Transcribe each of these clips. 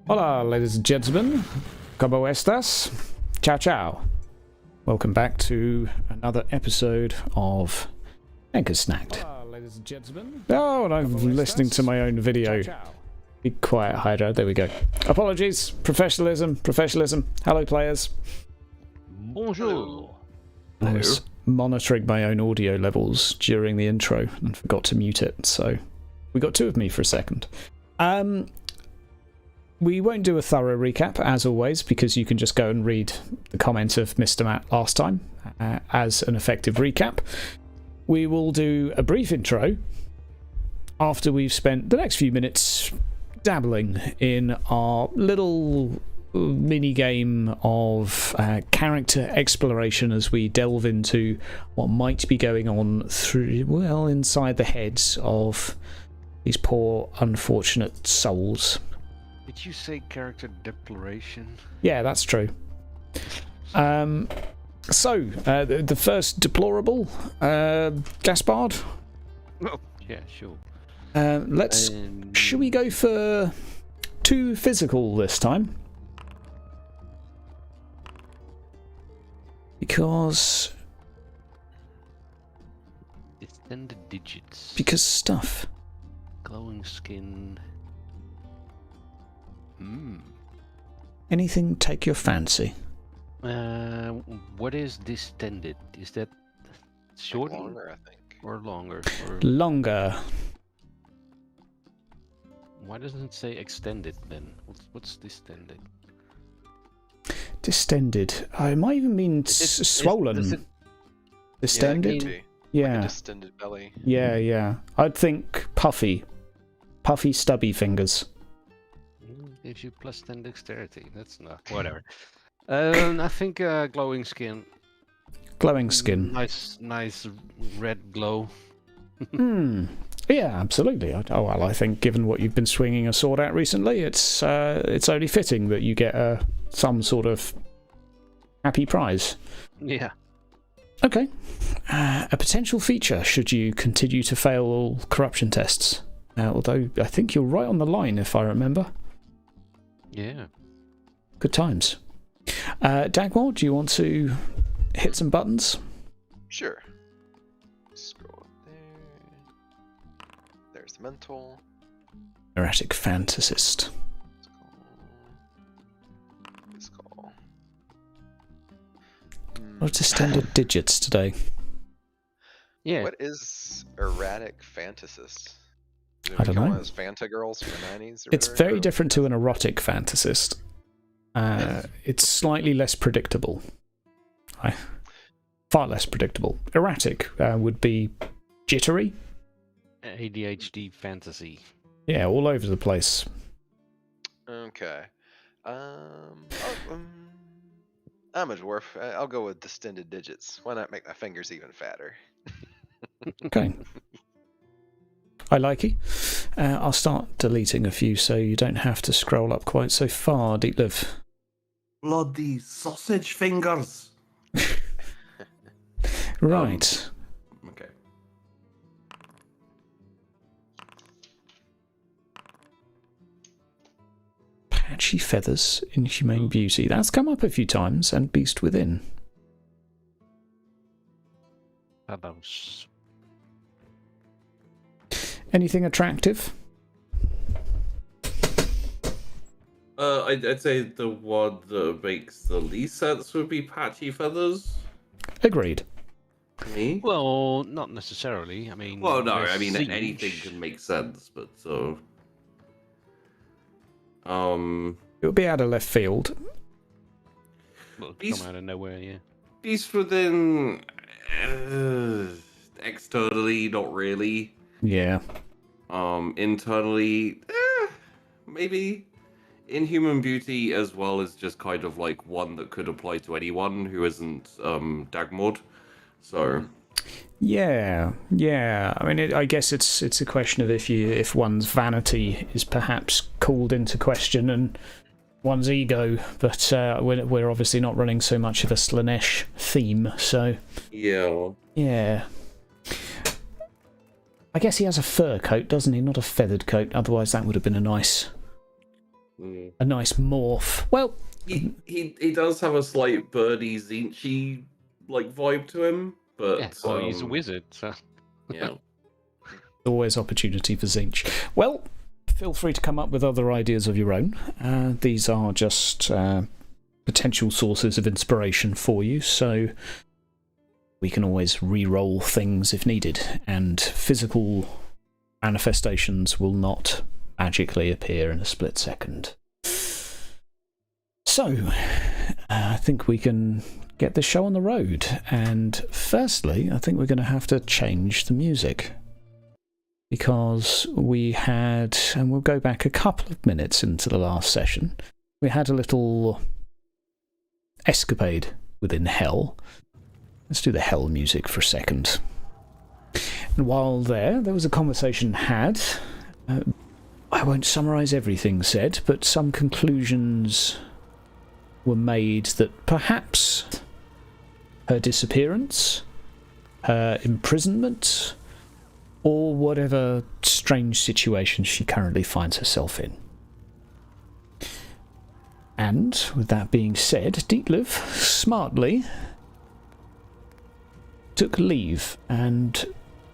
Hola, ladies and gentlemen. ¿Cómo estás? Ciao, ciao. Welcome back to another episode of Henkersnackt. Hola, ladies and gentlemen. Oh, and I'm listening to my own video. Ciao, ciao. Be quiet, Hydra. There we go. Apologies. Professionalism. Hello, players. Bonjour. I was monitoring my own audio levels during the intro and forgot to mute it, so we got two of me for a second. We won't do a thorough recap, as always, because you can just go and read the comment of Mr. Matt last time as an effective recap. We will do a brief intro after we've spent the next few minutes dabbling in our little mini-game of character exploration as we delve into what might be going on inside the heads of these poor, unfortunate souls. Did you say character declaration? Yeah, that's true. The first deplorable, Gaspard. Oh, yeah, sure. Should we go for 2 physical this time? Because Extended digits. Because stuff. Glowing skin. Anything take your fancy. What is distended? Is that short Longer, I think. or longer? Or Longer. why doesn't it say extended then? What's distended? Distended. It might even mean swollen. Distended? Like Yeah. a distended belly. Yeah. I'd think puffy. Puffy, stubby fingers. Gives you plus 10 dexterity. That's not whatever. I think glowing skin. Glowing skin. Nice red glow. Yeah, absolutely. I think given what you've been swinging a sword at recently, it's only fitting that you get some sort of happy prize. Yeah. Okay. A potential feature should you continue to fail all corruption tests. Although I think you're right on the line, if I remember. Yeah. Good times. Dagmar, do you want to hit some buttons? Sure. Scroll there. There's the mental. Erratic fantasist. Physical. What distended digits today? Yeah. What is erratic fantasist? I don't know. As Fanta girls from the 90s? Or It's whatever? very different to an erotic fantasist. It's slightly less predictable. Far less predictable. Erratic would be jittery. ADHD fantasy. Yeah, all over the place. Okay. I'm a dwarf. I'll go with distended digits. Why not make my fingers even fatter? Okay. I like it. I'll start deleting a few so you don't have to scroll up quite so far, Deetliv. Bloody sausage fingers. Right. Okay. Patchy feathers, inhumane beauty. That's come up a few times, and beast within. Shadows. Anything attractive? I'd say the one that makes the least sense would be patchy feathers. Agreed. Me? Well, not necessarily. I mean. Well, no, there's I mean siege. anything can make sense, but so. It would be out of left field. Well, These- come out of nowhere, yeah. Beast within. Externally, not really. Yeah. Internally, maybe. Inhuman beauty, as well as just kind of like one that could apply to anyone who isn't Dagmod. So. Yeah. I mean, I guess it's a question of if one's vanity is perhaps called into question and one's ego, but we're obviously not running so much of a Slaanesh theme, so yeah. I guess he has a fur coat, doesn't he? Not a feathered coat. Otherwise, that would have been a nice a nice morph. Well, He does have a slight birdie zinchy like vibe to him, but Yeah, well, he's a wizard, so... yeah. always opportunity for Zinch. Well, feel free to come up with other ideas of your own. These are just potential sources of inspiration for you, so we can always re-roll things if needed, and physical manifestations will not magically appear in a split second. So, I think we can get the show on the road, and firstly, I think we're going to have to change the music. Because we had, and we'll go back a couple of minutes into the last session, we had a little escapade within hell. Let's do the hell music for a second. And while there was a conversation had. I won't summarise everything said, but some conclusions were made that perhaps her disappearance, her imprisonment, or whatever strange situation she currently finds herself in. And, with that being said, Dietlev smartly took leave, and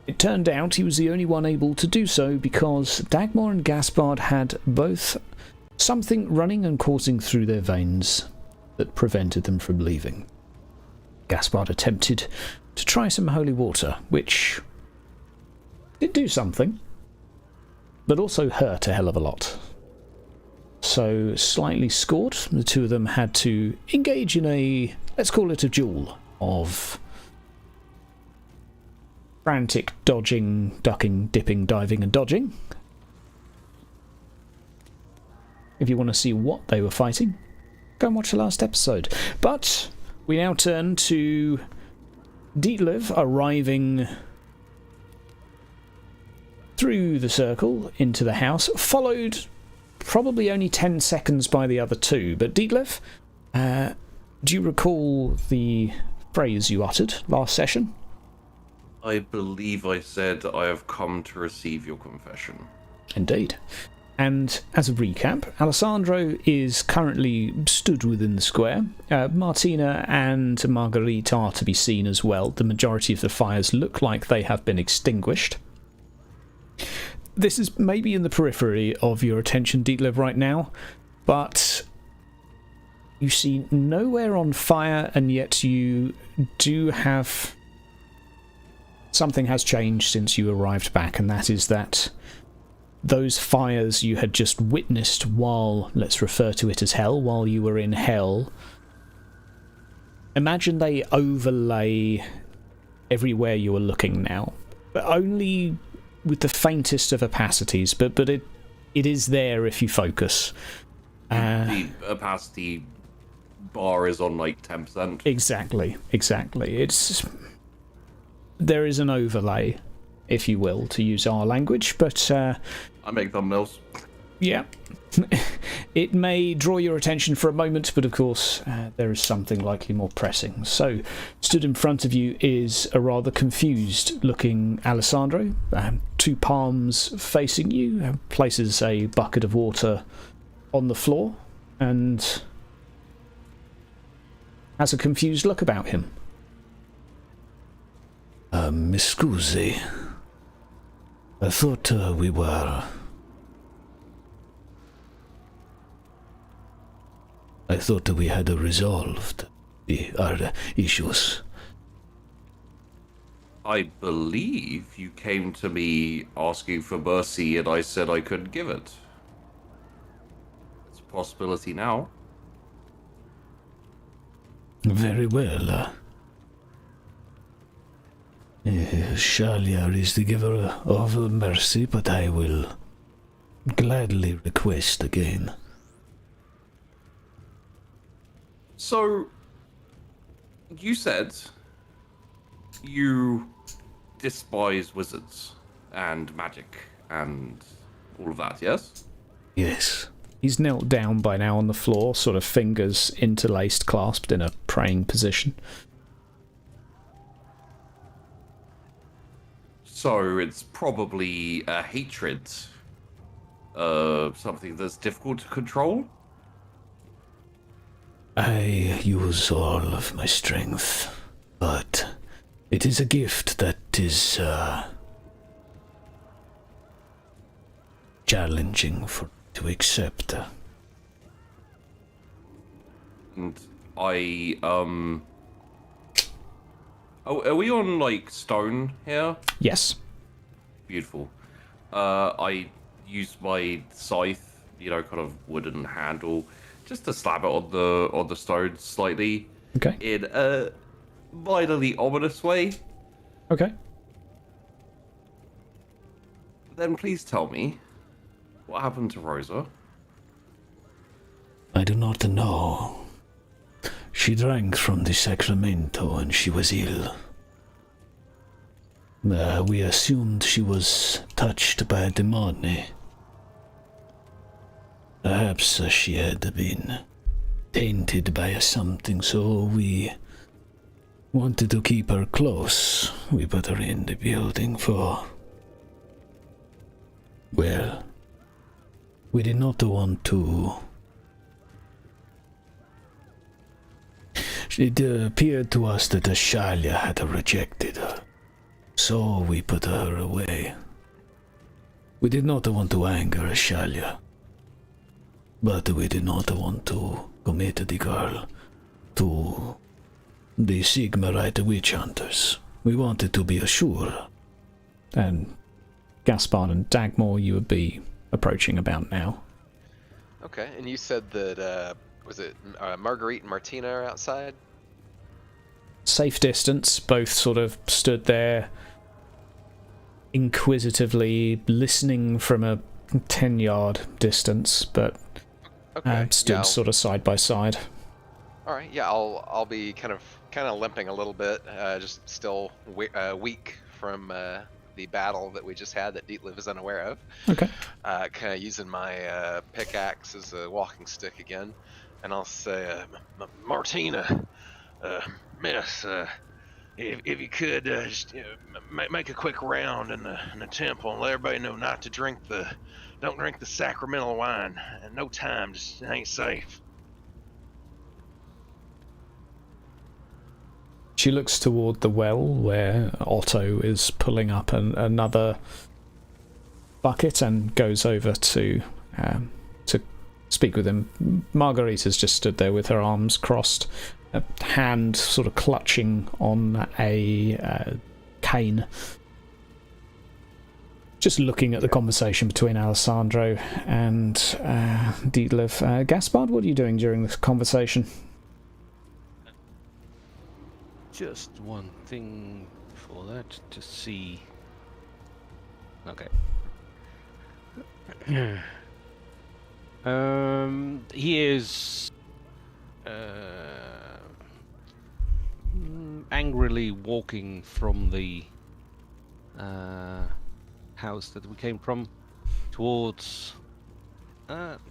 it turned out he was the only one able to do so because Dagmar and Gaspard had both something running and coursing through their veins that prevented them from leaving. Gaspard attempted to try some holy water, which did do something, but also hurt a hell of a lot. So, slightly scored, the two of them had to engage in a, let's call it a duel, of frantic dodging, ducking, dipping, diving and dodging. If you want to see what they were fighting, go and watch the last episode. But we now turn to Dietlev arriving through the circle into the house, followed probably only 10 seconds by the other two. But Dietlev, do you recall the phrase you uttered last session? I believe I said, I have come to receive your confession. Indeed. And as a recap, Alessandro is currently stood within the square. Martina and Marguerite are to be seen as well. The majority of the fires look like they have been extinguished. This is maybe in the periphery of your attention, Dietlev, right now, but you see nowhere on fire, and yet you do have... Something has changed since you arrived back, and that is that those fires you had just witnessed while, let's refer to it as hell, while you were in hell, imagine they overlay everywhere you are looking now, but only with the faintest of opacities, but it is there if you focus. The opacity bar is on like 10%. Exactly. There is an overlay, if you will, to use our language, but... I make thumbnails. Yeah. It may draw your attention for a moment, but of course there is something likely more pressing. So, stood in front of you is a rather confused-looking Alessandro, two palms facing you, places a bucket of water on the floor, and has a confused look about him. Mi scusi. I thought we were... I thought that we had resolved our issues. I believe you came to me asking for mercy and I said I couldn't give it. It's a possibility now. Very well. Shaliar is the giver of mercy, but I will gladly request again. So, you said you despise wizards and magic and all of that, yes? Yes. He's knelt down by now on the floor, sort of fingers interlaced, clasped in a praying position. So it's probably a hatred something that's difficult to control? I use all of my strength, but it is a gift that is challenging for to accept. And I Oh, are we on like stone here? Yes. Beautiful. I use my scythe, kind of wooden handle, just to slap it on the stone slightly. Okay. In a minorly ominous way. Okay. Then please tell me, what happened to Rosa? I do not know. She drank from the Sacramento and she was ill. We assumed she was touched by a demone. Perhaps she had been tainted by something, so we wanted to keep her close. We put her in the building for... well, we did not want to... It appeared to us that Achaidh had rejected her, so we put her away. We did not want to anger Achaidh, but we did not want to commit the girl to the Sigmarite witch hunters. We wanted to be assured. And Gaspard and Dagmar you would be approaching about now. Okay, and you said that, was it Marguerite and Martina are outside? Safe distance, both sort of stood there inquisitively listening from a 10-yard distance, but Okay. stood sort of side by side. All right. Yeah, I'll be kind of limping a little bit, just still weak from the battle that we just had that Dietliv is unaware of. Okay. Kind of using my pickaxe as a walking stick again, and I'll say, Martina, miss, if you could just make a quick round in the temple and let everybody know not to don't drink the sacramental wine, and no time, just it ain't safe. She looks toward the well where Otto is pulling up another bucket and goes over to speak with him. Marguerite's just stood there with her arms crossed, a hand sort of clutching on a cane. Just looking at the conversation between Alessandro and Dietliv. Gaspard, what are you doing during this conversation? Just one thing for that to see. Okay. He is angrily walking from the house that we came from towards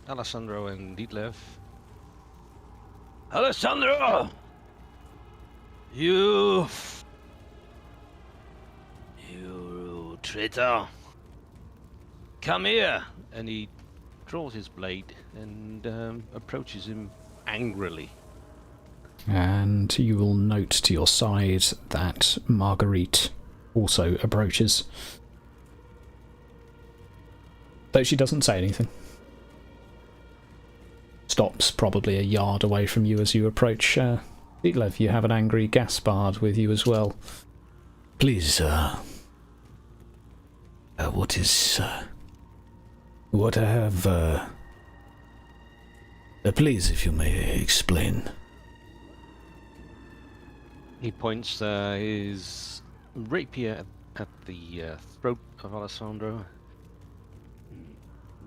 Alessandro and Dietliv. Alessandro! You traitor! Come here! And he draws his blade and approaches him angrily. And you will note to your side that Marguerite also approaches. Though she doesn't say anything. Stops probably a yard away from you as you approach. Dietliv, you have an angry Gaspard with you as well. Please, what I have, please, if you may explain. He points his rapier at the throat of Alessandro.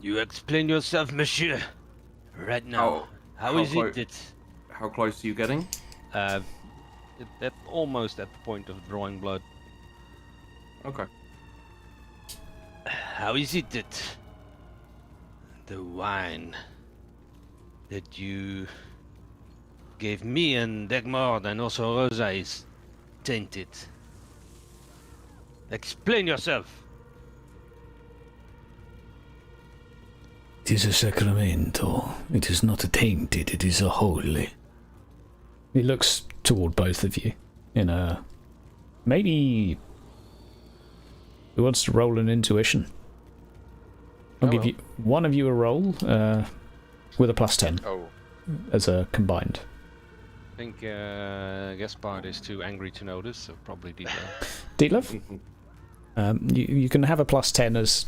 You explain yourself, monsieur. Right now. How is it that... How close are you getting? Almost at the point of drawing blood. Okay. How is it that the wine that you gave me and Dagmar and also Rosa is tainted? Explain yourself. It is a sacramento. It is not a tainted, it is a holy. He looks toward both of you in a... Maybe... Who wants to roll an intuition? I'll give you one of you a roll with a +10 as a combined. I think Gaspard is too angry to notice, so probably Deedlove. Deedlove? You can have a +10 as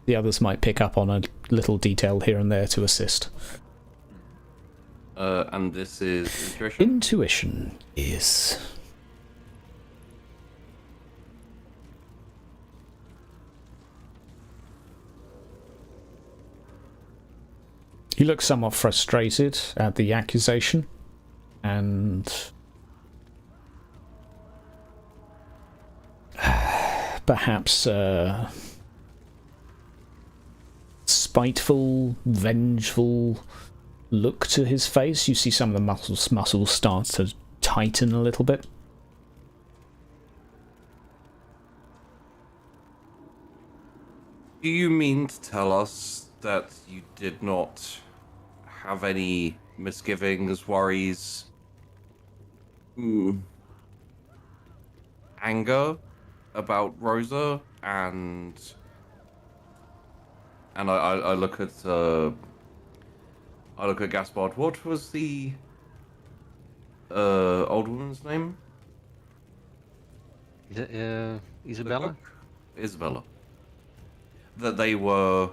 the others might pick up on a little detail here and there to assist. And this is intuition? Intuition is... He looks somewhat frustrated at the accusation, and perhaps spiteful, vengeful look to his face. You see some of the muscles start to tighten a little bit. Do you mean to tell us that you did not have any misgivings, worries, anger about Rosa? And I look at Gaspard. What was the old woman's name? Isabella? Isabella. That they were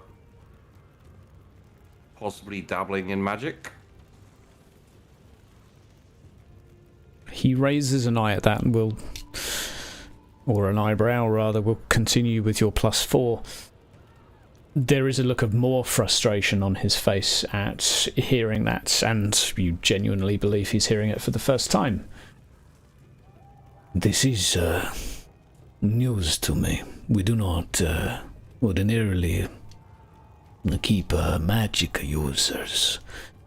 possibly dabbling in magic? He raises an eye at that and will, or an eyebrow rather, will continue with your +4. There is a look of more frustration on his face at hearing that, and you genuinely believe he's hearing it for the first time. This is news to me. We do not ordinarily keep magic users.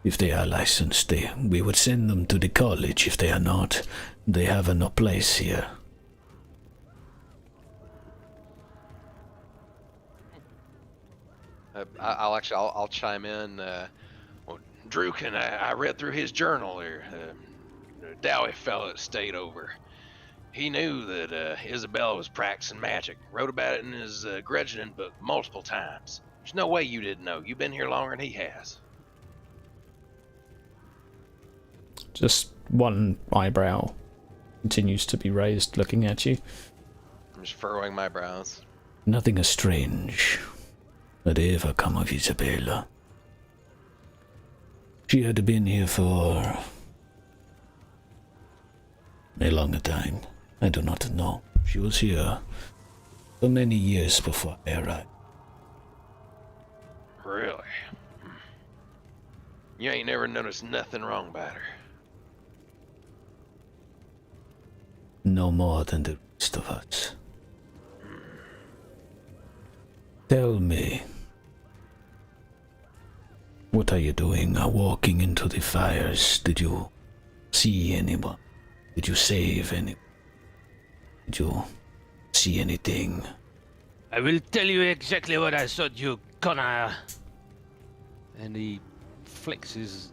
If they are licensed, we would send them to the college. If they are not, they have no place here. I'll chime in. Well, Drukin, I read through his journal there. Dowie fella that stayed over. He knew that Isabella was practicing magic. Wrote about it in his Gretchen book multiple times. There's no way you didn't know. You've been here longer than he has. Just one eyebrow continues to be raised, looking at you. I'm just furrowing my brows. Nothing strange had ever come of Isabella. She had been here for a long time. I do not know. She was here for many years before I arrived. Really? You ain't never noticed nothing wrong about her. No more than the rest of us. Tell me, what are you doing walking into the fires? Did you see anyone? Did you save anyone? Did you see anything? I will tell you exactly what I saw, you connor. And he flicks his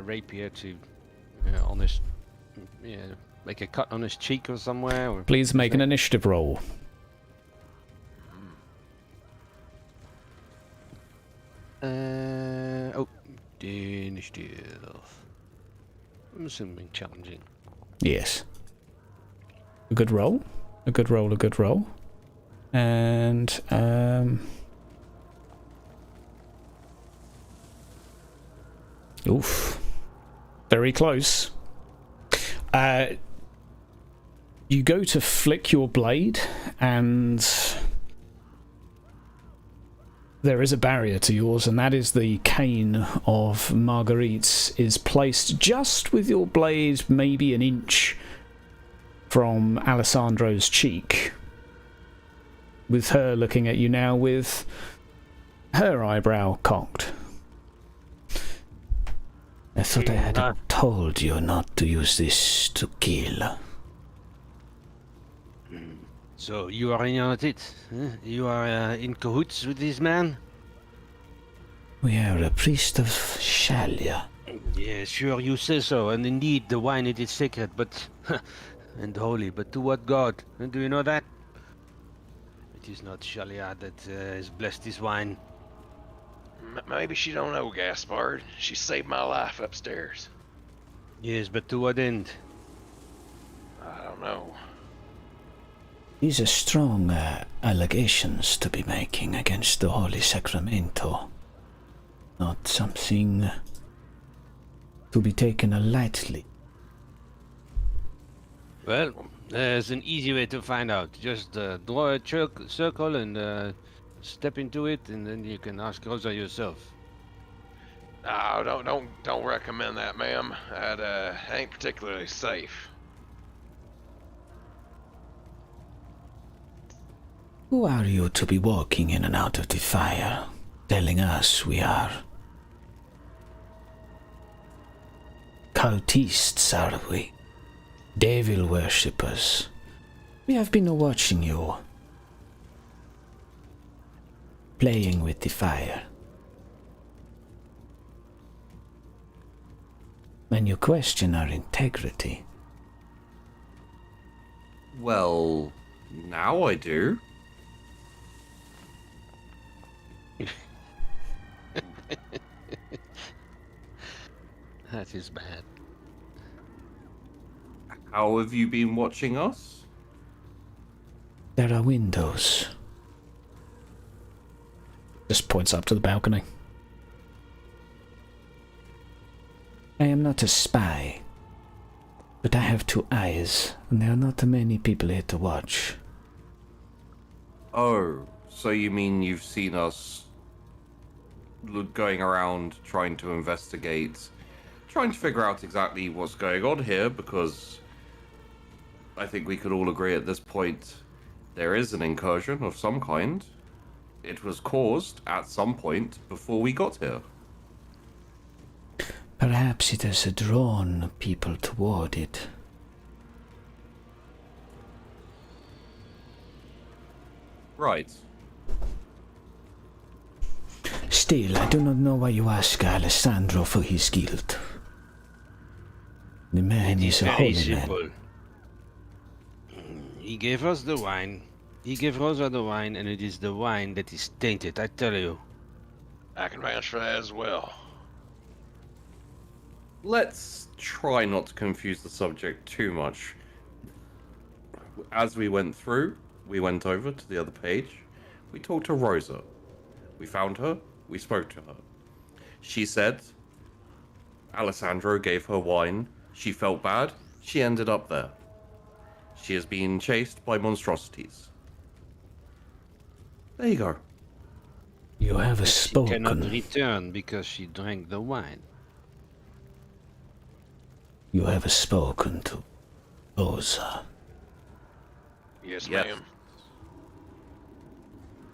rapier to on his make a cut on his cheek or somewhere. Or Please make an initiative roll. Initiative. I'm assuming challenging. Yes. A good roll. A good roll, a good roll. And, oof. Very close. You go to flick your blade, and there is a barrier to yours, and that is the cane of Marguerite's is placed just with your blade, maybe an inch from Alessandro's cheek, with her looking at you now with her eyebrow cocked. I thought I had told you not to use this to kill. So you are in on it? Huh? You are in cahoots with this man? We are a priest of Shalia. Yeah, sure, you say so, and indeed the wine it is sacred, but and holy, but to what god? And do you know that? It is not Shalia that has blessed this wine. Maybe she don't know, Gaspard. She saved my life upstairs. Yes, but to what end? I don't know. These are strong allegations to be making against the Holy Sacramento. Not something to be taken lightly. Well, there's an easy way to find out. Just draw a circle and step into it, and then you can ask Rosa yourself. No, don't recommend that, ma'am. That ain't particularly safe. Who are you to be walking in and out of the fire, telling us we are cultists, are we? Devil worshippers. We have been watching you, playing with the fire. When you question our integrity. Well, now I do. That is bad. How have you been watching us? There are windows. Just points up to the balcony. I am not a spy, but I have 2 eyes, and there are not many people here to watch. Oh, so you mean you've seen us going around trying to investigate, trying to figure out exactly what's going on here, because I think we could all agree at this point there is an incursion of some kind. It was caused at some point before we got here. Perhaps it has drawn people toward it. Right. Still, I do not know why you ask Alessandro for his guilt. The man is a Very holy simple. man. He gave us the wine. He gave Rosa the wine, and it is the wine that is tainted, I tell you. I can vouch for that as well. Let's try not to confuse the subject too much. As we went through, we went over to the other page. We talked to Rosa. We found her. We spoke to her. She said Alessandro gave her wine. She felt bad. She ended up there. She has been chased by monstrosities. There you go. You have She cannot spoken. return because she drank the wine. You have spoken to Rosa. Yes, Yes. ma'am.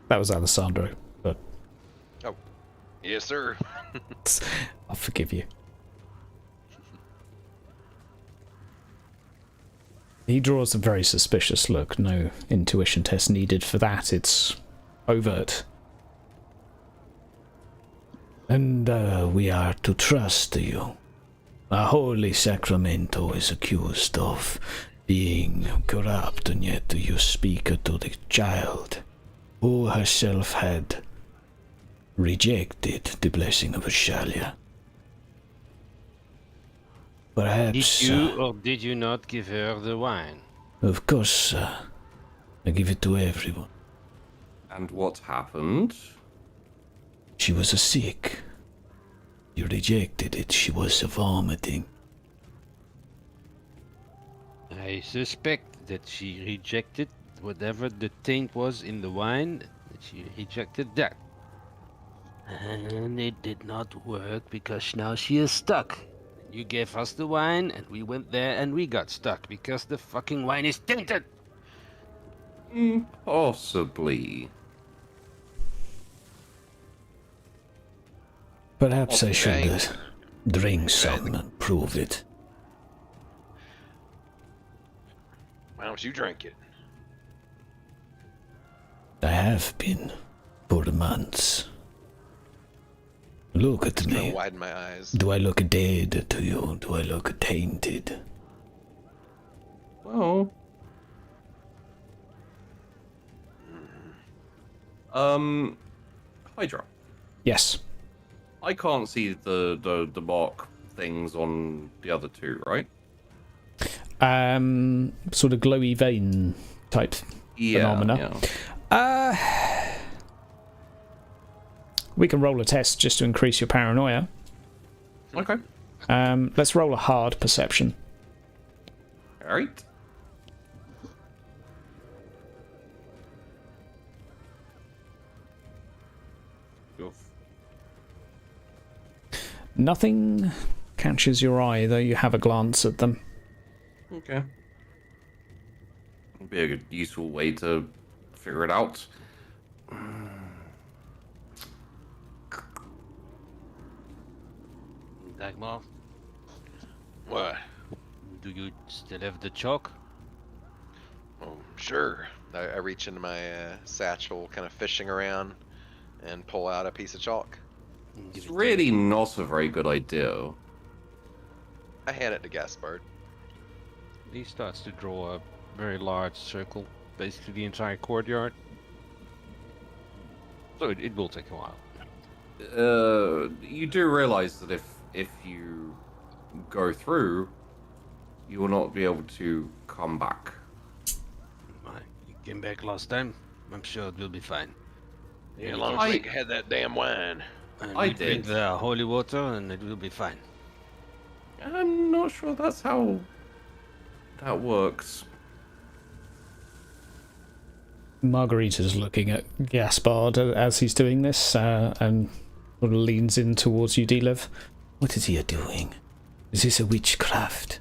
That was Alessandro, but Oh, yes, sir. I'll forgive you. He draws a very suspicious look. No intuition test needed for that. It's overt. And we are to trust you. A holy Sacramento is accused of being corrupt, and yet you speak to the child who herself had rejected the blessing of Ashalia. Perhaps, Did you or did you not give her the wine? of course, I give it to everyone. And what happened? She was sick. You rejected it. She was vomiting. I suspect that she rejected whatever the taint was in the wine. That she rejected that. And it did not work because now she is stuck. You gave us the wine and we went there and we got stuck because the fucking wine is tainted. Possibly. Perhaps I should Okay. drink some and prove it. Why don't you drink it? I have been for months. Look at Trying me. to widen my eyes. Do I look dead to you? Do I look tainted? Well, Hydra. Yes. I can't see the mark things on the other two, right? Sort of glowy vein type phenomena. Yeah. We can roll a test just to increase your paranoia. Okay. Let's roll a hard perception. All right. Nothing catches your eye, though you have a glance at them. Okay. Be a good, useful way to figure it out. Dagmar, What? do you still have the chalk? Oh, sure. I reach into my satchel, kind of fishing around, and pull out a piece of chalk. It's really not a very good idea. I hand it to Gaspard. He starts to draw a very large circle, basically the entire courtyard. So it will take a while. You do realize that if you go through, you will not be able to come back. You came back last time. I'm sure it will be fine. As long as we had that damn wine. And I we drink did. the holy water, and it will be fine. I'm not sure that's how that works. Margarita's looking at Gaspard as he's doing this, and sort of leans in towards you, Delev. What is he doing? Is this a witchcraft?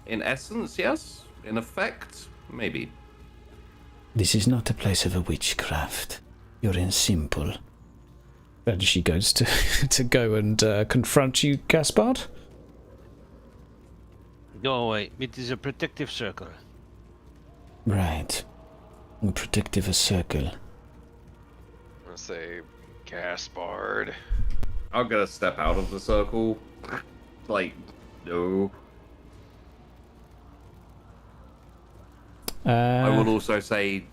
In essence, yes. In effect, maybe. This is not a place of a witchcraft. You're in simple. And she goes to go and confront you, Gaspard. Go away. It is a protective circle. Right. A protective circle. I say, Gaspard. I'm gonna step out of the circle. Like, no. I will also say,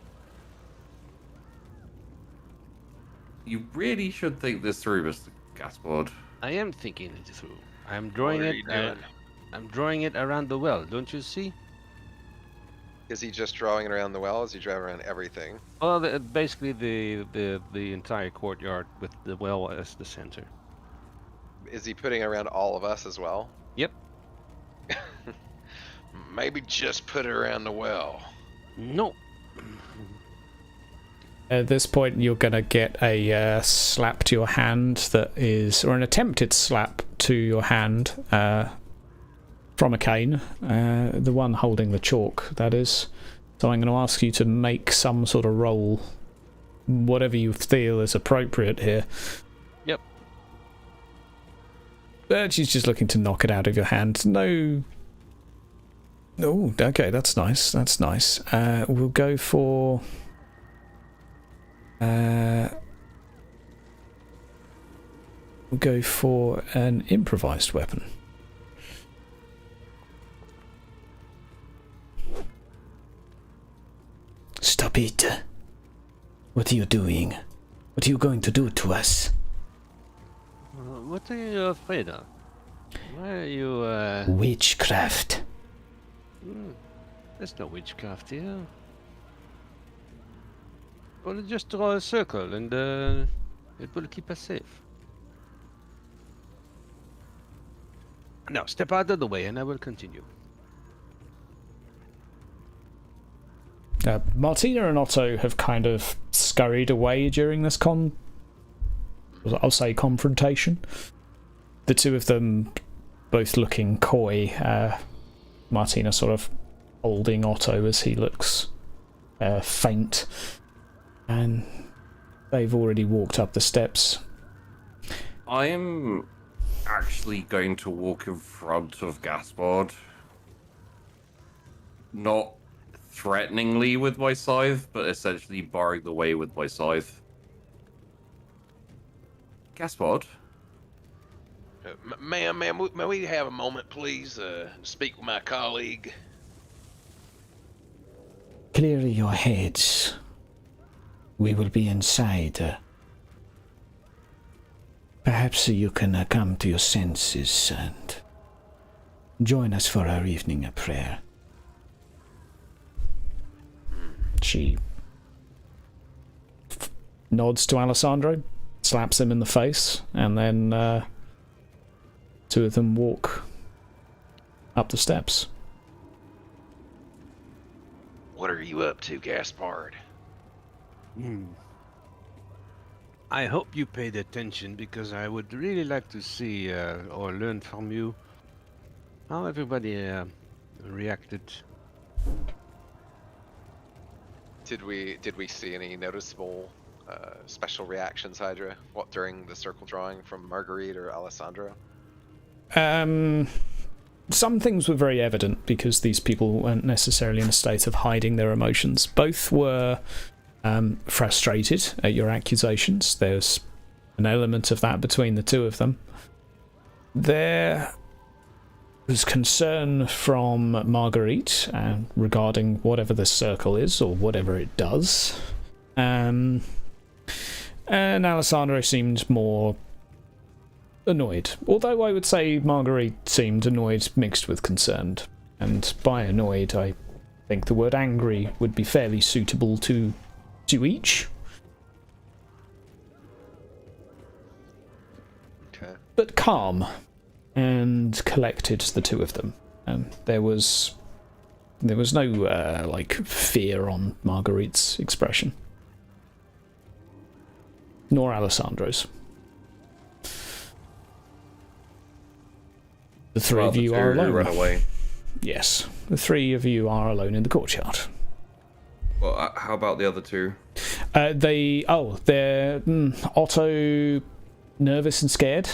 you really should think this through, Mr. Gaspard. I am thinking it through. I'm drawing What are it. you doing? I'm drawing it around the well. Don't you see? Is he just drawing it around the well? Is he drawing around everything? Well, basically the entire courtyard with the well as the center. Is he putting it around all of us as well? Yep. Maybe just put it around the well. No. At this point, you're going to get a slap to your hand that is, or an attempted slap to your hand from a cane, the one holding the chalk, that is. So I'm going to ask you to make some sort of roll, whatever you feel is appropriate here. Yep. She's just looking to knock it out of your hand. No. Oh, okay, that's nice. That's nice. We'll go for. We'll go for an improvised weapon. Stop it. What are you doing? What are you going to do to us? What are you afraid of? Why are you? Witchcraft. There's no witchcraft here. Well, just draw a circle and it will keep us safe. Now, step out of the way and I will continue. Martina and Otto have kind of scurried away during this I'll say confrontation. The two of them both looking coy. Martina sort of holding Otto as he looks faint. And they've already walked up the steps. I am actually going to walk in front of Gaspard. Not threateningly with my scythe, but essentially barring the way with my scythe. Gaspard? Ma'am, may we have a moment, please, to speak with my colleague? Clear your heads. We will be inside. Perhaps you can come to your senses and join us for our evening prayer. She nods to Alessandro, slaps him in the face, and then two of them walk up the steps. What are you up to, Gaspard? I hope you paid attention, because I would really like to see or learn from you how everybody reacted. Did we see any noticeable special reactions, Hydra? What during the circle drawing from Marguerite or Alessandro? Some things were very evident because these people weren't necessarily in a state of hiding their emotions. Both were frustrated at your accusations. There's an element of that between the two of them. There was concern from Marguerite regarding whatever the circle is or whatever it does. And Alessandro seemed more annoyed. Although I would say Marguerite seemed annoyed mixed with concerned. And by annoyed, I think the word angry would be fairly suitable to each. Okay. But calm and collected, the two of them. There was no like fear on Marguerite's expression, nor Alessandro's. The three of you are alone. Ran away. Yes, the three of you are alone in the courtyard. Well, how about the other two? They're Otto, nervous and scared.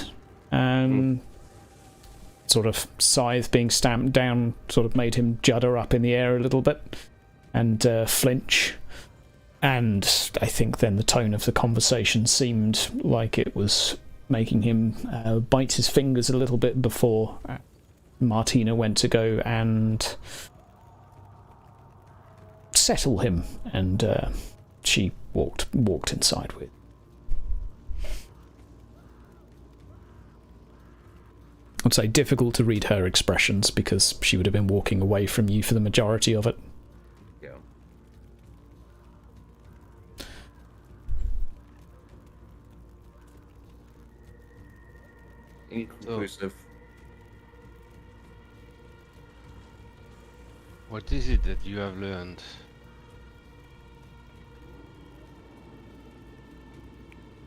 Sort of scythe being stamped down sort of made him judder up in the air a little bit and flinch. And I think then the tone of the conversation seemed like it was making him bite his fingers a little bit before Martina went to go and settle him, and she walked inside with. I'd say difficult to read her expressions because she would have been walking away from you for the majority of it. Yeah. Inconclusive. What is it that you have learned?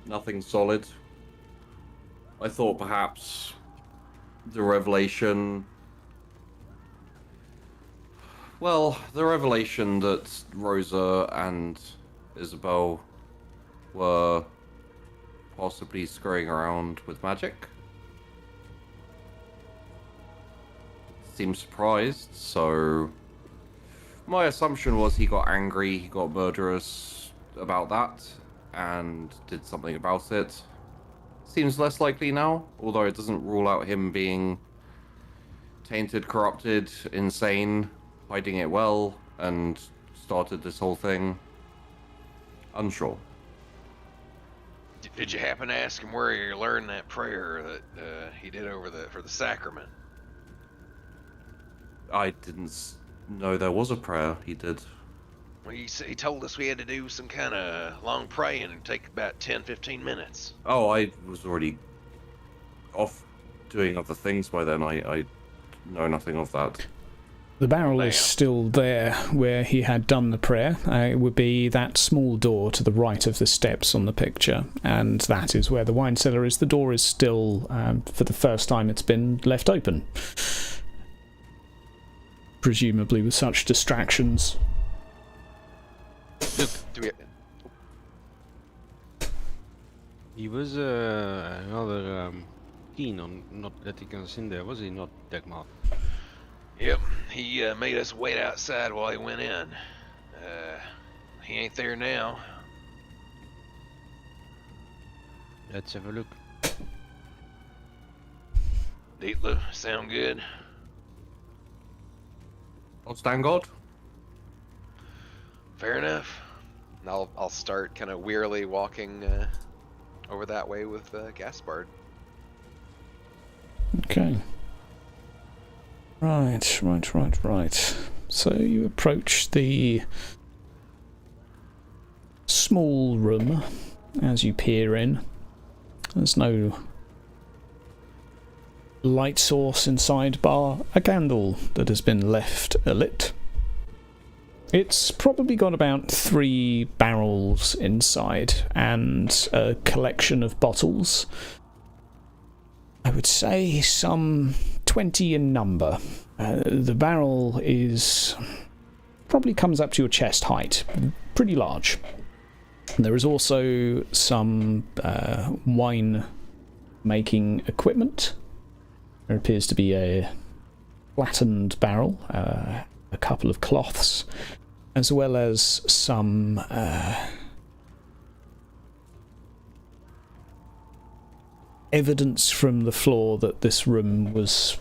Nothing solid. I thought perhaps the revelation... Well, the revelation that Rosa and Isabel were possibly screwing around with magic. Seemed surprised, so... My assumption was he got angry, he got murderous about that, and did something about it. Seems less likely now, although it doesn't rule out him being tainted, corrupted, insane, hiding it well, and started this whole thing. Unsure. Did you happen to ask him where he learned that prayer that he did for the sacrament? I didn't know there was a prayer he did. Well, he told us we had to do some kind of long praying and take about 10-15 minutes. Oh, I was already off doing other things by then. I know nothing of that. The barrel is still there where he had done the prayer. It would be that small door to the right of the steps on the picture, and that is where the wine cellar is. The door is still, for the first time, it's been left open. Presumably with such distractions. He was rather keen on not letting us in there, was he not, Dagmar? Yep, he made us wait outside while he went in. He ain't there now. Let's have a look. Dietler, sound good? I'll stand guard. Fair enough. And I'll start kind of wearily walking over that way with Gaspard. Okay. Right. So you approach the small room as you peer in. There's no light source inside bar a candle that has been left lit. It's probably got about 3 barrels inside and a collection of bottles. I would say some 20 in number. The barrel probably comes up to your chest height, pretty large. There is also some wine making equipment. There appears to be a flattened barrel, a couple of cloths, as well as some evidence from the floor that this room was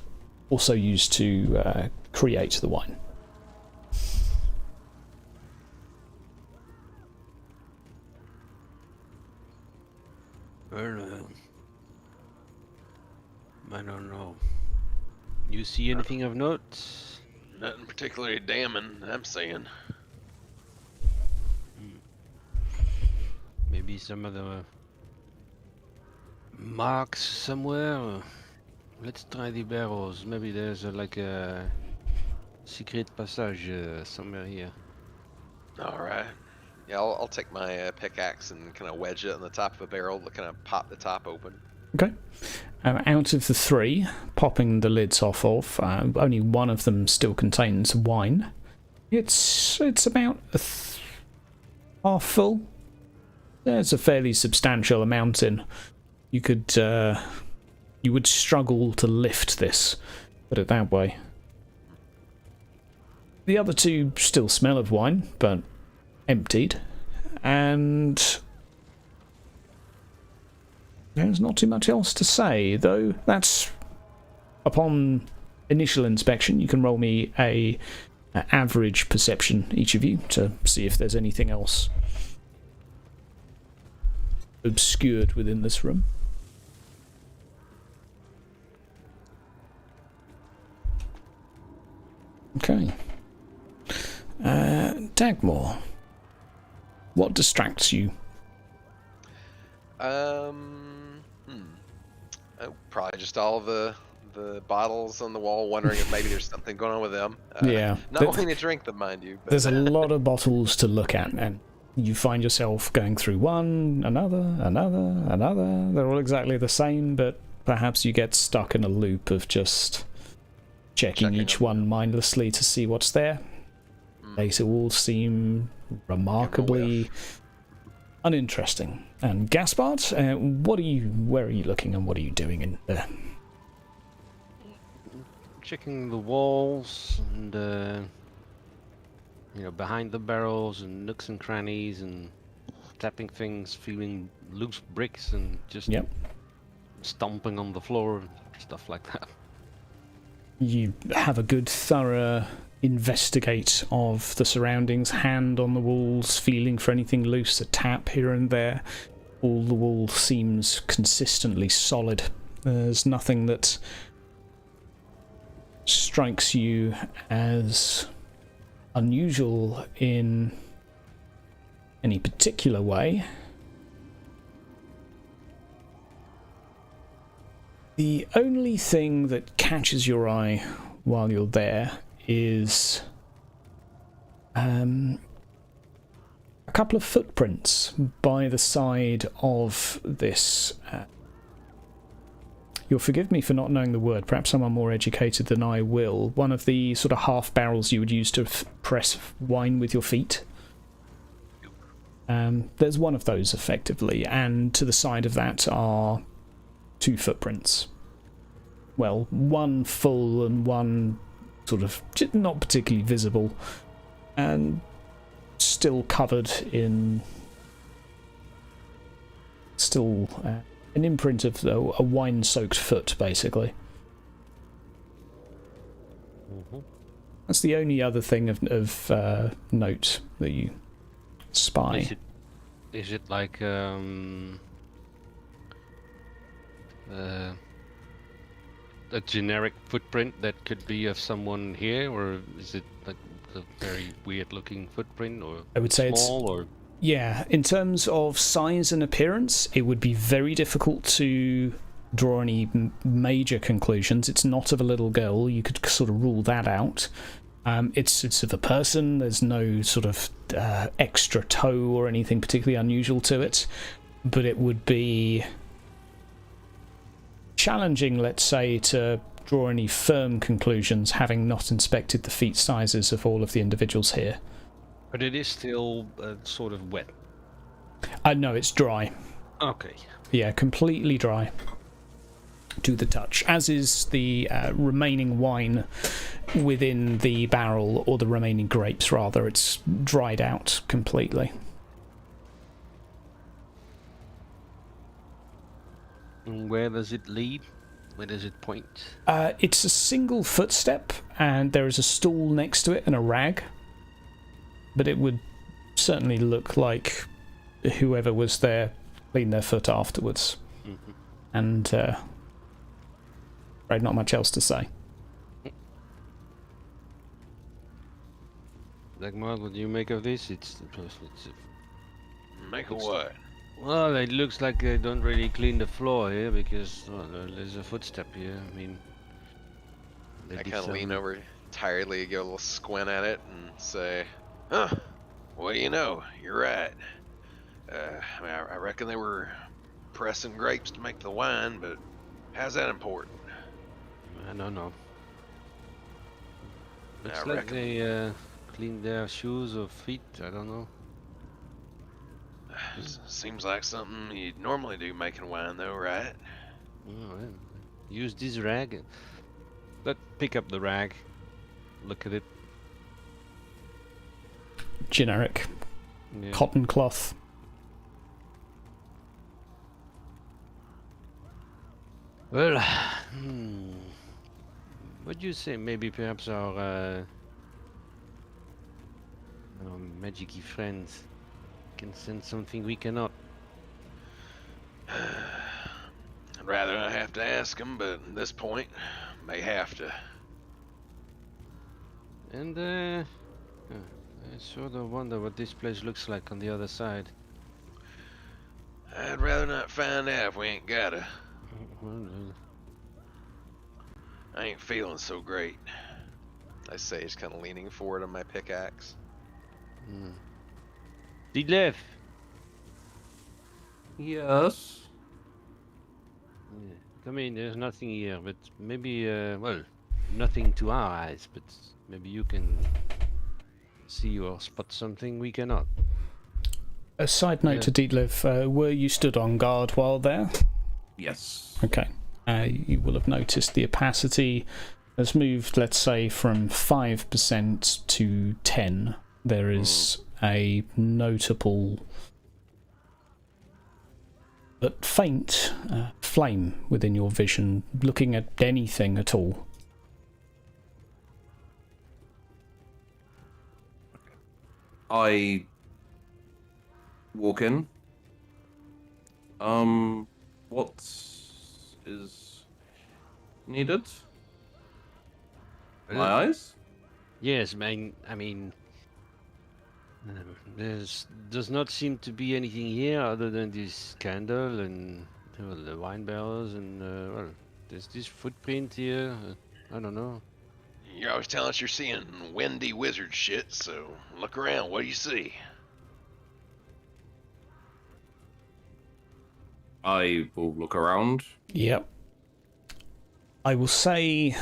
also used to create the wine. Well, I don't know. You see anything of note? Nothing particularly damning, I'm saying. Maybe some of the marks somewhere. Let's try the barrels. Maybe there's like a secret passage somewhere here. All right. Yeah, I'll take my pickaxe and kind of wedge it on the top of a barrel to kind of pop the top open. Okay. Out of the 3, popping the lids off of, only one of them still contains wine. It's about half full. There's a fairly substantial amount in. You would struggle to lift this, put it that way. The other 2 still smell of wine, but emptied, and there's not too much else to say, though. That's upon initial inspection. You can roll me a average perception, each of you, to see if there's anything else obscured within this room. Okay. Dagmore, what distracts you? Probably just all of the bottles on the wall, wondering if maybe there's something going on with them. Yeah. Not wanting to drink them, mind you. But There's a lot of bottles to look at, and you find yourself going through one, another. They're all exactly the same, but perhaps you get stuck in a loop of just checking each one mindlessly to see what's there. They all seem remarkably uninteresting. And Gaspard, where are you looking and what are you doing in there? Checking the walls and behind the barrels and nooks and crannies and tapping things, feeling loose bricks and just stomping on the floor and stuff like that. You have a good thorough investigate of the surroundings, hand on the walls, feeling for anything loose, a tap here and there. All the wall seems consistently solid. There's nothing that strikes you as unusual in any particular way. The only thing that catches your eye while you're there is a couple of footprints by the side of this. You'll forgive me for not knowing the word, perhaps someone more educated than I will. One of the sort of half barrels you would use to press wine with your feet. There's one of those effectively, and to the side of that are 2 footprints. Well, one full and one sort of not particularly visible, and still covered in an imprint of a wine-soaked foot, basically. That's the only other thing of note that you spy. Is it like a generic footprint that could be of someone here, or is it like a very weird-looking footprint, or I would say small, it's or yeah. In terms of size and appearance, it would be very difficult to draw any major conclusions. It's not of a little girl. You could sort of rule that out. It's of a person. There's no sort of extra toe or anything particularly unusual to it, but it would be challenging, let's say, to draw any firm conclusions having not inspected the feet sizes of all of the individuals here. but it is still sort of wet. No, it's dry. Okay. Yeah, completely dry to the touch, as is the remaining wine within the barrel, or the remaining grapes rather. It's dried out completely. And where does it lead? Where does it point? It's a single footstep, and there is a stool next to it and a rag, but it would certainly look like whoever was there cleaned their foot afterwards. And afraid not much else to say. Dagmar, what do you make of this? It's Make a what? well, it looks like they don't really clean the floor here because there's a footstep here. I mean, they I did kind of lean some- over tiredly, give a little squint at it, and say, "Huh? What do you know? You're right. I mean, I reckon they were pressing grapes to make the wine, but how's that important? I don't know. Looks I like reckon- they clean their shoes or feet. I don't know. Seems like something you'd normally do making wine, though, right? Oh, yeah. Use this rag. Pick up the rag. Look at it. Generic Yeah. cotton cloth. Well, what do you say? Maybe perhaps our magic-y friends can send something we cannot. I'd rather not have to ask them, but at this point, may have to. And I sort of wonder what this place looks like on the other side. I'd rather not find out if we ain't gotta. Well, I ain't feeling so great. I say, just kind of leaning forward on my pickaxe. Detlef! Yes. Yeah. Come in, there's nothing here, but maybe, well, nothing to our eyes, but maybe you can see or spot something we cannot. A side note to Detlef, were you stood on guard while there? Yes. Okay. You will have noticed the opacity has moved, let's say, from 5% to 10. There is a notable but faint flame within your vision, looking at anything at all. I walk in. What is needed? My eyes? Yes, I mean, does not seem to be anything here other than this candle and well, the wine barrels and well, there's this footprint here. I don't know. You're always telling us you're seeing windy wizard shit, so look around. What do you see? I will look around. Yep. I will say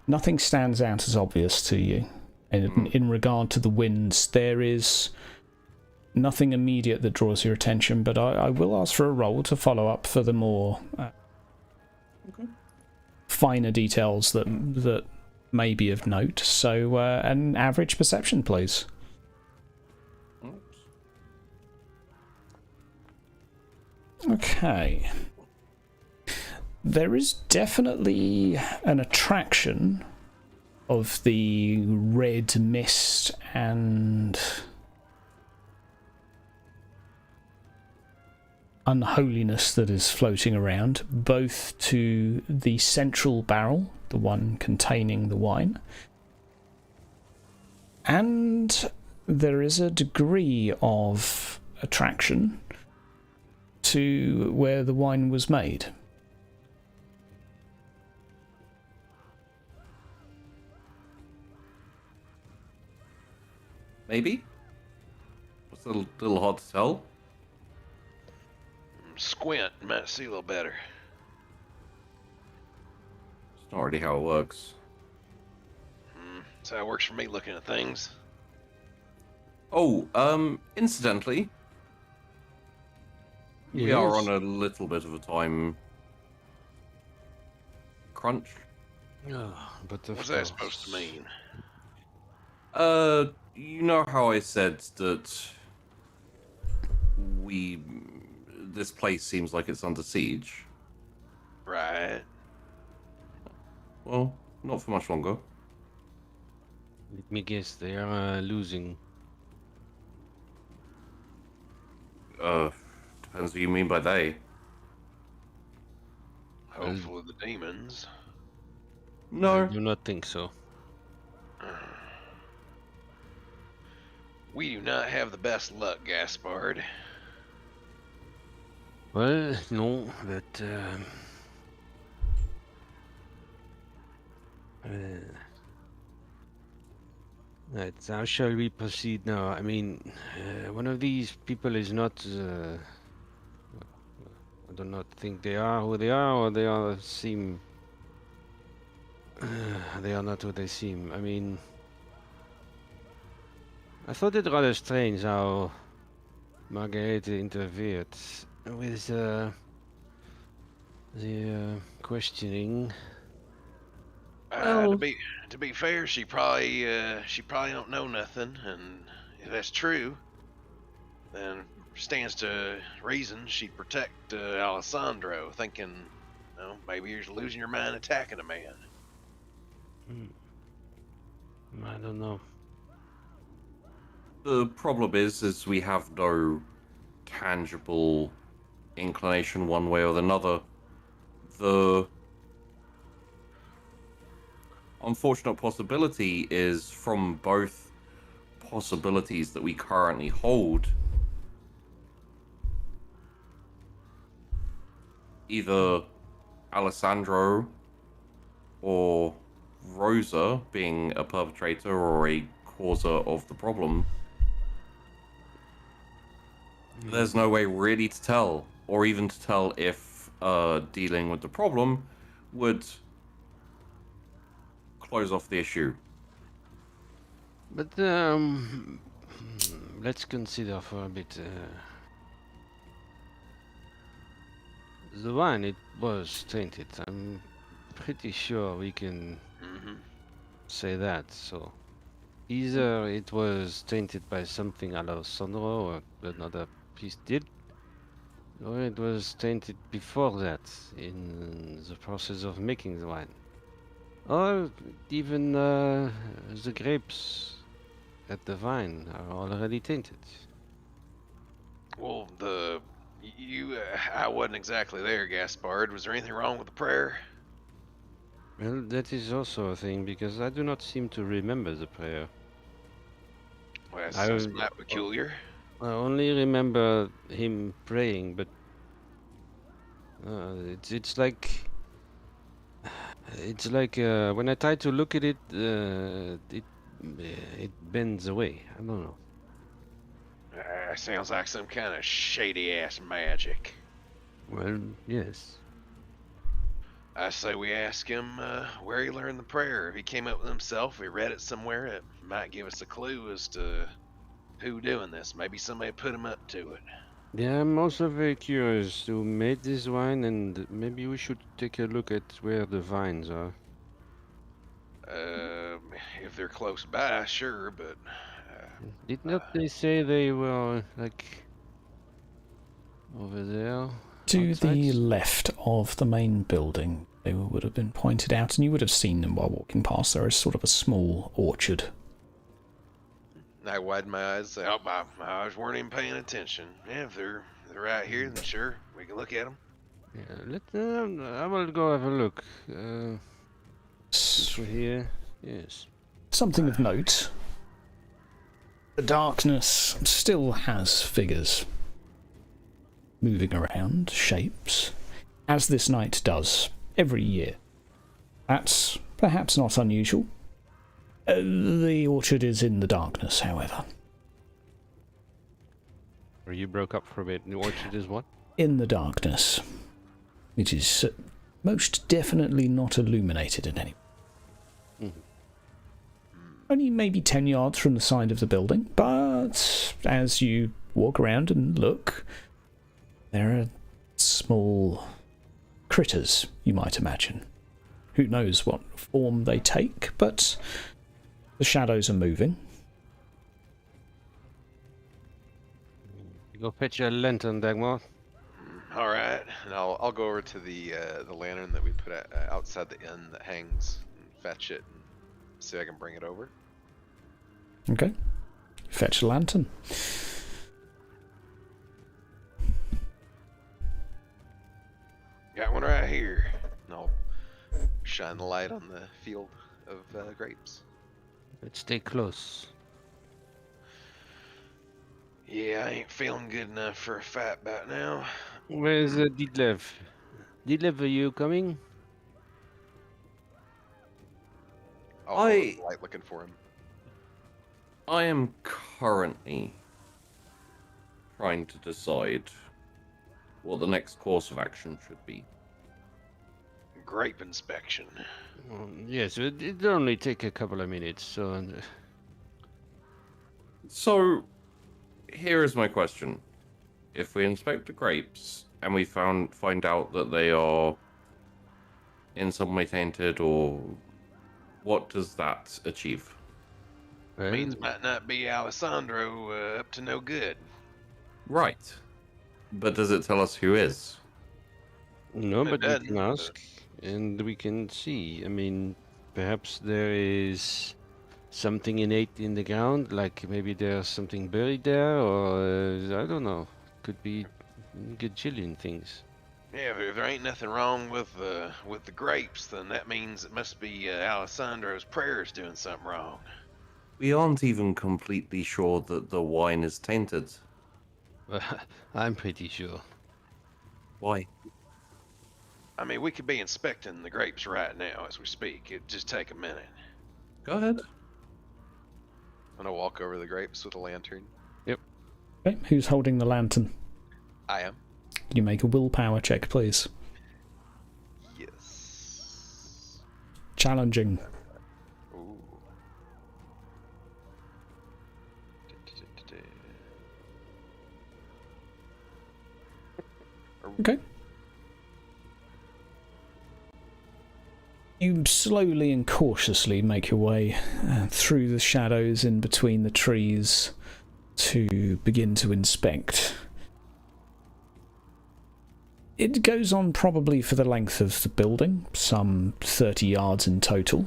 nothing stands out as obvious to you. In regard to the winds, there is nothing immediate that draws your attention, but I will ask for a roll to follow up for the more finer details that may be of note. So an average perception, please. Okay. there is definitely an attraction of the red mist and unholiness that is floating around, both to the central barrel, the one containing the wine, and there is a degree of attraction to where the wine was made. Maybe? It's a little hard to tell. Squint, might see a little better. It's not really how it works. That's how it works for me looking at things. Oh, incidentally, we are Yes. on a little bit of a time crunch. Oh, but of What's that course. supposed to mean? You know how I said that this place seems like it's under siege? Right. Well, not for much longer. Let me guess, they are losing. Depends what you mean by they. Hopefully the demons. I No. do not think so. We do not have the best luck, Gaspard. Well, no, but right, how shall we proceed now? I mean, one of these people is not. I do not think they are who they are, or they seem. They are not who they seem. I mean, I thought it rather strange how Margaret interfered with the questioning. To be fair, she probably don't know nothing, and if that's true, then stands to reason she'd protect Alessandro, thinking, maybe you're losing your mind attacking a man. I don't know. The problem is we have no tangible inclination one way or another. The unfortunate possibility is from both possibilities that we currently hold, either Alessandro or Rosa being a perpetrator or a causer of the problem. There's no way really to tell, or even to tell if dealing with the problem would close off the issue. But let's consider for a bit. The wine, it was tainted. I'm pretty sure we can say that. So either it was tainted by something Alessandro or another priest did, or it was tainted before that in the process of making the wine, or even the grapes at the vine are already tainted. Well, I wasn't exactly there, Gaspard. Was there anything wrong with the prayer? Well, that is also a thing, because I do not seem to remember the prayer. Well, that seems mighty peculiar. I only remember him praying, but it's like when I try to look at it, it bends away. I don't know. Sounds like some kind of shady-ass magic. Well, yes. I say we ask him where he learned the prayer. If he came up with himself, if he read it somewhere, it might give us a clue as to who doing this. Maybe somebody put him up to it. Yeah, I'm also very curious who made this wine, and maybe we should take a look at where the vines are. If they're close by, sure, but... Did not they say they were, like, over there? To the outside? left of the main building, they would have been pointed out, and you would have seen them while walking past. There is sort of a small orchard. I widen my eyes. Say, oh, my eyes weren't even paying attention. Yeah, if they're right here, then sure, we can look at them. Yeah, I will go have a look. Over here, yes. Something of note. The darkness still has figures moving around, shapes, as this night does every year. That's perhaps not unusual. The orchard is in the darkness, however. Or you broke up for a bit. The orchard is what? In the darkness. It is most definitely not illuminated in any way. Only maybe 10 yards from the side of the building, but as you walk around and look, there are small critters, you might imagine. Who knows what form they take, but the shadows are moving. You go fetch your lantern, Dagmar. All right, and I'll go over to the lantern that we put outside the inn that hangs, and fetch it, and see if I can bring it over. Okay. Fetch the lantern. Got one right here. And I'll shine the light on the field of grapes. Let's stay close. Yeah, I ain't feeling good enough for a fight about now. Where's Didlev? Didlev, are you coming? I'll hold up the light looking for him. I am currently trying to decide what the next course of action should be. Grape inspection. Yes, it'll only take a couple of minutes, so... So, here is my question. If we inspect the grapes and we find out that they are in some way tainted, or what does that achieve? Means might not be Alessandro up to no good. Right. But does it tell us who is? No, It but we doesn't, can ask, and we can see. I mean, perhaps there is something innate in the ground, like maybe there's something buried there, or I don't know. Could be good chilling things. Yeah, if there ain't nothing wrong with the grapes, then that means it must be Alessandro's prayers doing something wrong. We aren't even completely sure that the wine is tainted. I'm pretty sure. Why? I mean, we could be inspecting the grapes right now as we speak. It'd just take a minute. Go ahead. I'm gonna walk over the grapes with a lantern. Okay, who's holding the lantern? I am. Can you make a willpower check, please? Yes. Challenging. Ooh. Okay. You slowly and cautiously make your way through the shadows in between the trees to begin to inspect. It goes on probably for the length of the building, some 30 yards in total.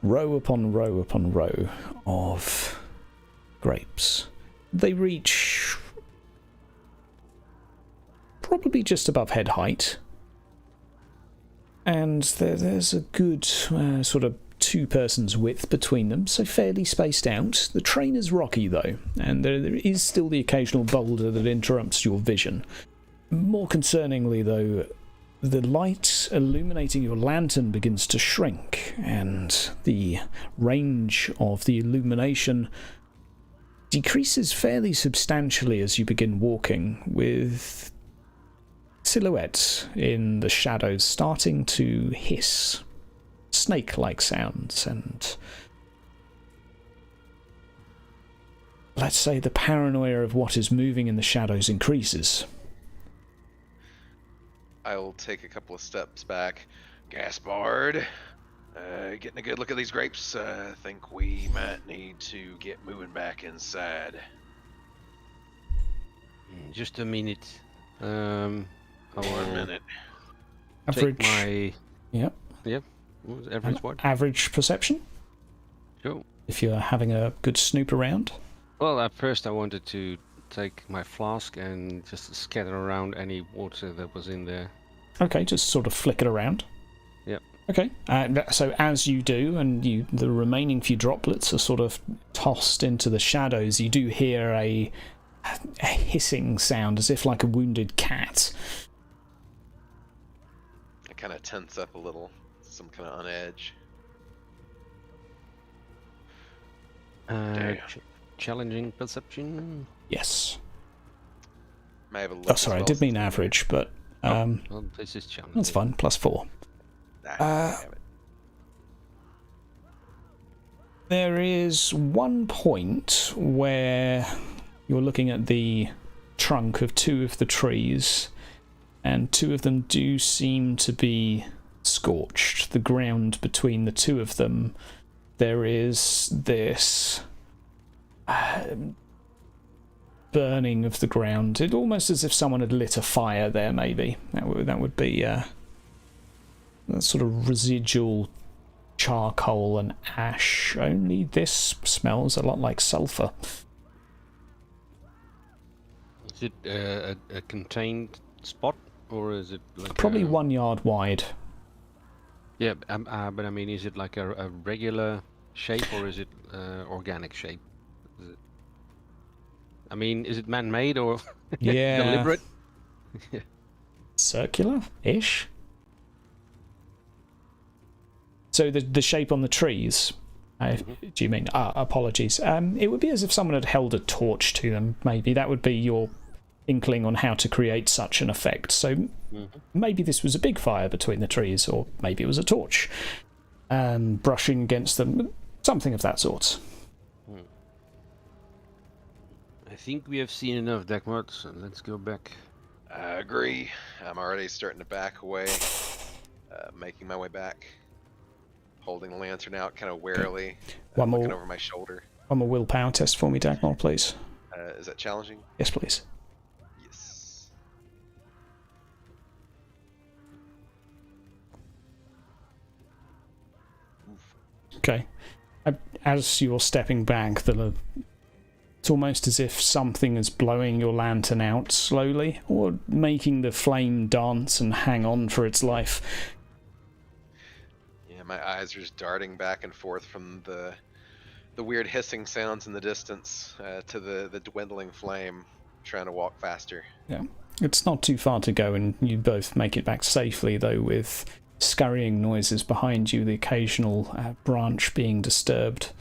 Row upon row upon row of grapes. They reach probably just above head height. And there's a good sort of 2 persons width between them, so fairly spaced out. The terrain is rocky though, and there is still the occasional boulder that interrupts your vision. More concerningly though, the light illuminating your lantern begins to shrink, and the range of the illumination decreases fairly substantially as you begin walking, with silhouettes in the shadows starting to hiss, snake-like sounds, and let's say the paranoia of what is moving in the shadows increases. I'll take a couple of steps back. Gaspard, getting a good look at these grapes. I think we might need to get moving back inside. Just a minute. I 1 will minute. Average. take my Yep. what was average what? Average perception. Sure. If you're having a good snoop around. Well, at first I wanted to take my flask and just scatter around any water that was in there. Okay, just sort of flick it around. Yep. Okay, so as you do, and the remaining few droplets are sort of tossed into the shadows, you do hear a hissing sound, as if like a wounded cat. I kind of tense up a little, some kind of on edge. Damn. Challenging perception. Yes. May have a look Oh, as sorry, I well did mean since- average, but Well, this is challenging. that's fine. +4. Damn it. There is one point where you're looking at the trunk of 2 of the trees, and 2 of them do seem to be scorched. The ground between the 2 of them, there is this burning of the ground. It almost as if someone had lit a fire there. Maybe that would be that sort of residual charcoal and ash. Only this smells a lot like sulfur. Is it a contained spot, or is it like Probably a, 1 yard wide. Yeah, but I mean, is it like a regular shape, or is it organic shape? Is it, I mean, is it man-made or Yeah. deliberate? Circular-ish. So the shape on the trees. Do you mean? Apologies. It would be as if someone had held a torch to them. Maybe that would be your inkling on how to create such an effect. So maybe this was a big fire between the trees, or maybe it was a torch brushing against them. Something of that sort. I think we have seen enough, Dagmart, so let's go back. I agree. I'm already starting to back away, making my way back, holding the lantern out kind of warily, One looking more. over my shoulder. One more willpower test for me, Dagmar, please. Is that challenging? Yes, please. Yes. Okay. As you're stepping back, it's almost as if something is blowing your lantern out slowly, or making the flame dance and hang on for its life. Yeah, my eyes are just darting back and forth from the weird hissing sounds in the distance to the dwindling flame, trying to walk faster. Yeah. It's not too far to go, and you both make it back safely, though, with scurrying noises behind you, the occasional branch being disturbed.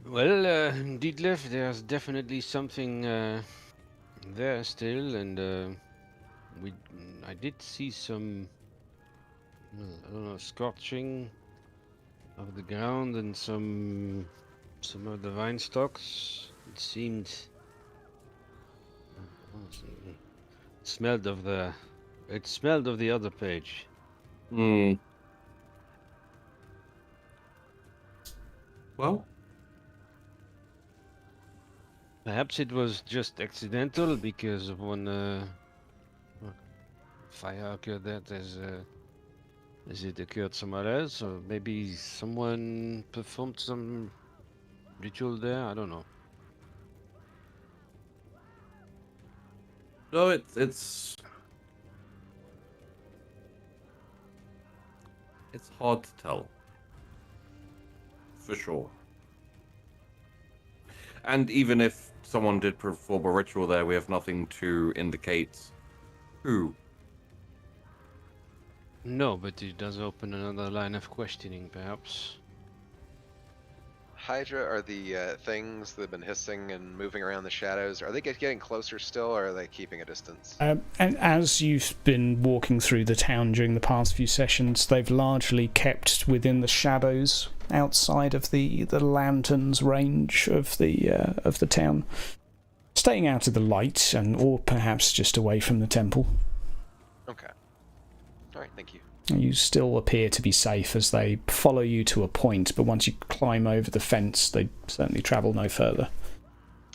Well, Dietlef, there's definitely something there still, and I did see some, I don't know, scorching of the ground and some of the vine stalks. It seemed it smelled of the other page. Well, Perhaps it was just accidental because of one fire occurred that as it occurred somewhere else, or maybe someone performed some ritual there. I don't know. no, it's hard to tell. For sure. And even if someone did perform a ritual there, we have nothing to indicate who. No, but it does open another line of questioning, perhaps. Hydra are the things that have been hissing and moving around the shadows. Are they getting closer still, or are they keeping a distance? And as you've been walking through the town during the past few sessions, they've largely kept within the shadows outside of the lantern's range of the town, staying out of the light, or perhaps just away from the temple. Okay. All right, thank you. You still appear to be safe as they follow you to a point, but once you climb over the fence, they certainly travel no further.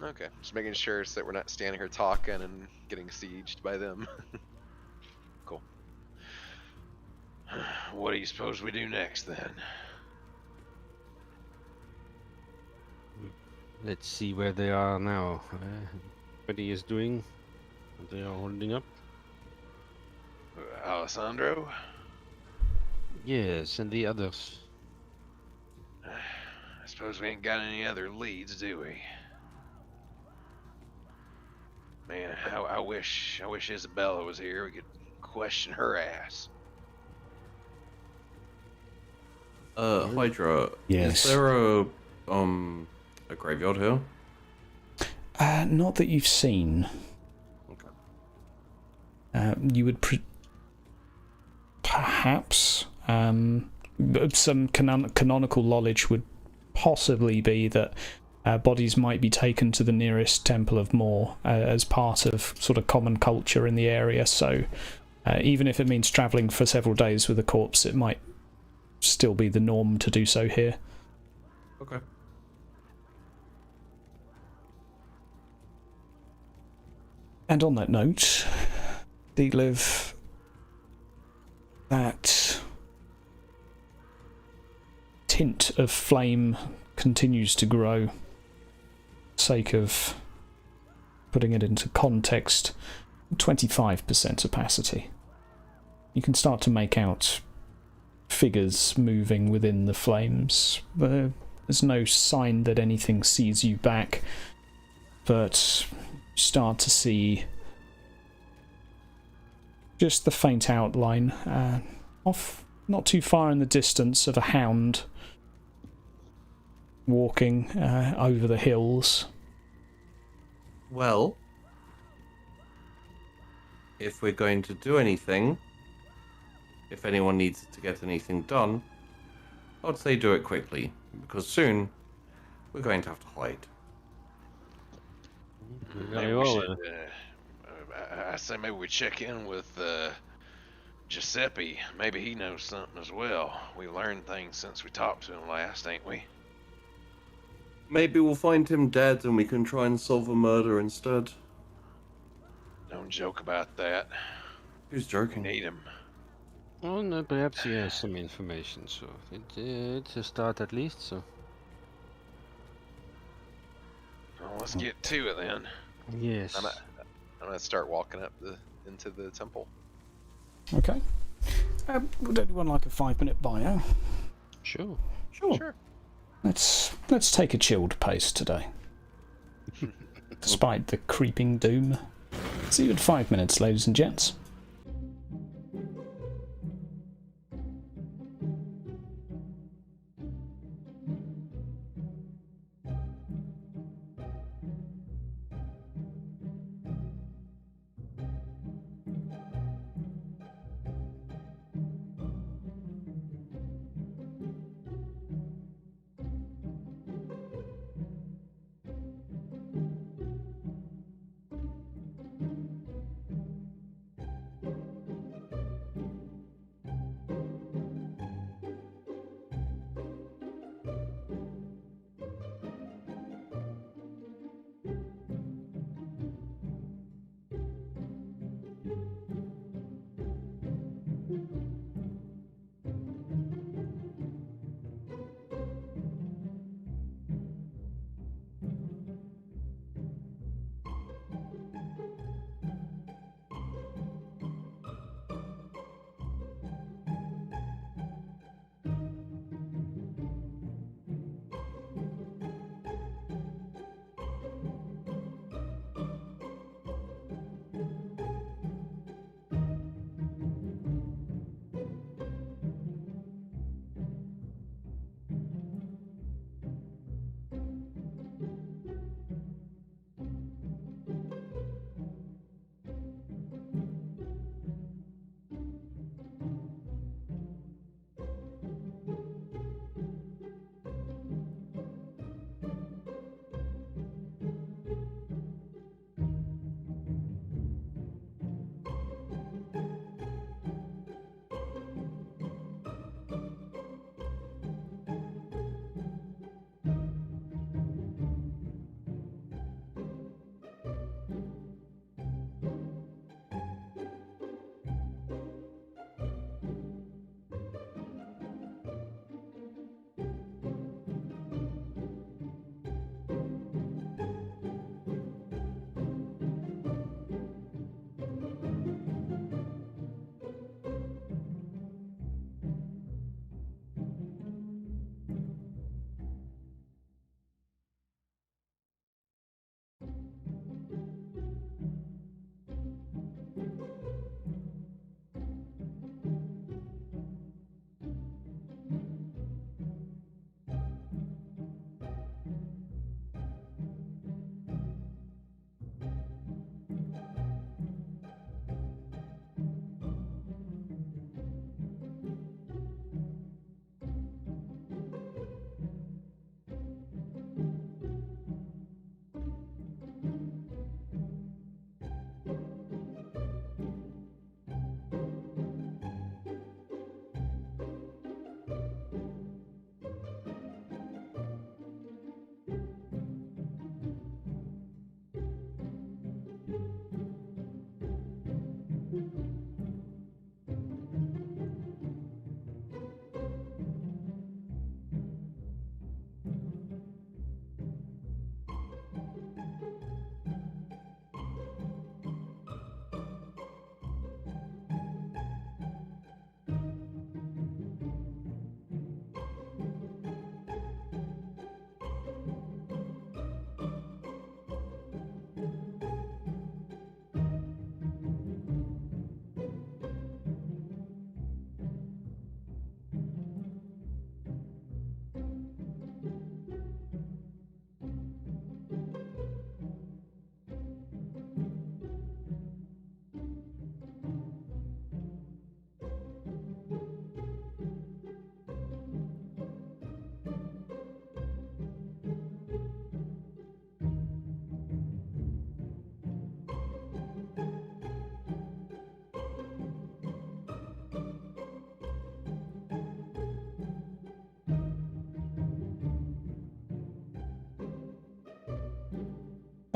Okay, just making sure so that we're not standing here talking and getting sieged by them. Cool. What do you suppose we do next then? Let's see where they are now. What he is doing. What they are holding up. Alessandro? Yes, and the others. I suppose we ain't got any other leads, do we? Man, I wish Isabella was here. We could question her ass. Hydra. Yes. Is there a graveyard here? Not that you've seen. Okay. You would perhaps some canonical knowledge would possibly be that bodies might be taken to the nearest temple of Moor as part of sort of common culture in the area. So even if it means travelling for several days with a corpse, it might still be the norm to do so here. Okay. And on that note, D-Liv, that tint of flame continues to grow. Sake of putting it into context, 25% opacity. You can start to make out figures moving within the flames. There's no sign that anything sees you back, but you start to see just the faint outline off not too far in the distance of a hound walking over the hills. Well, if we're going to do anything, if anyone needs to get anything done, I'd say do it quickly, because soon we're going to have to hide. Maybe we should, I say maybe we check in with Giuseppe. Maybe he knows something as well. We learned things since we talked to him last, ain't we? Maybe we'll find him dead and we can try and solve a murder instead. Don't joke about that. Who's We joking? need him. Oh, no, perhaps he has some information, so it's a start at least, so. Well, let's get to it then. Yes. I'm gonna start walking up into the temple. Okay. Would anyone like a 5-minute bio? Sure. Sure. Let's take a chilled pace today. Despite the creeping doom. See you in 5 minutes, ladies and gents.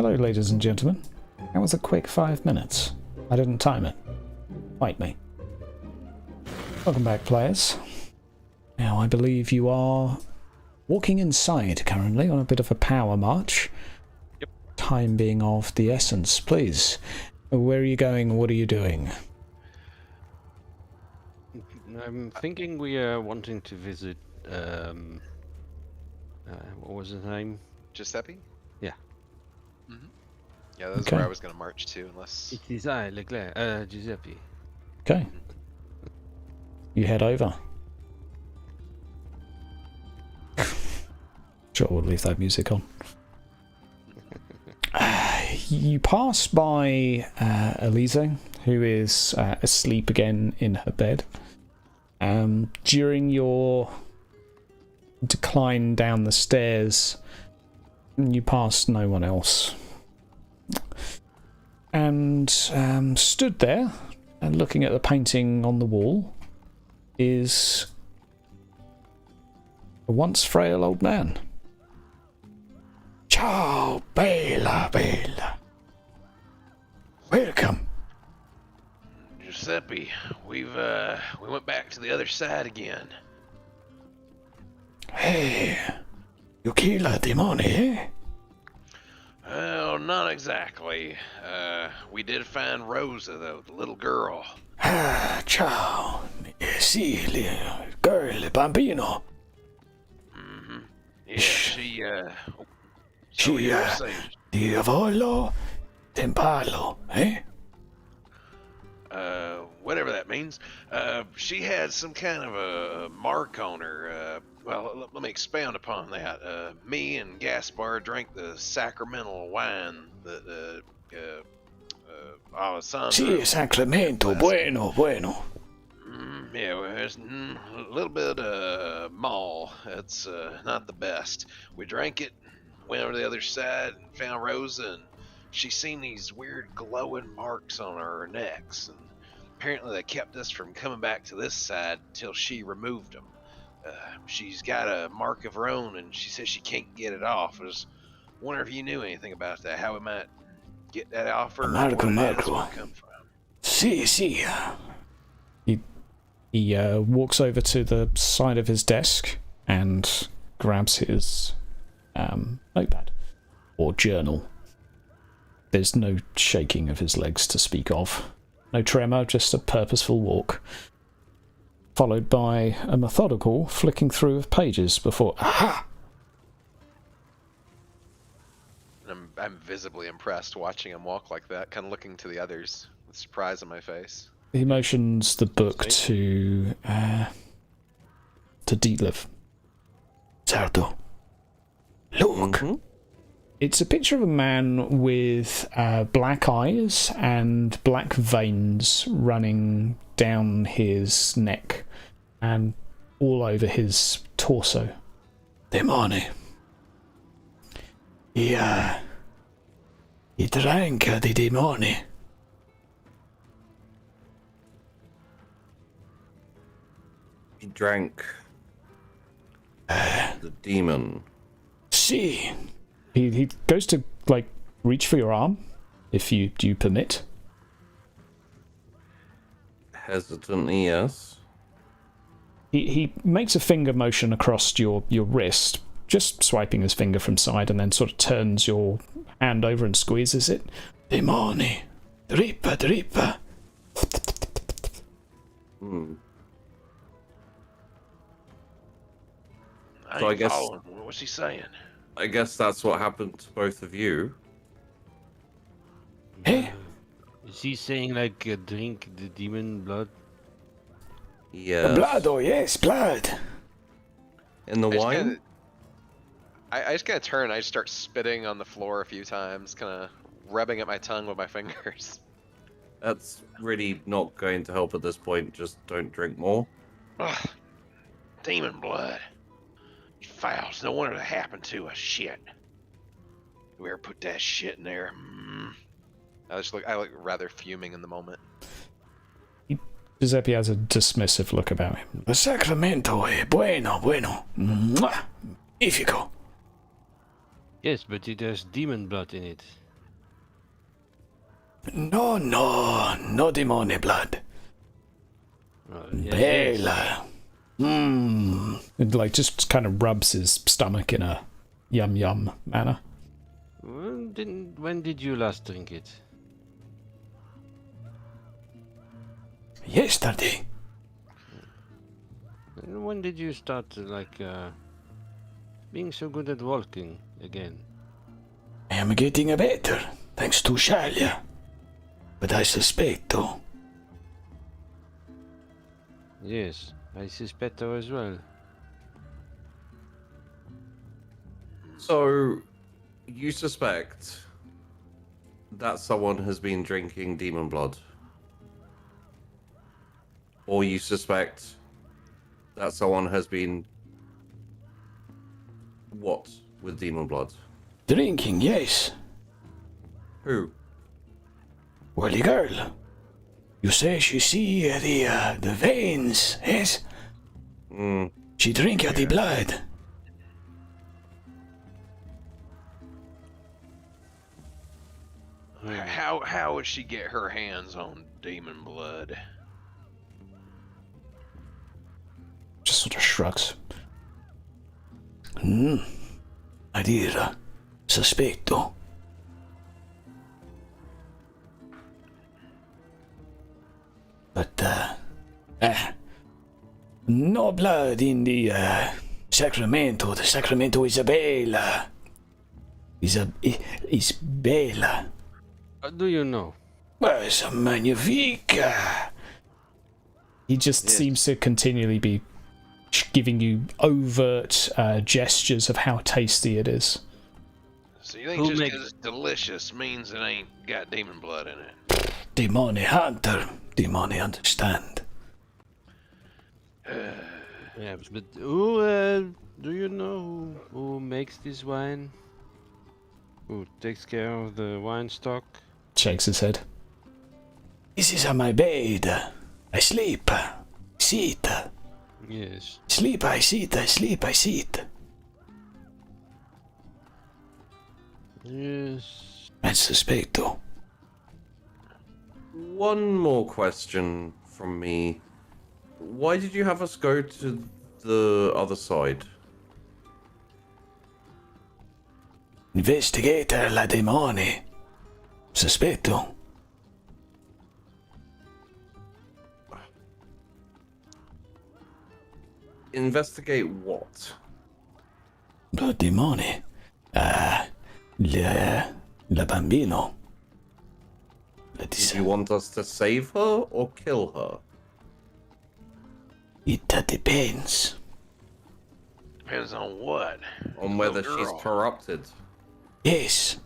Hello, ladies and gentlemen. That was a quick 5 minutes. I didn't time it. Fight me. Welcome back, players. Now, I believe you are walking inside currently on a bit of a power march. Yep. Time being of the essence, please. Where are you going? What are you doing? I'm thinking we are wanting to visit. What was his name? Giuseppe? Yeah. Yeah, that's Okay. where I was going to march to, unless... It is I, Leclerc. Giuseppe. Okay. You head over. Sure, we'll leave that music on. You pass by Elise, who is asleep again in her bed. During your decline down the stairs, you pass no one else. And stood there and looking at the painting on the wall is a once frail old man. Ciao, bella, bella. Welcome. Giuseppe, we went back to the other side again. Hey, you kill a demon, eh? Well, not exactly. We did find Rosa, though, the little girl. Ah, ciao. Sì, girl, bambino. Yeah, she, She, you were saying, diavolo, tempalo, eh? whatever that means. She had some kind of a mark on her. Well, let me expound upon that. Me and Gaspar drank the sacramental wine that Alessandro... Sì, Sacramento, bueno, bueno. Yeah, well, there's a little bit of mall. It's not the best. We drank it, went over to the other side, and found Rosa, and she's seen these weird glowing marks on her necks. And apparently they kept us from coming back to this side until she removed them. She's got a mark of her own, and she says she can't get it off. I was wondering if you knew anything about that, how we might get that off her, or Marco, what it is Marco. where it come from. Sì, sì. He walks over to the side of his desk and grabs his notepad or journal. There's no shaking of his legs to speak of. No tremor, just a purposeful walk. Followed by a methodical flicking through of pages before... Aha! And I'm visibly impressed watching him walk like that, kind of looking to the others with surprise on my face. He motions the book to Deetlev. Certo. Look. It's a picture of a man with black eyes and black veins running down his neck and all over his torso. Demone. He drank di demoni. He drank the demon. Sì. He goes to like reach for your arm, if you permit. Hesitantly, yes. He makes a finger motion across your wrist, just swiping his finger from side, and then sort of turns your hand over and squeezes it. Demoni. Drippa, drippa. So I guess- following. What's he saying? I guess that's what happened to both of you. Eh? Is he saying like drink the demon blood? Yes. Blood, oh yes, blood. In the wine? I just kind of turn. I just start spitting on the floor a few times, kind of rubbing at my tongue with my fingers. That's really not going to help at this point. Just don't drink more. Ugh, demon blood. Foul. It's no wonder that happened to us. Shit. We ever put that shit in there? I look rather fuming in the moment. Giuseppe has a dismissive look about him. The Sacramento, bueno, bueno. Mwah. Magnifico. Yes, but it has demon blood in it. No, no demone blood. Yes. Vale. Mmm. And like just kind of rubs his stomach in a yum yum manner. When did you last drink it? Yesterday. And when did you start being so good at walking again? I am getting better, thanks to Shalia. But I suspect, though. Yes, I suspect so as well. So, you suspect that someone has been drinking demon blood? Or you suspect that someone has been... what with demon blood? Drinking, yes. Who? Well, the girl. You say she see the veins, yes? She drink the blood. How would she get her hands on demon blood? Just sort of shrugs. A dire, sospetto. But, no blood in the Sacramento. The Sacramento is a vale. Is bella. Do you know? Well, it's a magnifique. He just seems to continually be giving you overt gestures of how tasty it is. So you think just because it's delicious means it ain't got demon blood in it? Demone hunter. Demone understand. Yeah, but who, do you know who makes this wine? Who takes care of the wine stock? Shakes his head. This is on my bed. I sleep. Sit. Yes. Sleep, I sit. I sleep, I sit. Yes. I suspecto. One more question from me. Why did you have us go to the other side? Investigator la demone. Sospetto. Investigate what? La demone. La bambino. Do you want us to save her or kill her? It depends. Depends on what. On whether Little she's girl. corrupted. Yes.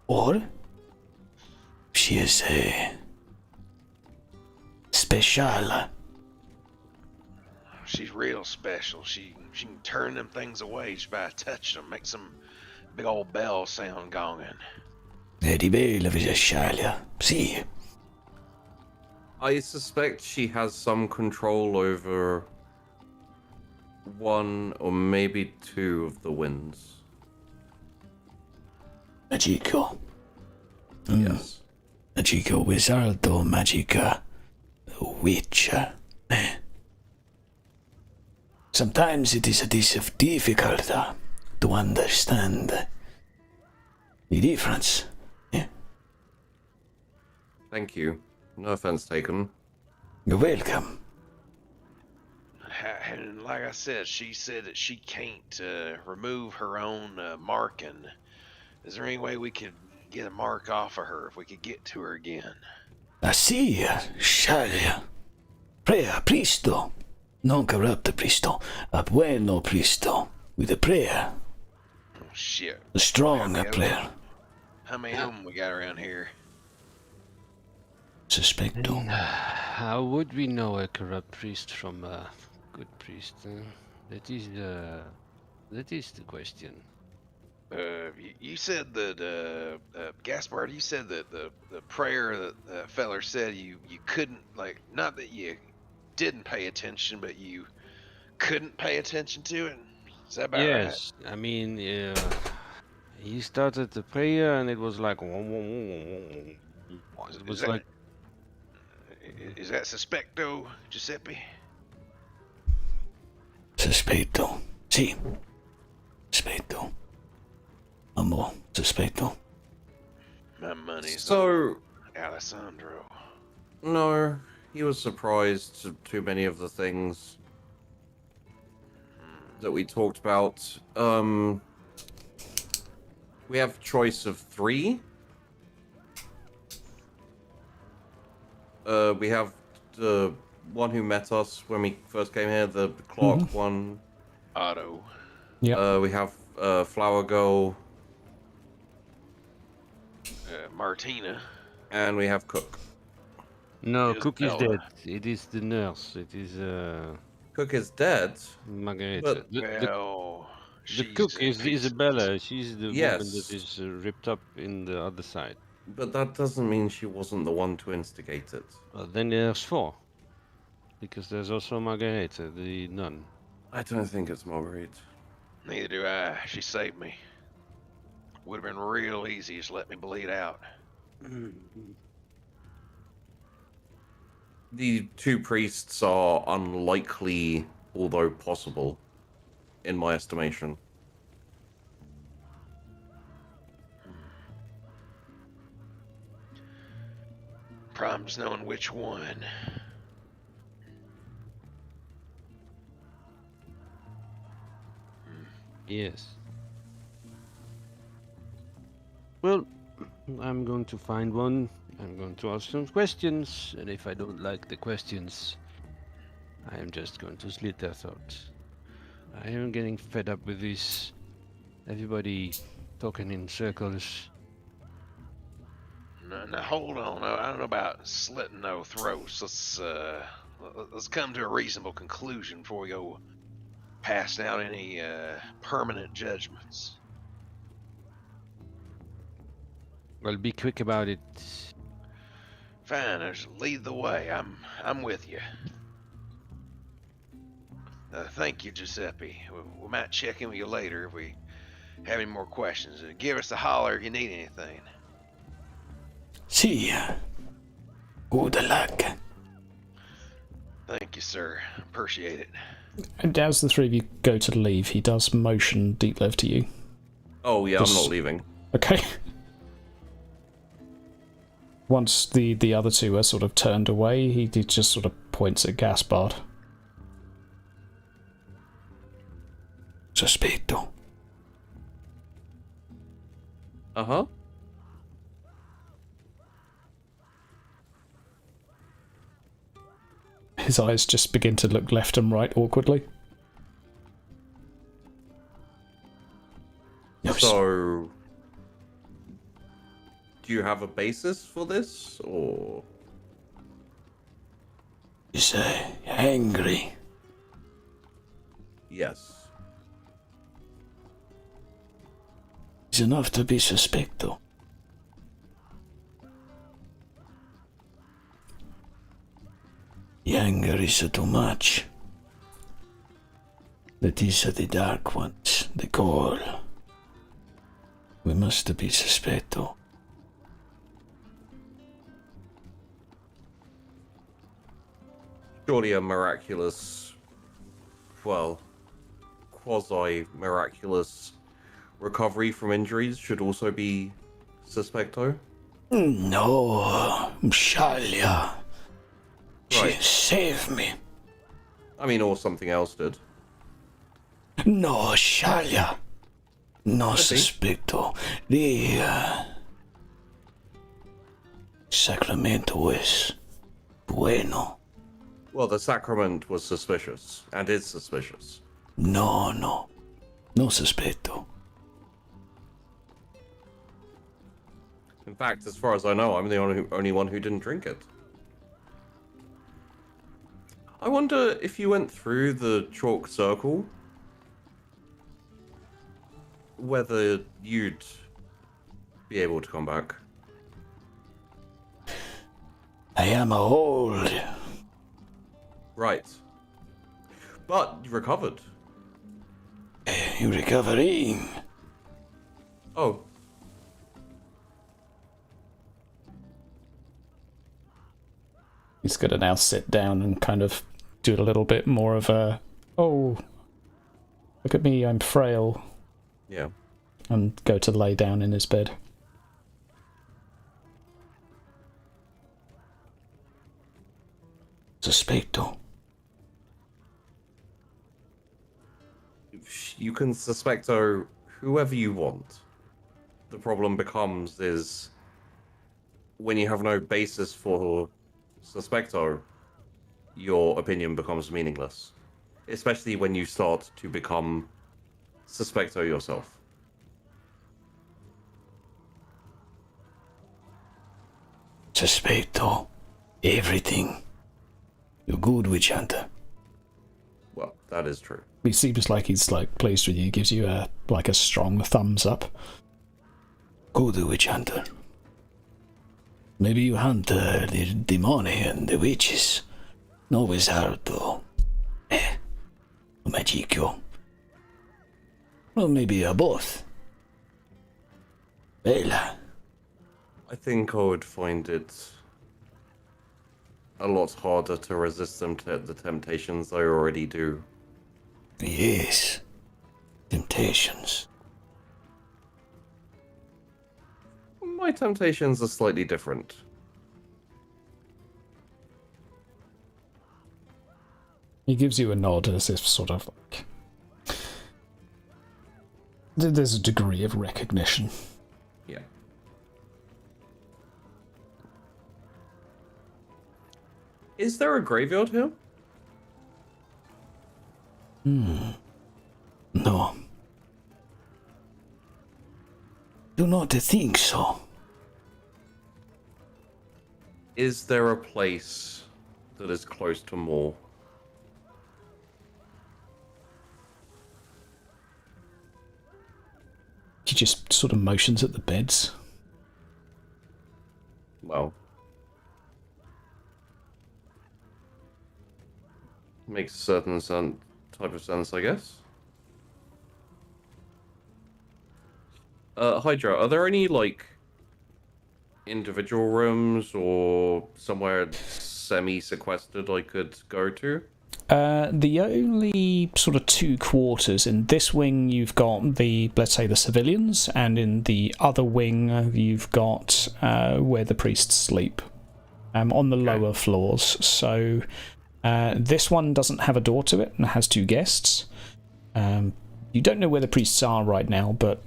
Or she is a special. She's real special. She can turn them things away just by touching them. Make some big old bell sound gonging. Di bella visascialia. Sì. I suspect she has some control over one or maybe two of the winds. Magico. Yes. Magico wizardo. Magica witch. Sometimes it is difficult to understand the difference. Thank you. No offense taken. You're welcome. And like I said, she said that she can't remove her own marking. Is there any way we could get a mark off of her if we could get to her again? Sì, sciaglia. Prayer, pristo. Non corrupt pristo. A bueno pristo. With a prayer. Oh, shit. A strong Okay. prayer. How many of them we got around here? Suspecto. How would we know a corrupt priest from a good priest? That is the question. You said that, Gaspard, you said that the prayer that the feller said you couldn't, like, not that you didn't pay attention, but you couldn't pay attention to it? Is that about right? Yes, I mean, he started the prayer and it was like, It was like Is that suspecto, Giuseppe? Sospetto. Sì. Sospetto. Ambo, sospetto. My money's So, on Alessandro. no, he was surprised to too many of the things that we talked about. We have choice of 3. We have the one who met us when we first came here, the clock one. Otto. Yeah. We have Flower Girl, Martina. and we have Cook. no, Is Cook is Ella. dead. It is the nurse. It is Cook is dead, Margareta. but Well, The she's cook in is pieces. Isabella. She's the woman Yes. that is ripped up in the other side. but that doesn't mean she wasn't the one to instigate it. Well, then there's 4. Because there's also Margareta, the nun. I don't think it's Marguerite. Neither do I. She saved me. Would have been real easy just let me bleed out. The 2 priests are unlikely, although possible, in my estimation. Problem's knowing which one. Yes. Well, I'm going to find one. I'm going to ask some questions, and if I don't like the questions, I am just going to slit their throats. I am getting fed up with this. Everybody talking in circles. Now hold on. I don't know about slitting no throats. Let's come to a reasonable conclusion before we go passing out any permanent judgments. Well, be quick about it. Fine, just lead the way. I'm with you. Thank you, Giuseppe. We might check in with you later if we have any more questions. Give us a holler if you need anything. Sì. Good luck. Thank you, sir. Appreciate it. And as the 3 of you go to leave, he does motion Deeplev to you. Oh yeah, I'm Just- not leaving. Okay. Once the other 2 are sort of turned away, he just sort of points at Gaspard. Sospetto. Uh-huh. His eyes just begin to look left and right awkwardly. So, do you have a basis for this, or? He's angry. Yes. It's enough to be sospetto. The anger is too much. That is the dark ones, the goal. We must be sospetto. Surely a miraculous, well, quasi-miraculous recovery from injuries should also be suspecto. No, Shalia. She Right. saved me. I mean, or something else did. No, Shalia. No see. sospetto. The Sacramento es bueno. Well, the sacrament was suspicious, and is suspicious. No, no. No sospetto. In fact, as far as I know, I'm the only one who didn't drink it. I wonder if you went through the chalk circle, whether you'd be able to come back. I am old. Right. But you recovered. You recovering? Oh. He's going to now sit down and kind of do a little bit more of a, oh, look at me, I'm frail, Yeah. and go to lay down in his bed. Sospetto. You can suspect whoever you want. The problem becomes is when you have no basis for suspecto, your opinion becomes meaningless. Especially when you start to become suspecto yourself. Sospetto. Everything. You're good, witch hunter. Well, that is true. He seems like he's like pleased with you, gives you a strong thumbs up. Good, witch hunter. Maybe you hunt the demoni and the witches. No wizardo. Magicchio. Well, maybe both. Vale. I think I would find it a lot harder to resist the temptations I already do. Yes. Temptations. My temptations are slightly different. He gives you a nod as if sort of like... There's a degree of recognition. Yeah. Is there a graveyard here? No. Do not think so. Is there a place that is close to moor? He just sort of motions at the beds. Well, makes a certain type of sense, I guess. Hydra, are there any, like, individual rooms or somewhere semi-sequestered I could go to? The only sort of two quarters in this wing you've got the, let's say, the civilians, and in the other wing you've got where the priests sleep, on the lower floors. So this one doesn't have a door to it and has two guests. You don't know where the priests are right now, but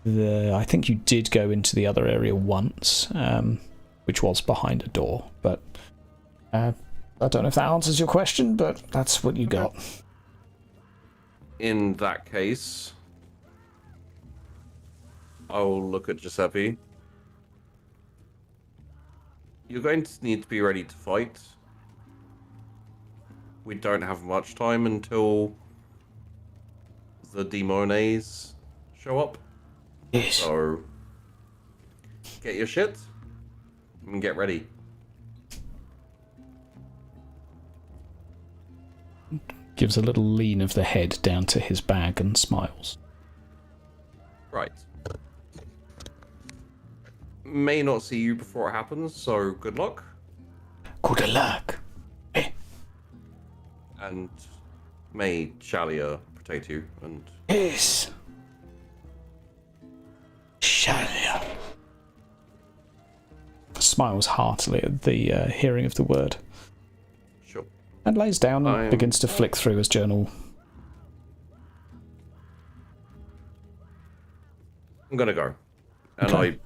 I think you did go into the other area once, which was behind a door, but I don't know if that answers your question, but that's what you got. In that case, I'll look at Giuseppe. You're going to need to be ready to fight. We don't have much time until the demones show up. Yes. So, get your shit and get ready. Gives a little lean of the head down to his bag and smiles. Right. May not see you before it happens, so good luck. Good luck. And may Shalia protect you, and... Yes. Shalia. Smiles heartily at the hearing of the word. Sure. And lays down and begins to flick through his journal. I'm gonna go. And Okay. I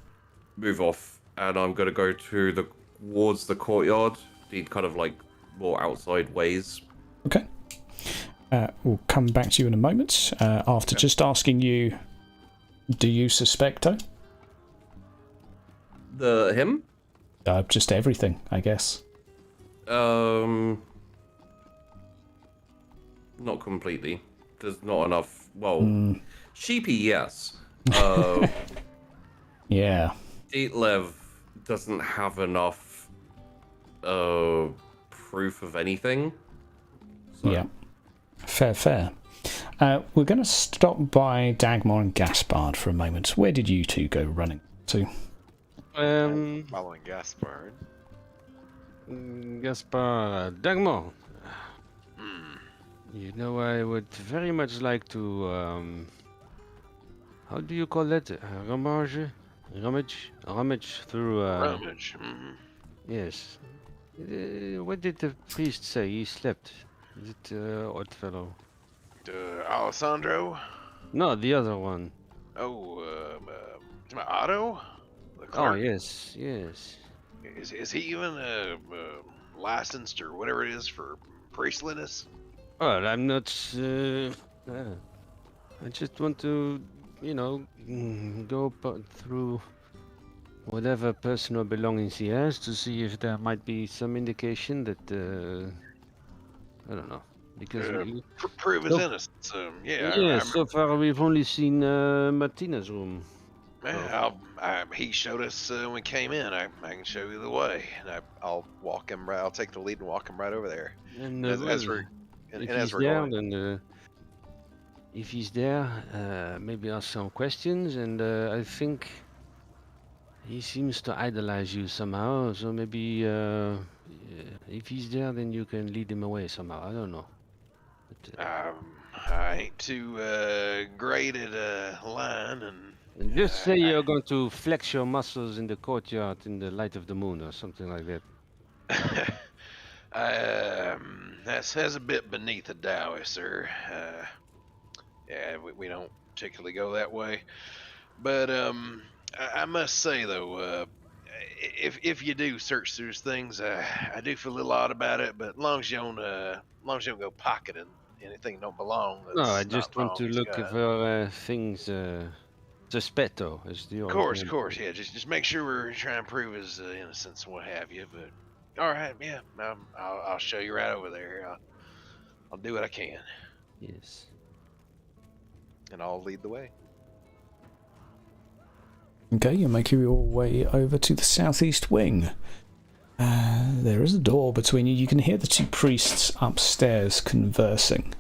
move off, and I'm gonna go towards the courtyard, the kind of like more outside ways. Okay. We'll come back to you in a moment. After just asking you, do you suspecto? Him? Just everything, I guess. Not completely. There's not enough. Well, sheepy, yes. Yeah. Dietlev doesn't have enough proof of anything. So. Yeah. Fair. We're going to stop by Dagmar and Gaspard for a moment. Where did you two go running to? Following Gaspard. Gaspar, Dagmar. Hmm. You know, I would very much like to, how do you call that? Rummage through, Rummage. Hmm. yes. What did the priest say? He slept. Is it, odd fellow? Alessandro. No, the other one. Oh, Otto, the Oh, clerk. yes, yes. Is he even licensed or whatever it is for priestliness? Well, I'm not, I just want to, go through whatever personal belongings he has to see if there might be some indication that, I don't know. Because Prove his so, innocence. yeah, so far we've only seen Martina's room. He showed us when we came in. I can show you the way, and I'll walk him right. I'll take the lead and walk him right over there. And As well, and if as he's we're there, going, then if he's there, maybe ask some questions. And I think he seems to idolize you somehow. So maybe if he's there, then you can lead him away somehow. I don't know. But, I ain't too great at line, and just say you're going to flex your muscles in the courtyard in the light of the moon or something like that. that's a bit beneath the Dowie, sir. Yeah, we don't particularly go that way. But I must say though, if you do search through things, I do feel a little odd about it. But as long as you don't go pocketing anything that don't belong, No, I that's not just want wrong. to He's look got. for things sospetto, as the Of old course, man of course, said. yeah. Just make sure we're trying to prove his innocence and what have you. But all right, yeah, I'll show you right over there. I'll do what I can, Yes. and I'll lead the way. Okay, you're making your way over to the southeast wing. There is a door between you. You can hear the two priests upstairs conversing.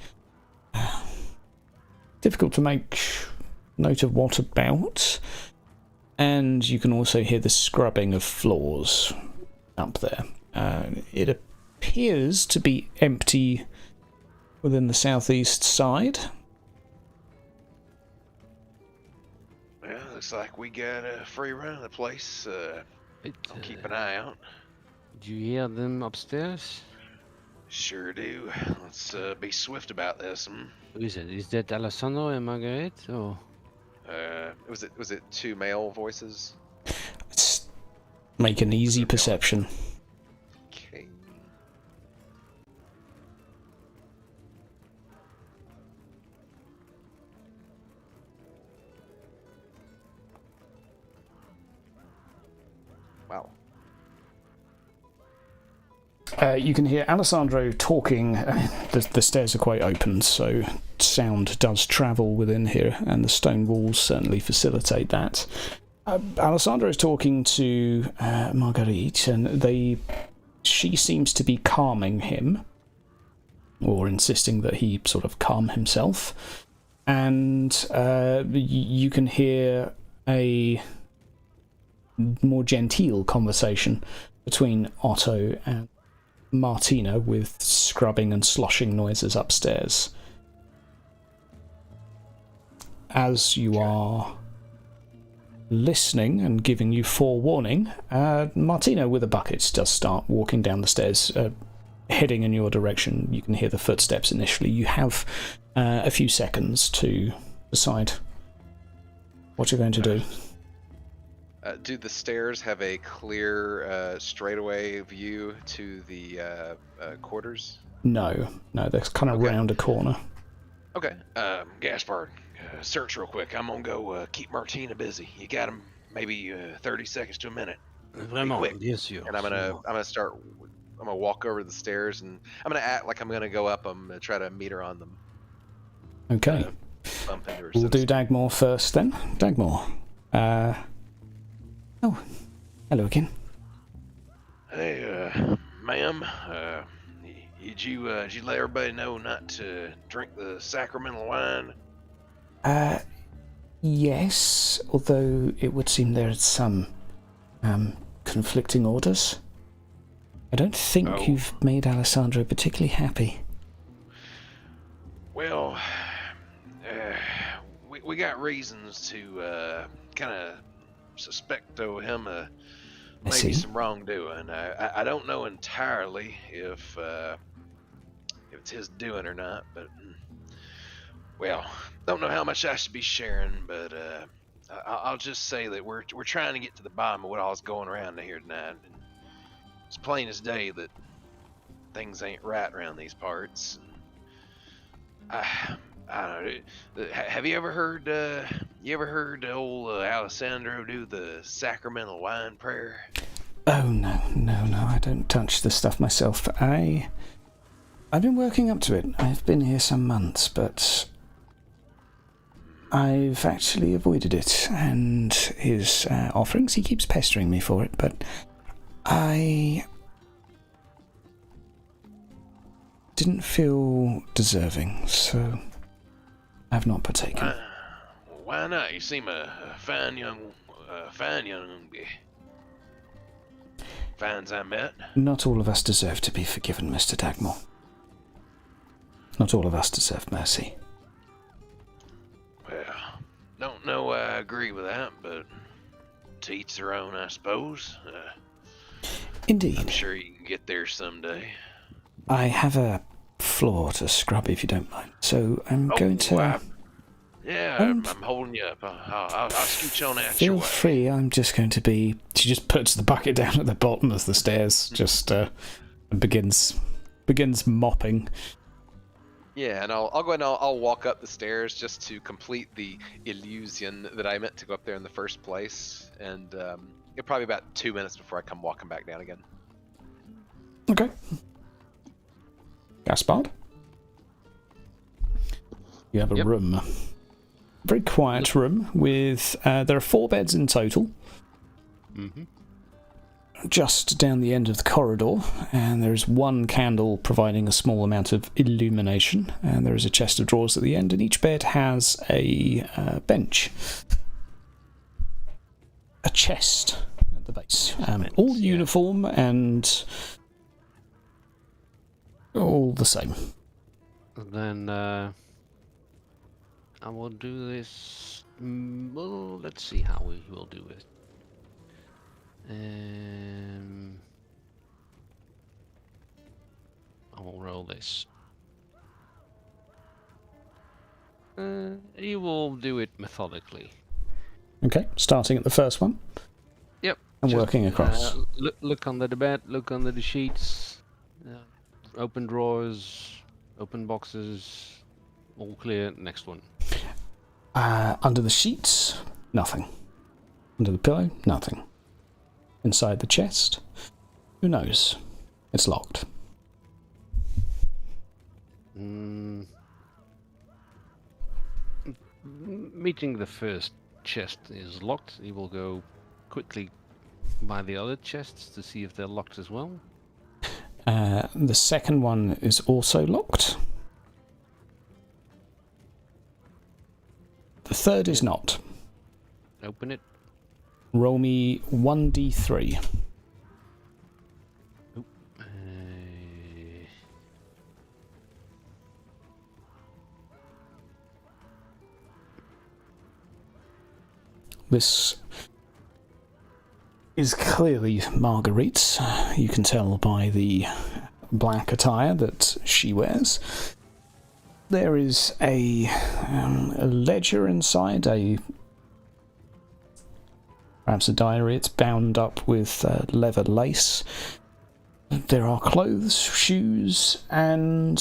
Difficult to make note of what about. And you can also hear the scrubbing of floors up there. It appears to be empty within the southeast side. Well, looks like we got a free run of the place. I'll keep an eye out. Do you hear them upstairs? Sure do. Let's be swift about this. Who is it? Is that Alessandro and Margaret? Or Was it two male voices? Let's make an easy perception. Okay. Wow. You can hear Alessandro talking. The stairs are quite open, so sound does travel within here, and the stone walls certainly facilitate that. Alessandro is talking to Marguerite, and she seems to be calming him, or insisting that he sort of calm himself. And you can hear a more genteel conversation between Otto and Martina, with scrubbing and sloshing noises upstairs. As you are listening and giving you forewarning, Martina with a bucket does start walking down the stairs, heading in your direction. You can hear the footsteps initially. You have a few seconds to decide what you're going to do. Do the stairs have a clear straightaway view to the quarters? No, they're kind of round a corner. Okay. Gaspard, search real quick. I'm gonna go keep Martina busy. You got him? Maybe 30 seconds to a minute. Vraiment, quick. bien sûr. And I'm gonna walk over the stairs, and I'm gonna act like I'm gonna go up them, try to meet her on them. Okay. Bump into her. We'll do Dagmar first then. Dagmar. Oh, hello again. Hey, ma'am. Did you let everybody know not to drink the sacramental wine? Yes, although it would seem there are some conflicting orders. I don't think Oh. you've made Alessandro particularly happy. Well, we got reasons to kind of suspect him I maybe see. some wrongdoing. I don't know entirely if it's his doing or not, but well, don't know how much I should be sharing, but I'll just say that we're trying to get to the bottom of what all's going around here tonight. And it's plain as day that things ain't right around these parts. I don't know. Have you ever heard? Old Alessandro do the sacramental wine prayer? Oh no, I don't touch the stuff myself. I've been working up to it. I've been here some months, but I've actually avoided it, and his offerings, he keeps pestering me for it, but I didn't feel deserving, so I've not partaken. Why not? You seem a fine young finds I met. Not all of us deserve to be forgiven, Mr. Dagmore. Not all of us deserve mercy. Well, don't know I agree with that, but to each their own, I suppose. Indeed. I'm sure you can get there someday. I have a floor to scrub if you don't mind, so I'm going to... I'm holding you up. I'll scoot you on out your Feel way. free, I'm just going to be... She just puts the bucket down at the bottom of the stairs, just and begins mopping. Yeah, and I'll go ahead and I'll walk up the stairs just to complete the illusion that I meant to go up there in the first place. And it'll probably be about 2 minutes before I come walking back down again. Okay. Gaspard? You have a room. Very quiet room with... there are 4 beds in total. Mm-hmm. Just down the end of the corridor, and there is 1 candle providing a small amount of illumination, and there is a chest of drawers at the end, and each bed has a bench. A chest at the base. All uniform and all the same. Then I will do this. Well, let's see how we will do it. I will roll this. You will do it methodically. Okay, starting at the first one. Yep. And working across. Look under the bed, look under the sheets, open drawers, open boxes, all clear, next one. Under the sheets, nothing. Under the pillow, nothing. Inside the chest, who knows? It's locked. Meeting the first chest is locked. He will go quickly by the other chests to see if they're locked as well. The second one is also locked. The third is not. Open it. Roll me 1d3. Oop. This is clearly Marguerite's. You can tell by the black attire that she wears. There is a ledger inside, perhaps a diary. It's bound up with leather lace. There are clothes, shoes, and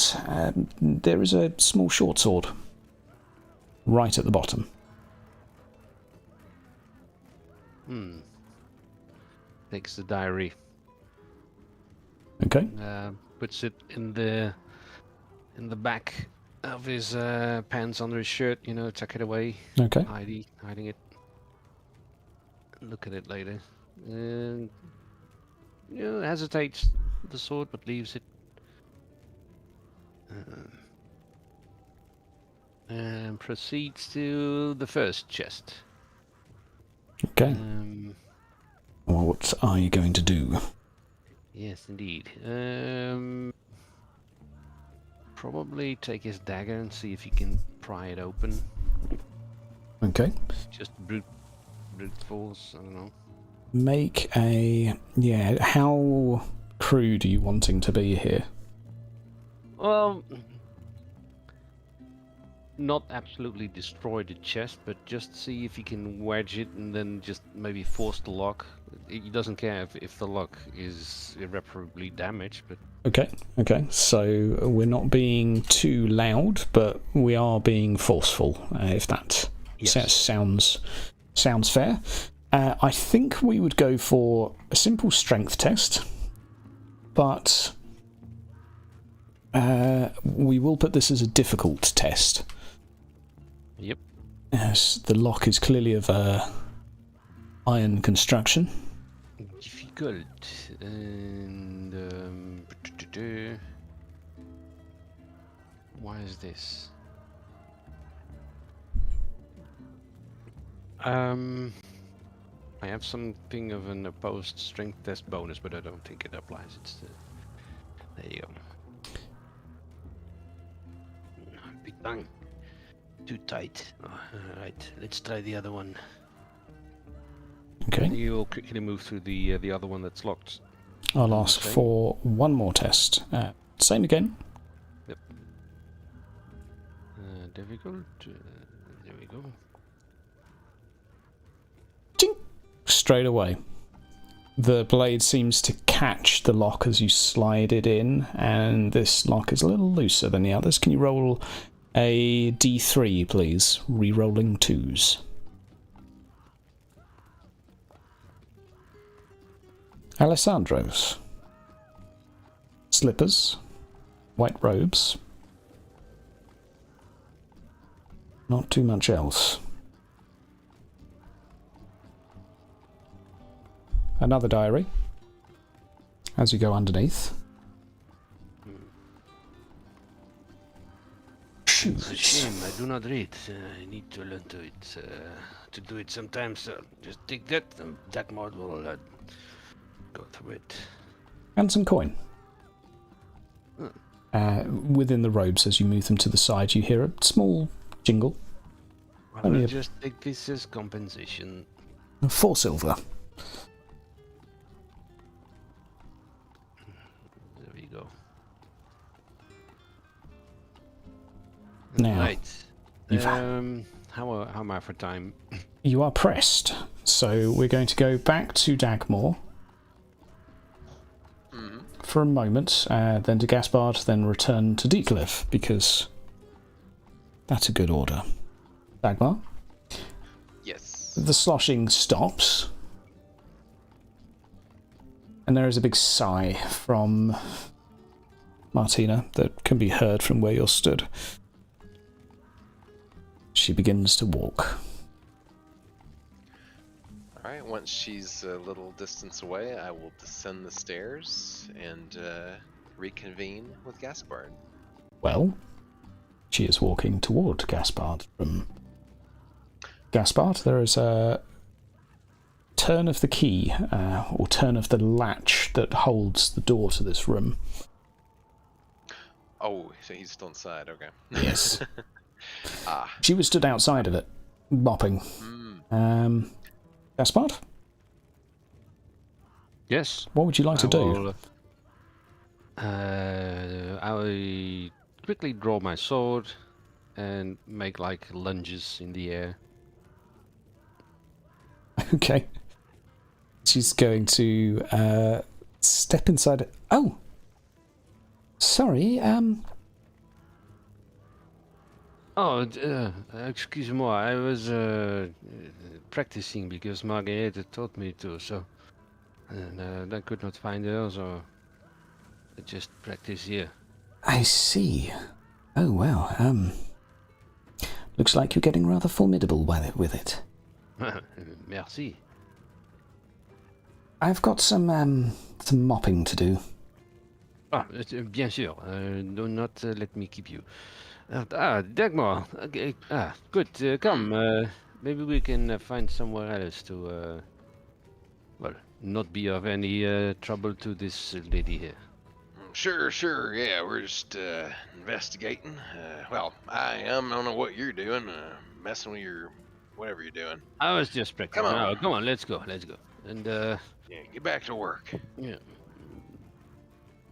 there is a small short sword right at the bottom. Takes the diary. Okay. Puts it in the back of his pants under his shirt. You know, tuck it away. Okay. Hiding it. Look at it later. And hesitates the sword, but leaves it. And proceeds to the first chest. Okay. Well, what are you going to do? Yes, indeed. Probably take his dagger and see if he can pry it open. Okay. Just brute force. I don't know. Make a... Yeah, how crude are you wanting to be here? Well, not absolutely destroy the chest, but just see if he can wedge it and then just maybe force the lock. He doesn't care if the lock is irreparably damaged, but... Okay. So we're not being too loud, but we are being forceful, if that sounds fair. I think we would go for a simple strength test, but we will put this as a difficult test. Yep. As the lock is clearly of iron construction. Difficult. And why is this? I have something of an opposed strength test bonus, but I don't think it applies. It's there you go. Big bang. Too tight. Oh, alright, let's try the other one. Okay. You'll quickly move through the other one that's locked. I'll ask for one more test. Same again. Yep. Difficult. There we go. Tink! Straight away. The blade seems to catch the lock as you slide it in, and this lock is a little looser than the others. Can you roll a d3, please? Re-rolling 2s. Alessandro's. Slippers. White robes. Not too much else. Another diary. As you go underneath. It's a shame, I do not read. I need to learn to do it sometimes. Just take that, and that mod will go through it. And some coin. Within the robes, as you move them to the side, you hear a small jingle. I will just take this as compensation. 4 silver. There we go. Now, right. How am I for time? You are pressed, so we're going to go back to Dagmor for a moment, then to Gaspard, then return to Deacliff, because that's a good order. Dagmar? Yes. The sloshing stops, and there is a big sigh from Martina that can be heard from where you're stood. She begins to walk. Alright, once she's a little distance away, I will descend the stairs and reconvene with Gaspard. Well, she is walking toward Gaspard. From Gaspard, there is a turn of the key, or turn of the latch that holds the door to this room. Oh, so he's still inside, okay. Yes. She was stood outside of it, mopping. Gaspard? Yes. What would you like to do? I will quickly draw my sword and make like lunges in the air. Okay. She's going to step inside. Oh! Sorry, Oh, excuse-moi, I was practicing because Margareta taught me to, so... And I could not find her, so... I just practice here. I see. Oh, well, looks like you're getting rather formidable with it. Merci. I've got some mopping to do. Ah, bien sûr. Do not let me keep you. Dagmar. Okay. Good. Come. Maybe we can find somewhere else to, well, not be of any trouble to this lady here? Sure. Yeah, we're just investigating. Well, I am. I don't know what you're doing. Messing with your whatever you're doing. I was just practicing. Come on. Oh, come on, let's go. And Yeah, get back to work. yeah.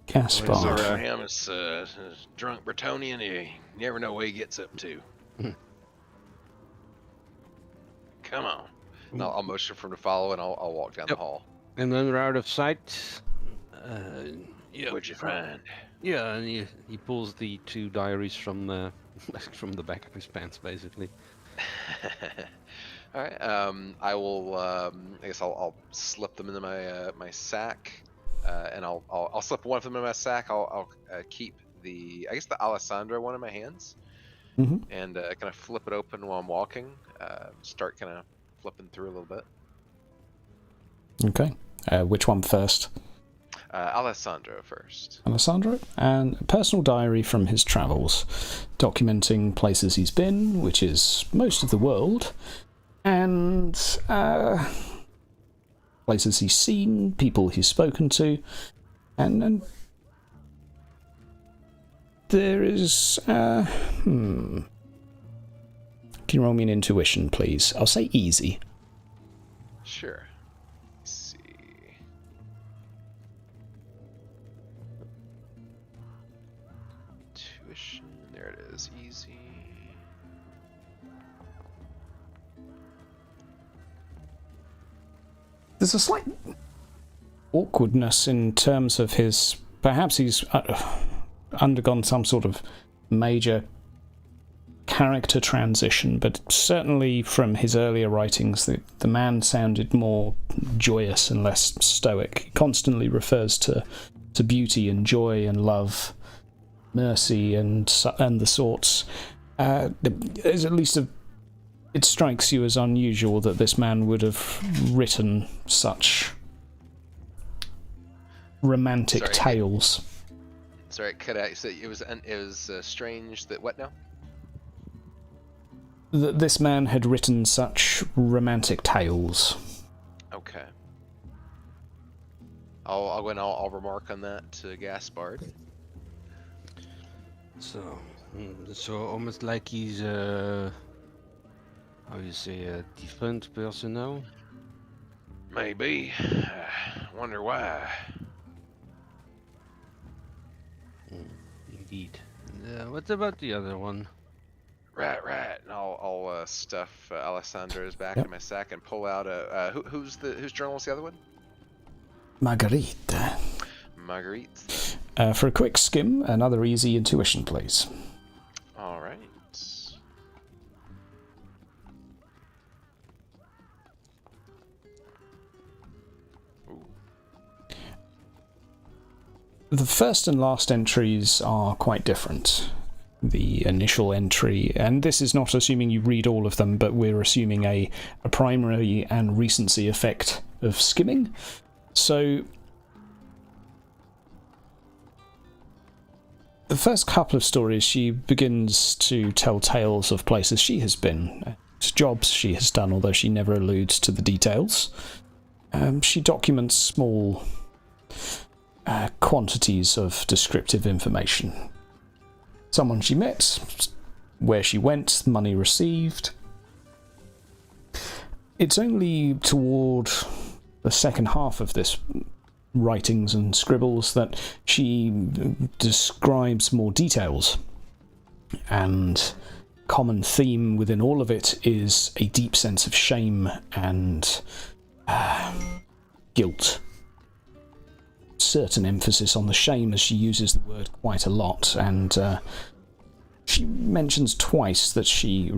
Gaspar. I am a drunk Bretonian. You never know what he gets up to. Come on. And I'll motion for him to follow, and I'll walk down the hall. And when we're out of sight, yeah. What'd you find? Yeah, and he pulls the 2 diaries from the from the back of his pants, basically. All right. I will. I guess I'll slip them into my sack, and I'll slip one of them in my sack. I'll keep the Alessandro one in my hands, and kind of flip it open while I'm walking. Start kind of flipping through a little bit. Okay. Which one first? Alessandro first. Alessandro? And a personal diary from his travels, documenting places he's been, which is most of the world, and places he's seen, people he's spoken to, and there is... Can you roll me an intuition, please? I'll say easy. Sure. Let's see. Intuition. There it is. Easy. There's a slight awkwardness in terms of his... Perhaps he's undergone some sort of major character transition, but certainly from his earlier writings, the man sounded more joyous and less stoic. He constantly refers to beauty and joy and love, mercy and the sorts. There's at least it strikes you as unusual that this man would have written such romantic tales. Sorry, cut out. So it was strange that what now? That this man had written such romantic tales. Okay. I'll go and I'll remark on that to Gaspard. So almost like he's how you say a different person now. Maybe. Wonder why. Indeed. What about the other one? Right. And I'll stuff Alessandro's back in my sack and pull out a whose journal was the other one? Marguerite. Marguerite. For a quick skim, another easy intuition, please. All right. The first and last entries are quite different. The initial entry, and this is not assuming you read all of them, but we're assuming a primary and recency effect of skimming. So the first couple of stories, she begins to tell tales of places she has been, jobs she has done, although she never alludes to the details. She documents small quantities of descriptive information. Someone she met, where she went, money received. It's only toward the second half of this writings and scribbles that she describes more details. And common theme within all of it is a deep sense of shame and guilt. Certain emphasis on the shame, as she uses the word quite a lot, and she mentions twice that she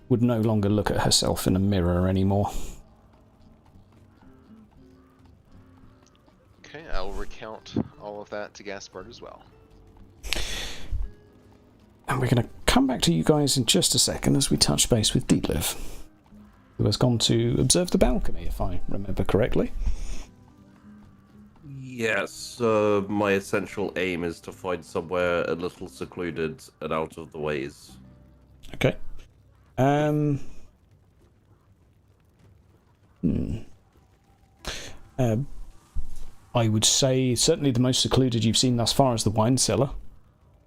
would no longer look at herself in a mirror anymore. Okay, I'll recount all of that to Gaspard as well. And we're going to come back to you guys in just a second as we touch base with Deetliv, who has gone to observe the balcony, if I remember correctly. Yes, my essential aim is to find somewhere a little secluded and out of the ways. Okay. I would say certainly the most secluded you've seen thus far is the wine cellar.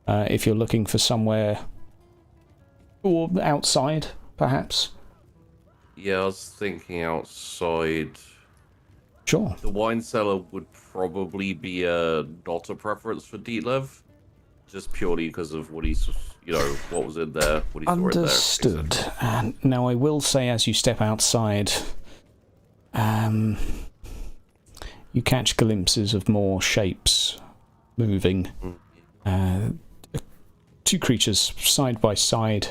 If you're looking for somewhere, or outside, perhaps. Yeah, I was thinking outside. Sure. The wine cellar would probably be not a preference for Dietlev, just purely because of what he's, what was in there, what he saw in there. Understood. Now I will say, as you step outside, you catch glimpses of more shapes moving. Two creatures side by side,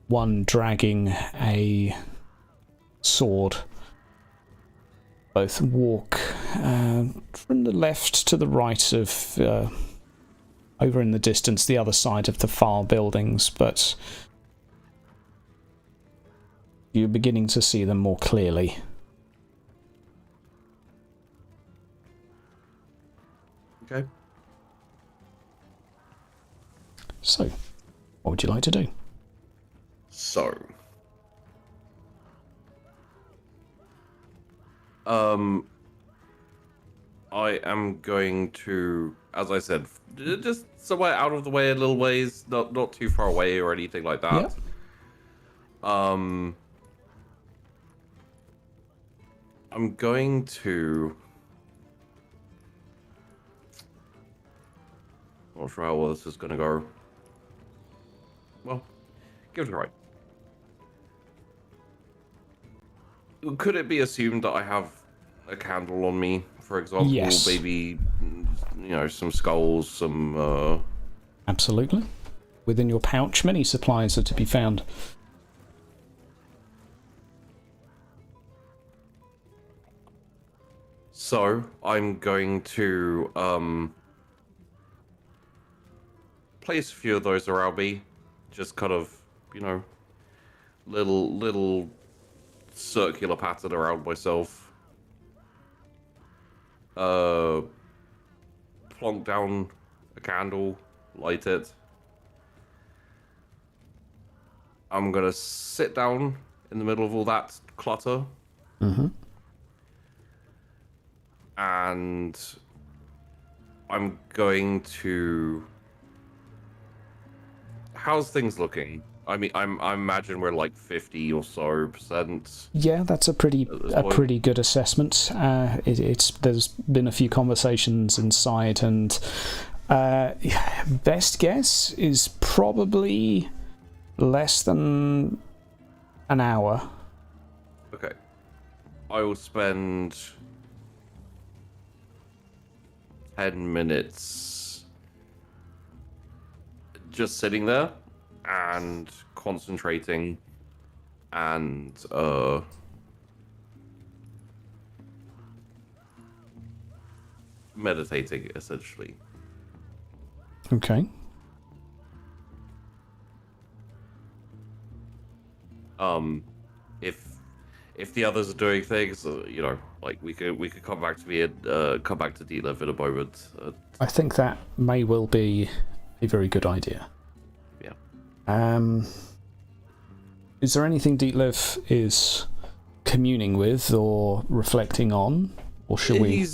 one dragging a sword. Both walk from the left to the right of, over in the distance, the other side of the far buildings, but you're beginning to see them more clearly. Okay. So, what would you like to do? So, I am going to, as I said, just somewhere out of the way a little ways, not too far away or anything like that. Yep. I'm going to. Not sure how well this is going to go. Well, give it a try. Could it be assumed that I have a candle on me, for example? Yes. Maybe, some skulls, some... Absolutely. Within your pouch, many supplies are to be found. So, I'm going to, place a few of those around me. Just kind of, little circular pattern around myself. Plonk down a candle, light it. I'm gonna sit down in the middle of all that clutter. Mm-hmm. And I'm going to... How's things looking? I mean, I imagine we're like 50 or so %. Yeah, that's a pretty good assessment. There's been a few conversations inside, and best guess is probably less than an hour. Okay. I will spend 10 minutes just sitting there and concentrating and meditating, essentially. Okay. If the others are doing things, like we could come back to me and come back to Dietlev in a moment. I think that may well be a very good idea. Yeah. Is there anything Dietlev is communing with or reflecting on, or should we?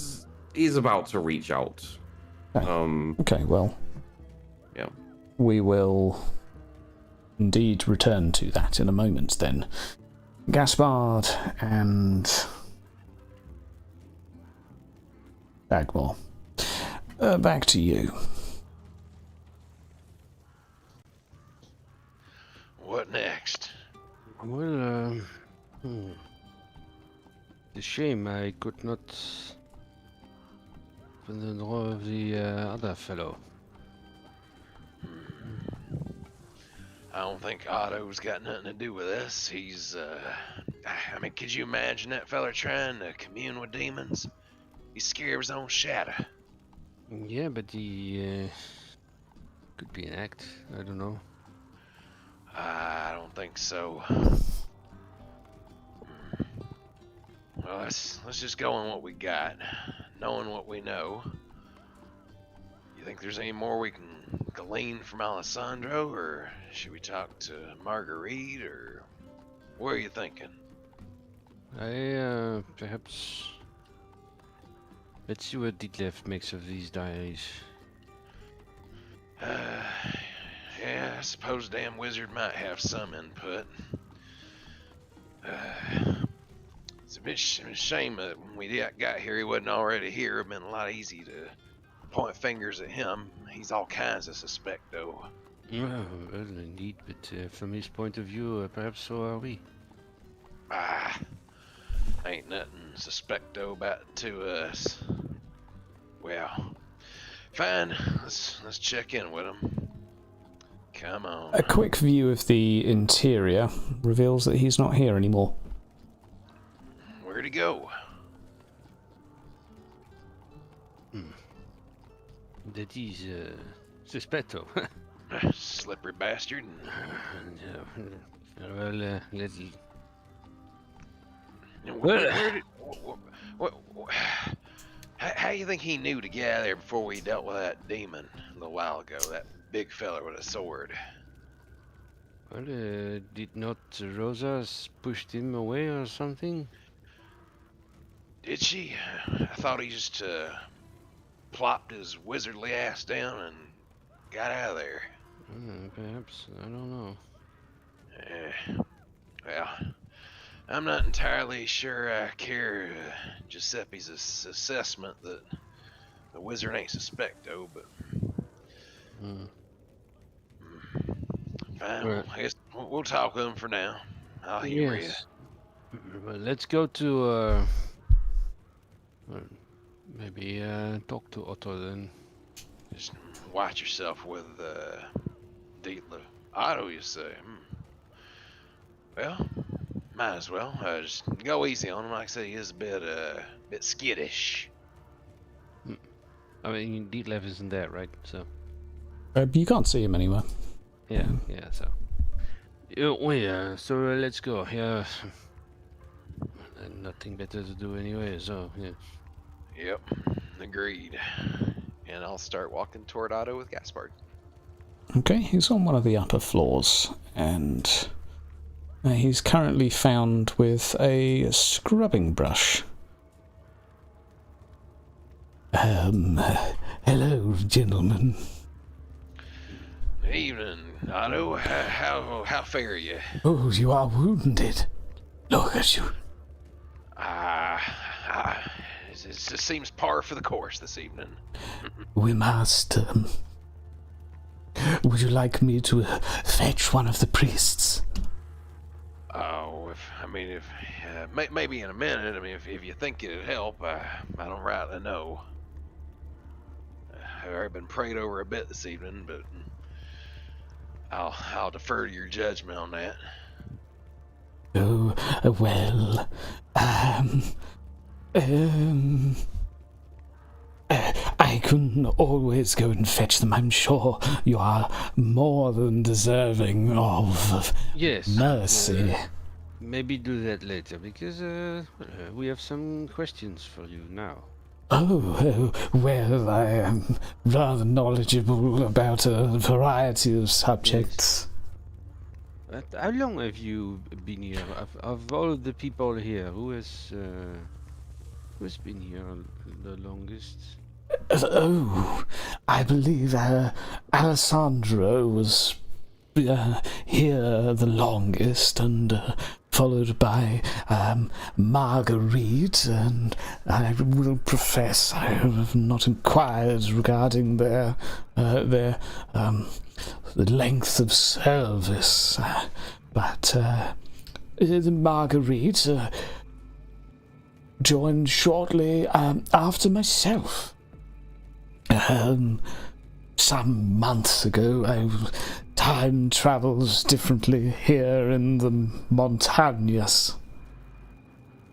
He's about to reach out. Okay. Okay. Well. Yeah. We will indeed return to that in a moment. Then, Gaspard and Dagmar, back to you. What next? Well, the shame I could not find the draw of the other fellow. I don't think Otto's got nothing to do with this. He's, I mean, could you imagine that fella trying to commune with demons? He's scared of his own shadow. Yeah, but he could be an act. I don't know. I don't think so. Well, let's just go on what we got, knowing what we know. You think there's any more we can glean from Alessandro, or should we talk to Marguerite, or what are you thinking? I perhaps Let's see what Dietlef makes of these diaries. Yeah, I suppose damn wizard might have some input. It's a bit shame that when we got here he wasn't already here. It'd been a lot easy to point fingers at him. He's all kinds of suspecto. Well, indeed, but from his point of view, perhaps so are we. Ain't nothing suspecto about the two of us. Well, fine. Let's check in with him. Come on. A quick view of the interior reveals that he's not here anymore. Where'd he go? That is suspetto. Slippery bastard. Well, let's. How you think he knew to get out of there before we dealt with that demon a little while ago? That big fella with a sword. Well, did not Rosa pushed him away or something? Did she? I thought he just plopped his wizardly ass down and got out of there. Perhaps. I don't know. Well, I'm not entirely sure I care Giuseppe's assessment that the wizard ain't suspecto, but fine. Right. I guess we'll talk with him for now. I'll humor you. Well, let's go to maybe talk to Otto then. Just watch yourself with Dietler. Otto, you say? Well, might as well. Just go easy on him. Like I say, he is a bit skittish. I mean, Dietlef isn't there, right? So. You can't see him anywhere. Yeah, so. So let's go. Yeah. Nothing better to do anyway, so yeah. Yep, agreed. And I'll start walking toward Otto with Gaspard. Okay, he's on one of the upper floors, and he's currently found with a scrubbing brush. Hello, gentlemen. Evening, Otto. How fare you? Oh, you are wounded. Look at you. It seems par for the course this evening. We must. Would you like me to fetch one of the priests? Oh, maybe in a minute. I mean, if you think it'd help, I don't rightly know. I've already been prayed over a bit this evening, but I'll defer to your judgment on that. Oh, well, I can always go and fetch them. I'm sure you are more than deserving of mercy. Maybe do that later, because we have some questions for you now. Oh, well, I am rather knowledgeable about a variety of subjects. Yes. How long have you been here? Of all of the people here, who's been here the longest? Oh, I believe Alessandro was here the longest, and followed by Marguerite, and I will profess I have not inquired regarding their the length of service, but Marguerite joined shortly after myself. Some months ago. Time travels differently here in the montañas.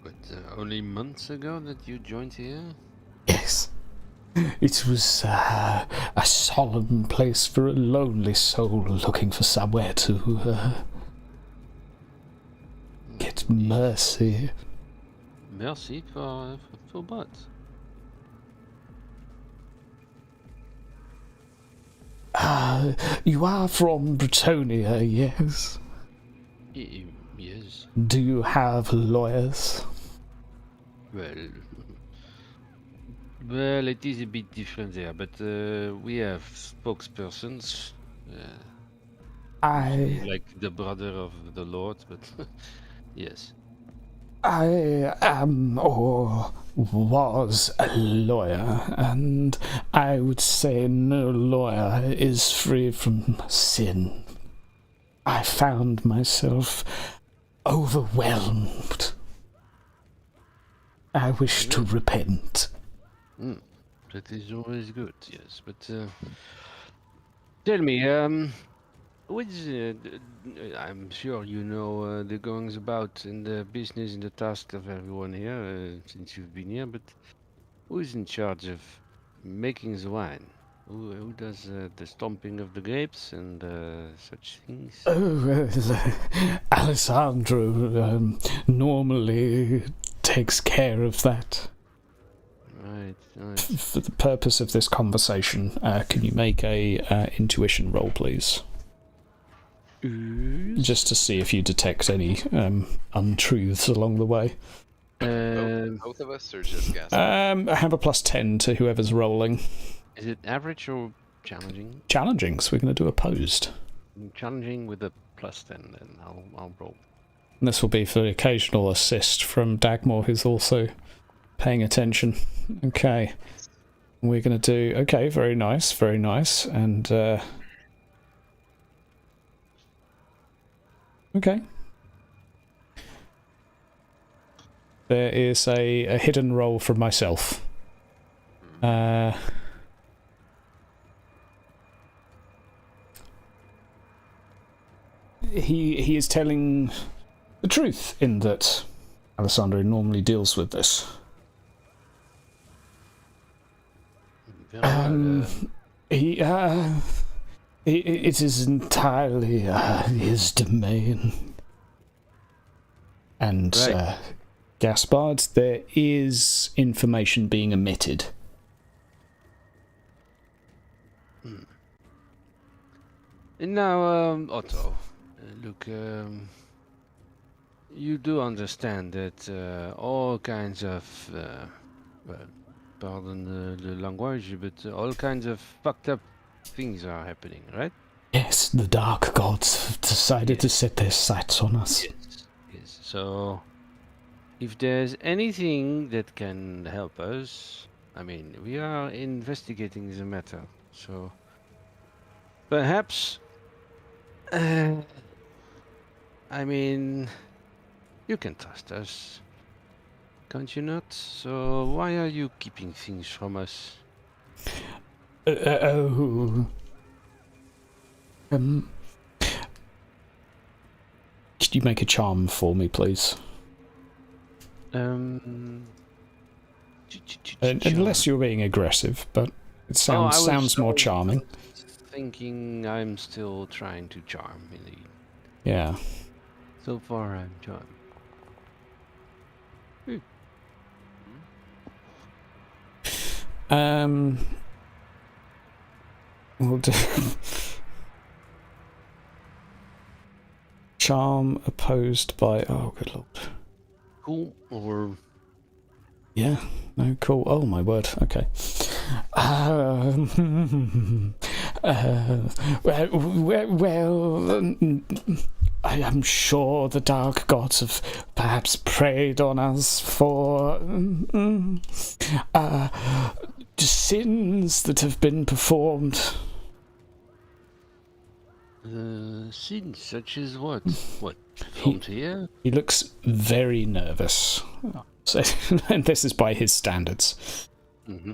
But only months ago that you joined here? Yes. It was a solemn place for a lonely soul looking for somewhere to get mercy. Mercy for what? You are from Bretonia, yes? Yes. Do you have lawyers? Well, Well, it is a bit different there, but we have spokespersons. Like the brother of the Lord, but yes. I am or was a lawyer, and I would say no lawyer is free from sin. I found myself overwhelmed. I wish to repent. That is always good, yes. But tell me, I'm sure you know the goings about in the business and the task of everyone here since you've been here, but who is in charge of making the wine? Who does the stomping of the grapes and such things? Oh, Alessandro normally takes care of that. Right. For the purpose of this conversation, can you make a intuition roll, please? Just to see if you detect any untruths along the way. Both of us, or just guess? Have a +10 to whoever's rolling. Is it average or challenging? Challenging, so we're going to do opposed. Challenging with a +10, then I'll roll. And this will be for the occasional assist from Dagmore, who's also paying attention. Okay. We're going to do... Okay, very nice, very nice. And... Okay. There is a hidden roll from myself. He is telling the truth in that Alessandro normally deals with this. It is entirely his domain. And, right. Gaspard, there is information being omitted. And now, Otto, look, you do understand that all kinds of, well, pardon the language, but all kinds of fucked up things are happening, right? Yes, the dark gods have decided to set their sights on us. Yes. So, if there's anything that can help us, I mean, we are investigating the matter, so perhaps, I mean, you can trust us, can't you not? So why are you keeping things from us? Could you make a charm for me, please? Unless you're being aggressive, but it sounds more charming. Thinking I'm still trying to charm, indeed. Yeah. So far, I'm charmed. We'll do charm opposed by. Oh, good lord. Cool. Or yeah. No, cool. Oh my word. Okay. Well, I am sure the dark gods have perhaps preyed on us for sins that have been performed. sins such as what? What? Filmed here? He looks very nervous. So, and this is by his standards. Mm-hmm.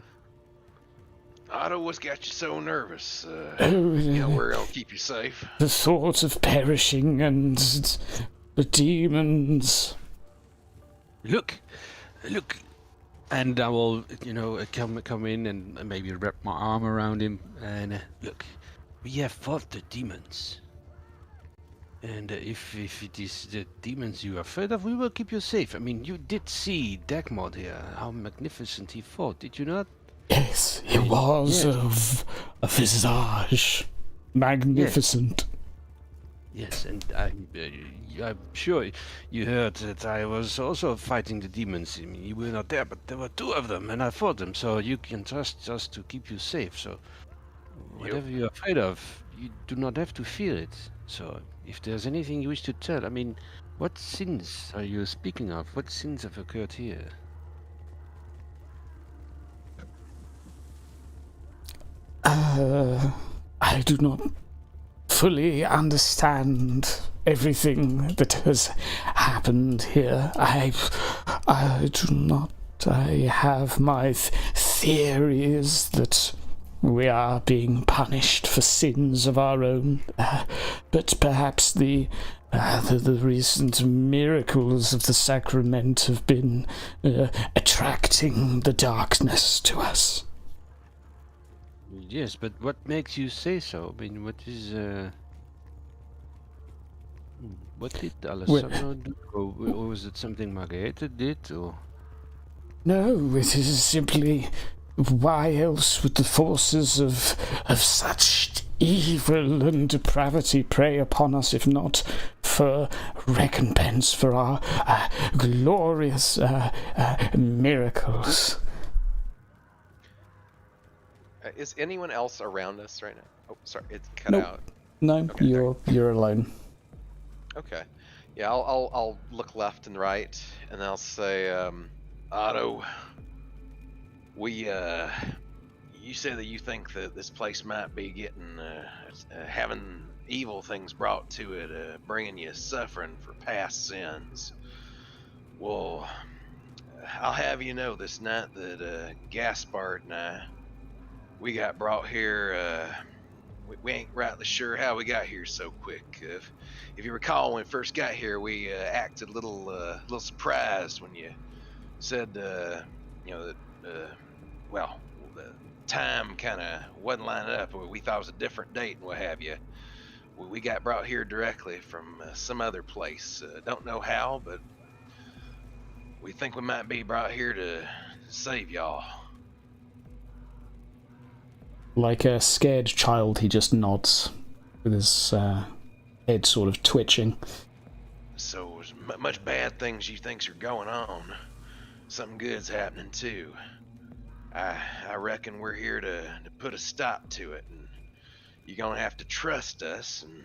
Otto, what's got you so nervous? Oh, You know, we're gonna keep you safe. the thought of perishing and the demons. Look, and I will, come in and maybe wrap my arm around him and look. We have fought the demons, and if it is the demons you are afraid of, we will keep you safe. I mean, you did see Dagmod here, how magnificent he fought, did you not? Yes, he was of a visage magnificent. Yes, and I'm sure you heard that I was also fighting the demons. I mean, you were not there, but there were 2 of them, and I fought them. So you can trust us to keep you safe. So whatever you're afraid of, you do not have to fear it. So if there's anything you wish to tell, I mean, what sins are you speaking of? What sins have occurred here? I do not fully understand everything that has happened here. I do not. I have my theories that we are being punished for sins of our own, but perhaps the recent miracles of the sacrament have been attracting the darkness to us. Yes, but what makes you say so? I mean, what is what did Alessandro do? Or was it something Margareta did? Or No, it is simply, why else would the forces of such evil and depravity prey upon us, if not for recompense for our glorious miracles? Is anyone else around us right now? Oh, sorry, it's cut Nope. out. No, Okay, you're alone. Okay. Yeah, I'll look left and right, and I'll say, Otto, you say that you think that this place might be getting, having evil things brought to it, bringing you suffering for past sins. Well, I'll have you know this night that, Gaspard and I, we got brought here, we ain't rightly sure how we got here so quick. If you recall, when we first got here, we acted a little surprised when you said, you know, that, well, the time kind of wasn't lining up. We thought it was a different date and what have you. We got brought here directly from some other place. Don't know how, but we think we might be brought here to save y'all. Like a scared child, he just nods, with his head sort of twitching. So as much bad things you thinks are going on, something good's happening too. I reckon we're here to put a stop to it, and you're gonna have to trust us and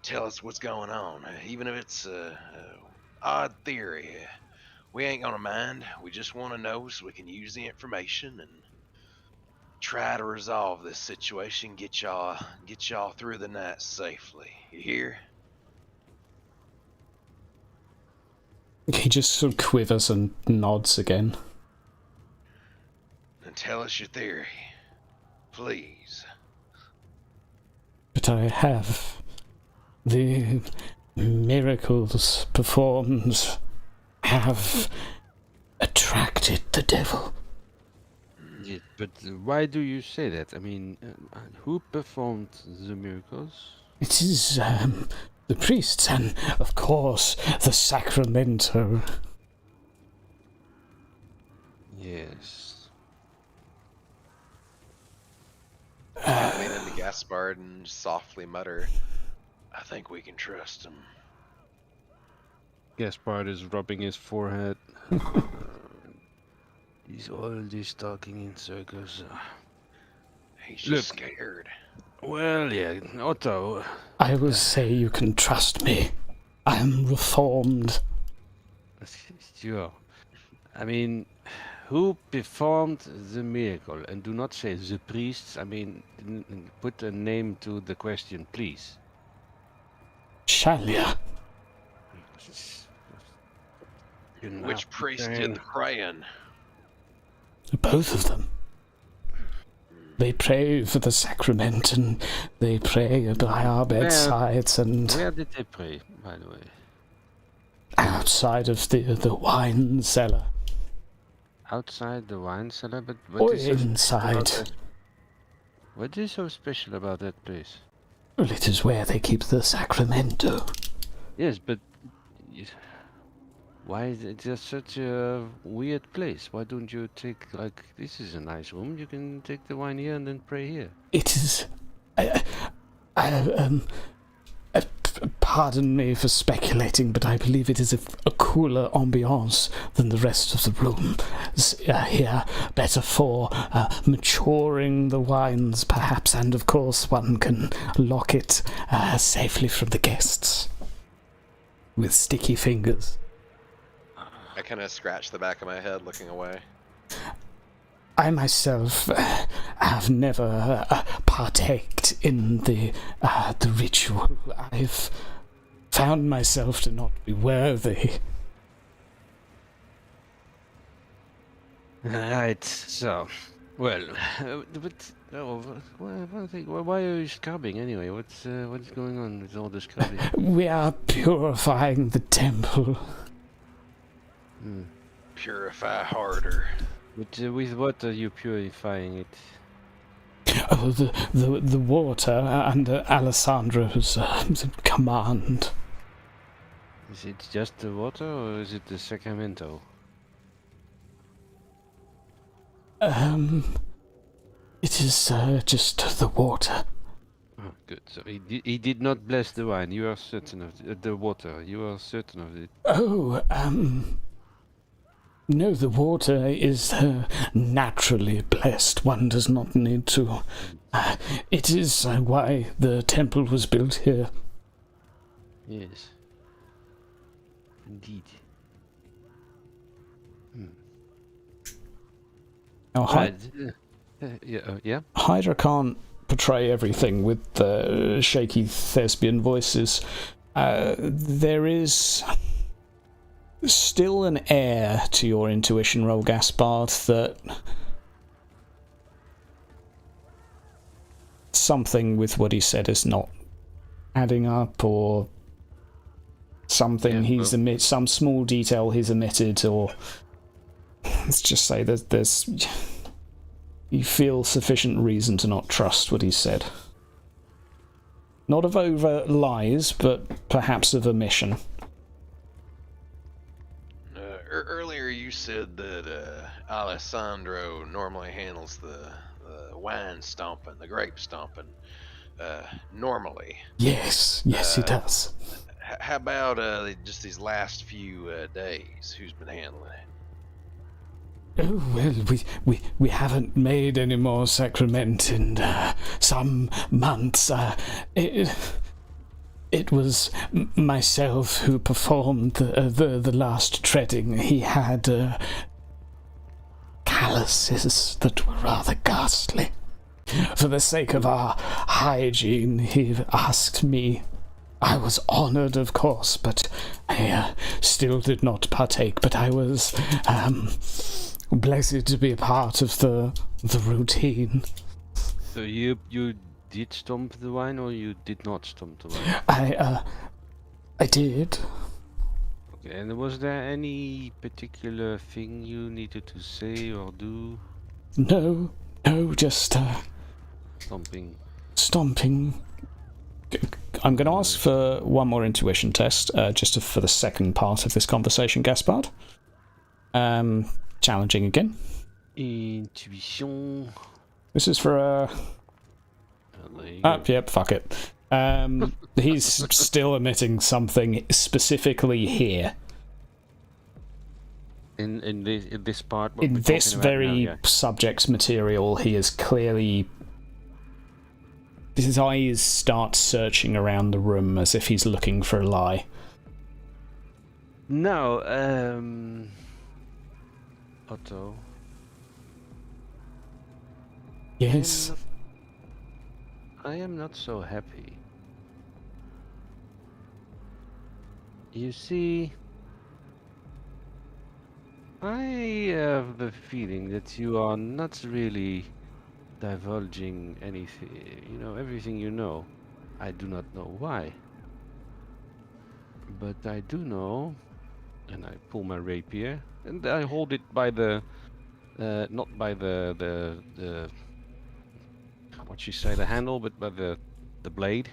tell us what's going on, even if it's a odd theory. We ain't gonna mind. We just want to know so we can use the information and try to resolve this situation, get y'all through the night safely. You hear? He just sort of quivers and nods again. And tell us your theory, please. But I have the miracles performed have attracted the devil. yeah, but why do you say that? I mean, who performed the miracles? It is the priests and, of course, the Sacramento. Yes. I lean into Gaspard and softly mutter, I think we can trust him. Gaspard is rubbing his forehead. He's always talking in circles. He's just scared. Well, yeah, Otto. I will say you can trust me. I am reformed. Sure. I mean, who performed the miracle? And do not say the priests. I mean, put a name to the question, please. Shalia. Which priest did the praying? Both of them. They pray for the sacrament and they pray by our bedsides and Where did they pray, by the way? outside of the wine cellar. Outside the wine cellar? But Or what is so special inside. about that? What is so special about that place? Well, it is where they keep the sacramento. Yes, but why is it just such a weird place? Why don't you take, like, this is a nice room, you can take the wine here and then pray here. It is pardon me for speculating, but I believe it is a cooler ambiance than the rest of the room here. Better for maturing the wines, perhaps, and of course one can lock it safely from the guests with sticky fingers. I kind of scratch the back of my head, looking away. I myself have never partaked in the ritual. I've found myself to not be worthy. Right, so, well, but one thing, why are you scrubbing anyway? What's going on with all the scrubbing? We are purifying the temple. Purify harder. But with what are you purifying it? Oh, the water under Alessandro's command. Is it just the water or is it the Sacramento? It is just the water. Oh, good. So he did not bless the wine. You are certain of the water. You are certain of it. Oh, no, the water is naturally blessed. One does not need to. It is why the temple was built here. Yes. Indeed. Now, yeah. Hydra can't portray everything with shaky thespian voices. There is still an air to your intuition roll, Gaspard, that something with what he said is not adding up, or something some small detail he's omitted, or let's just say that there's you feel sufficient reason to not trust what he said. Not of overt lies, but perhaps of omission. Earlier you said that Alessandro normally handles the wine stomping, the grape stomping, normally. Yes, he does. How about just these last few days? Who's been handling it? Oh, well, we haven't made any more sacrament in some months. It was myself who performed the last treading. He had calluses that were rather ghastly. For the sake of our hygiene, he asked me. I was honoured, of course, but I still did not partake. But I was blessed to be a part of the routine. So you did stomp the wine, or you did not stomp the wine? I did. Okay, and was there any particular thing you needed to say or do? No, just stomping. I'm going to ask for one more intuition test, just for the second part of this conversation, Gaspard. Challenging again. Intuition. This is for yep, fuck it. He's still omitting something specifically here. In this part? In this very subject material, he is clearly... His eyes start searching around the room as if he's looking for a lie. No, Otto. Yes? I am not so happy. You see, I have the feeling that you are not really divulging anything, everything you know. I do not know why. But I do know, and I pull my rapier, and I hold it by the, not by the what you say, the handle, but by the blade,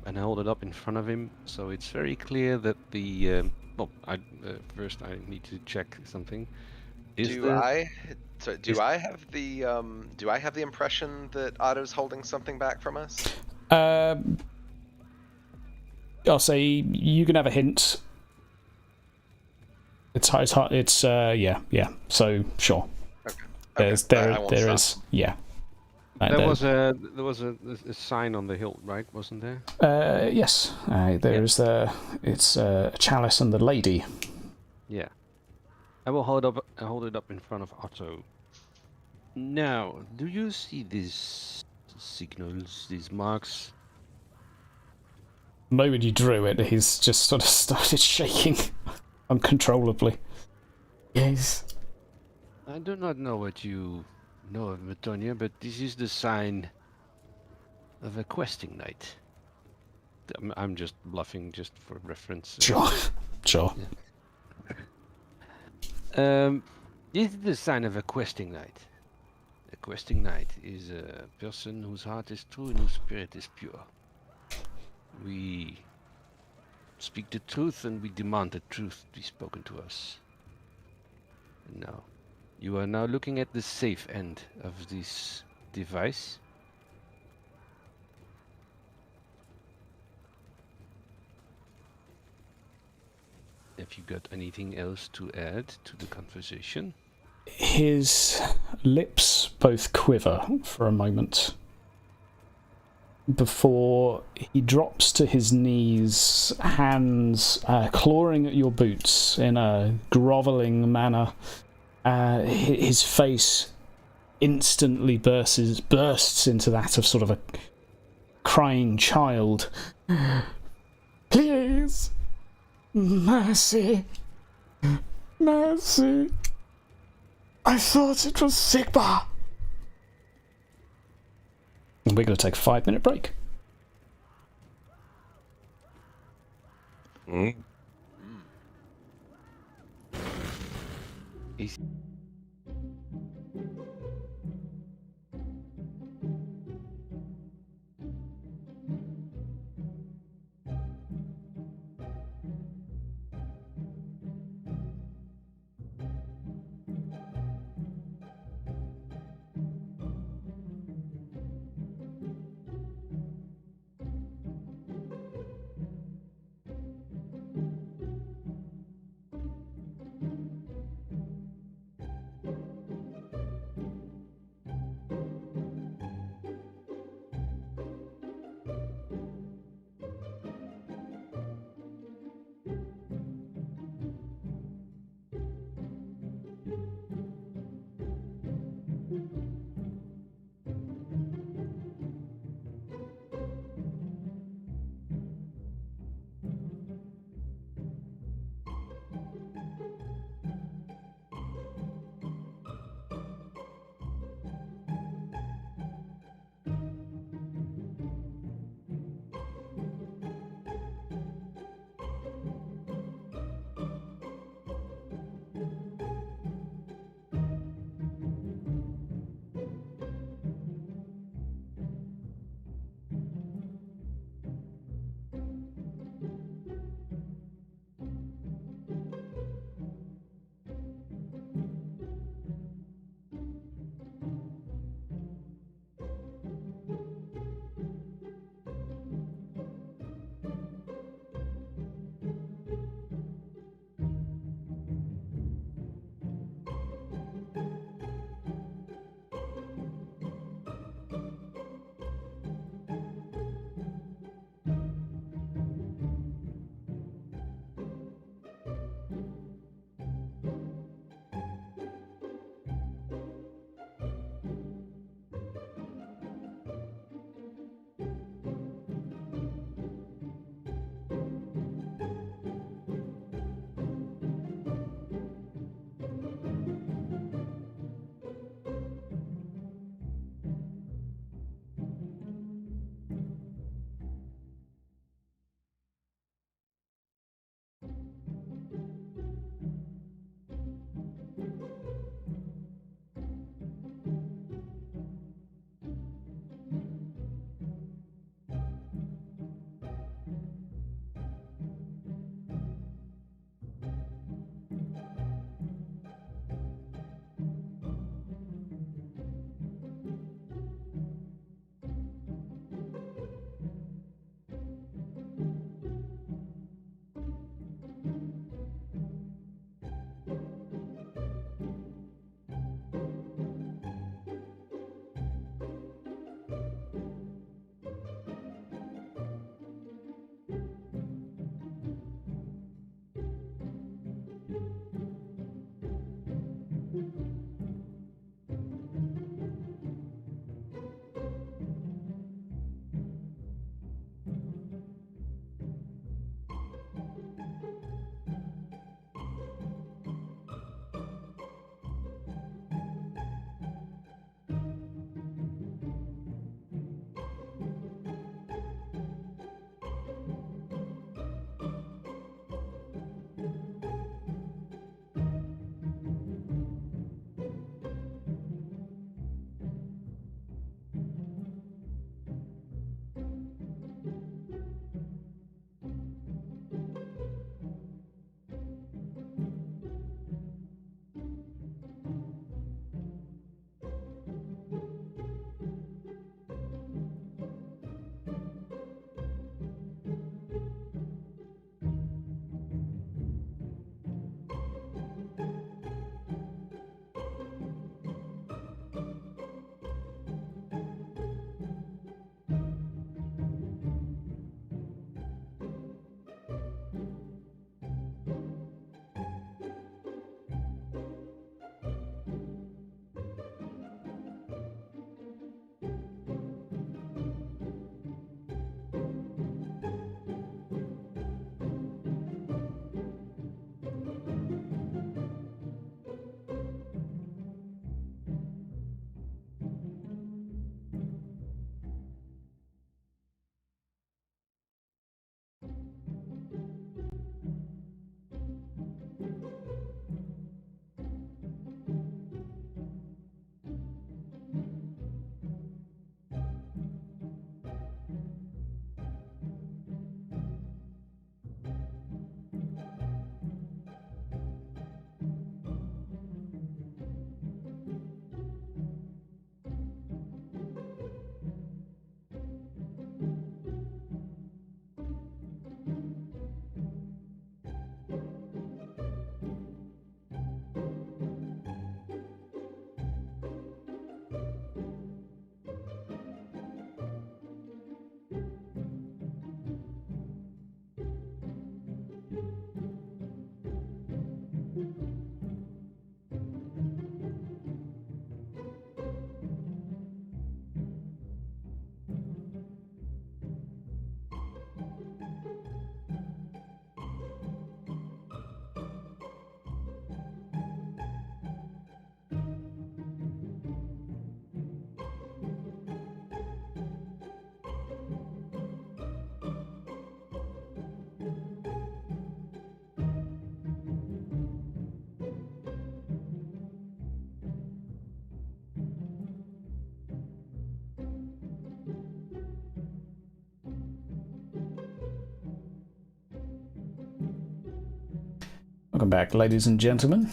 and I hold it up in front of him, so it's very clear that the, first I need to check something. Do I have the impression that Otto's holding something back from us? I'll say you can have a hint. It's hard. It's yeah. So sure. Okay. I won't there stop. is yeah. There was a sign on the hill, right? Wasn't there? Yes. There's the it's a chalice and the lady. Yeah. I will hold it up in front of Otto. Now, do you see these signals, these marks? The moment you drew it, he's just sort of started shaking uncontrollably. Yes. I do not know what you know of Metonia, but this is the sign of a questing knight. I'm just bluffing, just for reference. Sure. Sure. This is the sign of a questing knight. A questing knight is a person whose heart is true and whose spirit is pure. We speak the truth and we demand the truth be spoken to us. And now, you are now looking at the safe end of this device. Have you got anything else to add to the conversation? His lips both quiver for a moment before he drops to his knees, hands clawing at your boots in a grovelling manner. His face instantly bursts into that of sort of a crying child. Please, mercy, mercy. I thought it was Sigmar. And we're going to take a 5-minute break. Welcome back, ladies and gentlemen.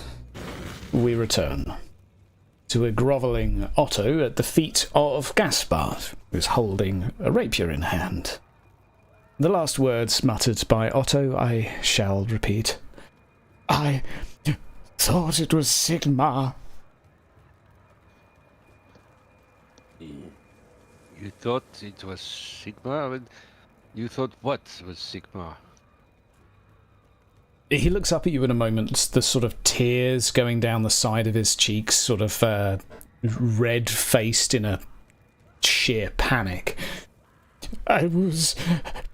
We return to a grovelling Otto at the feet of Gaspard, who's holding a rapier in hand. The last words muttered by Otto I shall repeat. I thought it was Sigmar. You thought it was Sigmar? You thought what was Sigmar? He looks up at you in a moment, the sort of tears going down the side of his cheeks, sort of red-faced in a sheer panic. I was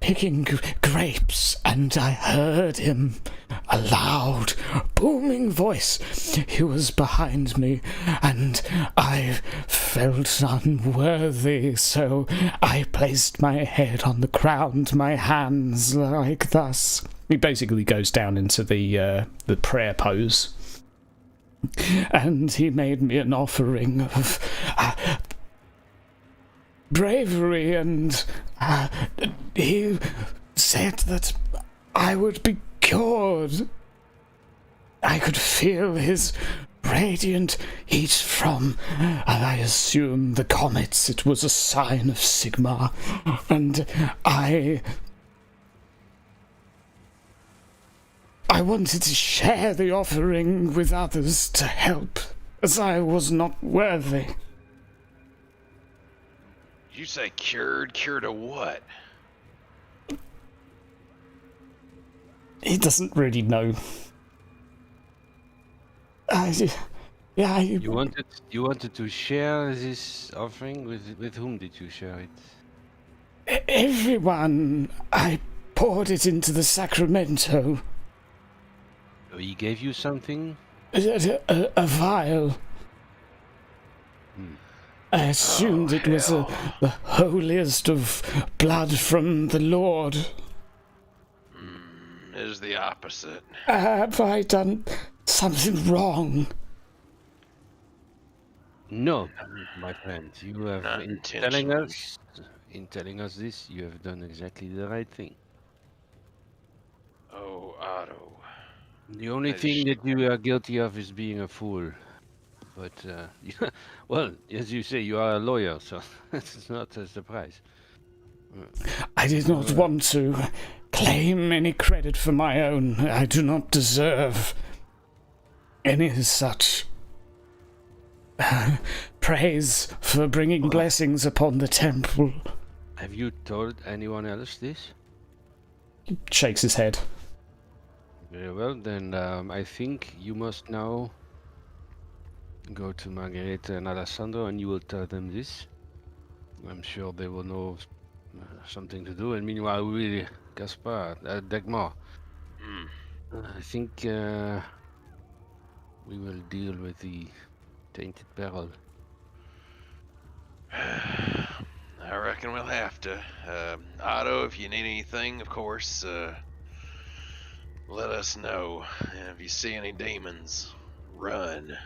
picking grapes and I heard him. A loud, booming voice. He was behind me and I felt unworthy, so I placed my head on the ground, my hands like thus. He basically goes down into the prayer pose. And he made me an offering of bravery, and he said that I would be cured. I could feel his radiant heat from, I assume, the comets. It was a sign of Sigmar, and I wanted to share the offering with others to help, as I was not worthy. You say cured? Cured of what? He doesn't really know. You wanted to share this offering with whom did you share it? Everyone. I poured it into the Sacramento. Oh, he gave you something? A vial. I assumed it was the holiest of blood from the Lord. It is the opposite. Have I done something wrong? No, my friend. You have Not in telling us this, you have done exactly the right thing. Oh, Otto. The only thing that you are guilty of is being a fool. But, well, as you say, you are a lawyer, so it's not a surprise. I did not want to claim any credit for my own. I do not deserve any such praise for bringing blessings upon the temple. Have you told anyone else this? He shakes his head. Very well, then I think you must now go to Margareta and Alessandro and you will tell them this. I'm sure they will know something to do, and meanwhile we, Gaspard, Dagmar, I think we will deal with the tainted barrel. I reckon we'll have to. Otto, if you need anything, of course, let us know. And if you see any demons, run.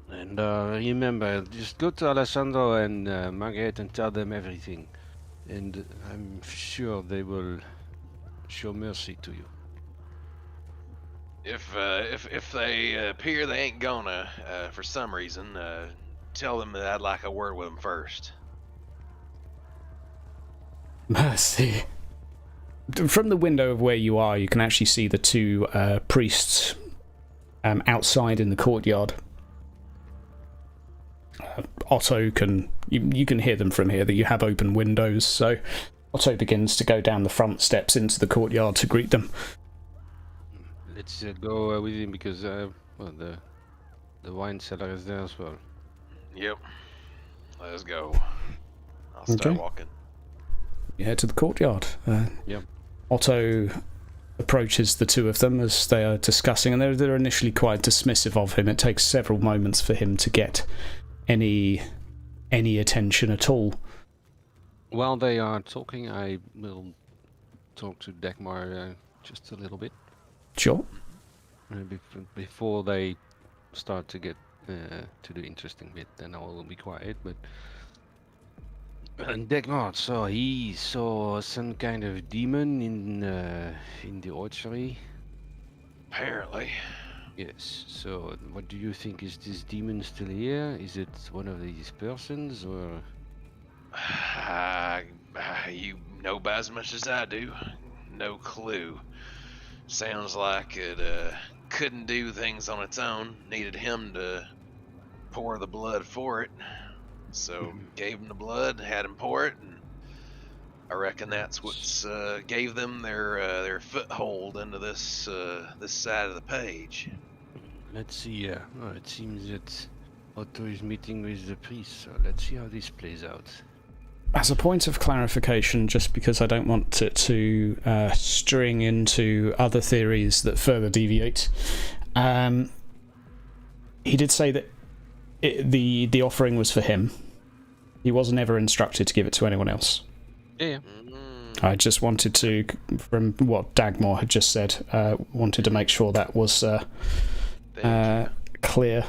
And remember, just go to Alessandro and Margaret and tell them everything. And I'm sure they will show mercy to you. If they appear they ain't gonna, for some reason, tell them that I'd like a word with them first. Mercy. From the window of where you are, you can actually see the two priests outside in the courtyard. Otto can... You can hear them from here, that you have open windows, so Otto begins to go down the front steps into the courtyard to greet them. Let's go with him because well, the wine cellar is there as well. Yep. Let's go. I'll start walking. You head to the courtyard. Yep. Otto approaches the two of them as they are discussing, and they're initially quite dismissive of him. It takes several moments for him to get any attention at all. While they are talking, I will talk to Dagmar just a little bit. Sure. Before they start to get to the interesting bit, then I will be quiet. But and Dagmar, so he saw some kind of demon in the orchard. Apparently. Yes. So, what do you think? Is this demon still here? Is it one of these persons, or? You know about as much as I do. No clue. Sounds like it couldn't do things on its own. Needed him to pour the blood for it. So gave him the blood, had him pour it, and I reckon that's what's gave them their foothold into this this side of the page. Let's see. Oh, it seems that Otto is meeting with the priest. So let's see how this plays out. As a point of clarification, just because I don't want it to string into other theories that further deviate, he did say that the offering was for him. He wasn't ever instructed to give it to anyone else. Yeah. I just wanted to, from what Dagmore had just said, wanted to make sure that was clear,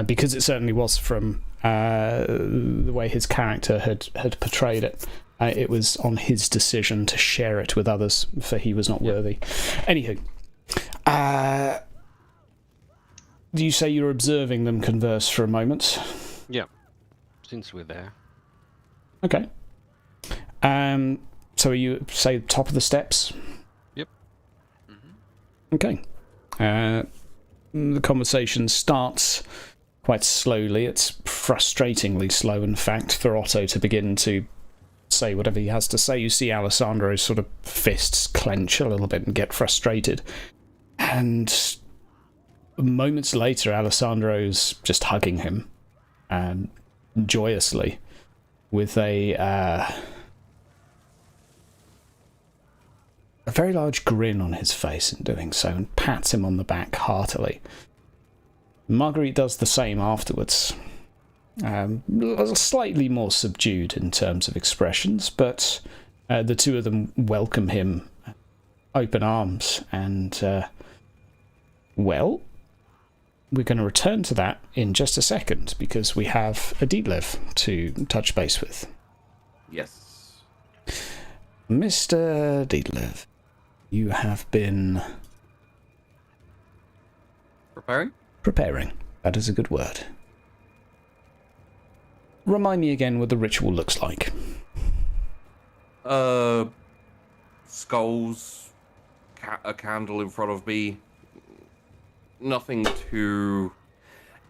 because it certainly was from the way his character had portrayed it. It was on his decision to share it with others, for he was not worthy. Anywho, do you say you're observing them converse for a moment? Yeah. Since we're there. Okay. So are you, say, top of the steps? Yep. Okay. The conversation starts quite slowly. It's frustratingly slow, in fact, for Otto to begin to say whatever he has to say. You see Alessandro's sort of fists clench a little bit and get frustrated. And moments later, Alessandro's just hugging him, joyously, with a very large grin on his face in doing so, and pats him on the back heartily. Marguerite does the same afterwards. Slightly more subdued in terms of expressions, but the two of them welcome him open arms, and well, we're going to return to that in just a second, because we have a Dietlev to touch base with. Yes. Mr. Dietlev, you have been preparing. That is a good word. Remind me again what the ritual looks like. Skulls, a candle in front of me. Nothing too...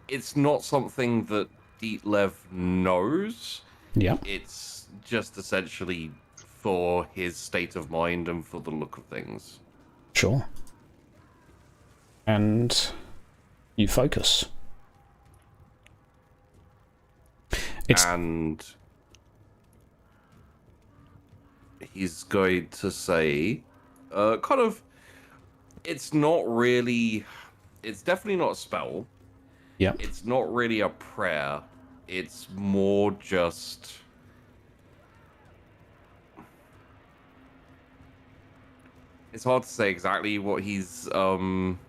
It's not something that Dietlev knows. Yeah. It's just essentially for his state of mind and for the look of things. Sure. And you focus. And he's going to say, it's not really... It's definitely not a spell. Yeah. It's not really a prayer. It's more just... It's hard to say exactly what he's going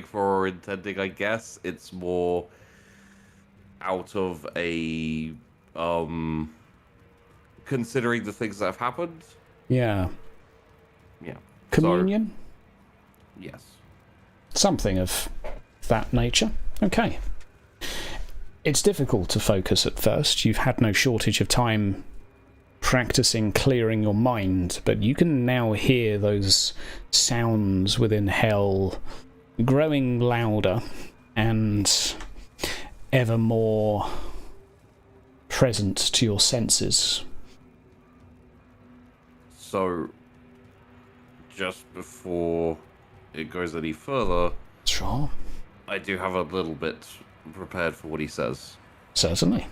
for or intending, I guess. It's more out of a... considering the things that have happened. Yeah. Yeah. Communion? So, yes. Something of that nature. Okay. It's difficult to focus at first. You've had no shortage of time practicing clearing your mind, but you can now hear those sounds within hell growing louder and ever more present to your senses. So, just before it goes any further, Sure. I do have a little bit prepared for what he says. Certainly.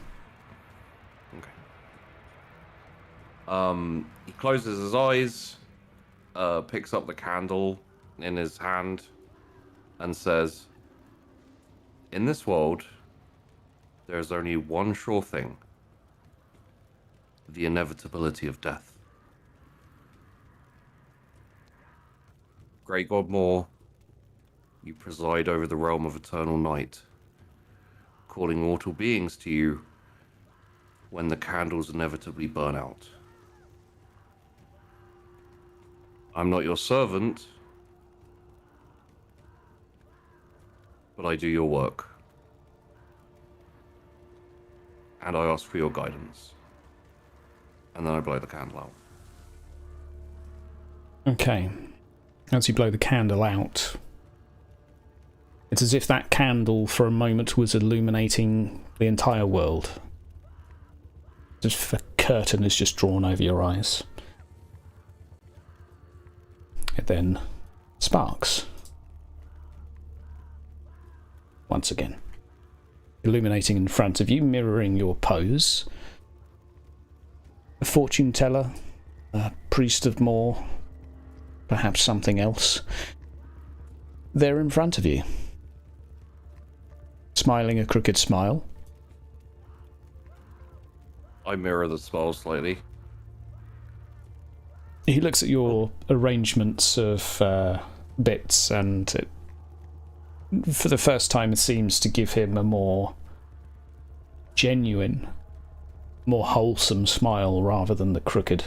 Okay. He closes his eyes, picks up the candle in his hand, and says, "In this world, there is only one sure thing: the inevitability of death. Great God Moor, you preside over the realm of eternal night, calling mortal beings to you when the candles inevitably burn out. I'm not your servant, but I do your work. And I ask for your guidance. And then I blow the candle out. Okay. As you blow the candle out, it's as if that candle for a moment was illuminating the entire world. Just a curtain is just drawn over your eyes. It then sparks. Once again. Illuminating in front of you, mirroring your pose. A fortune teller, a priest of Moor, perhaps something else. They're in front of you. Smiling a crooked smile. I mirror the smile slightly. He looks at your arrangements of bits, and it, for the first time, it seems to give him a more genuine, more wholesome smile rather than the crooked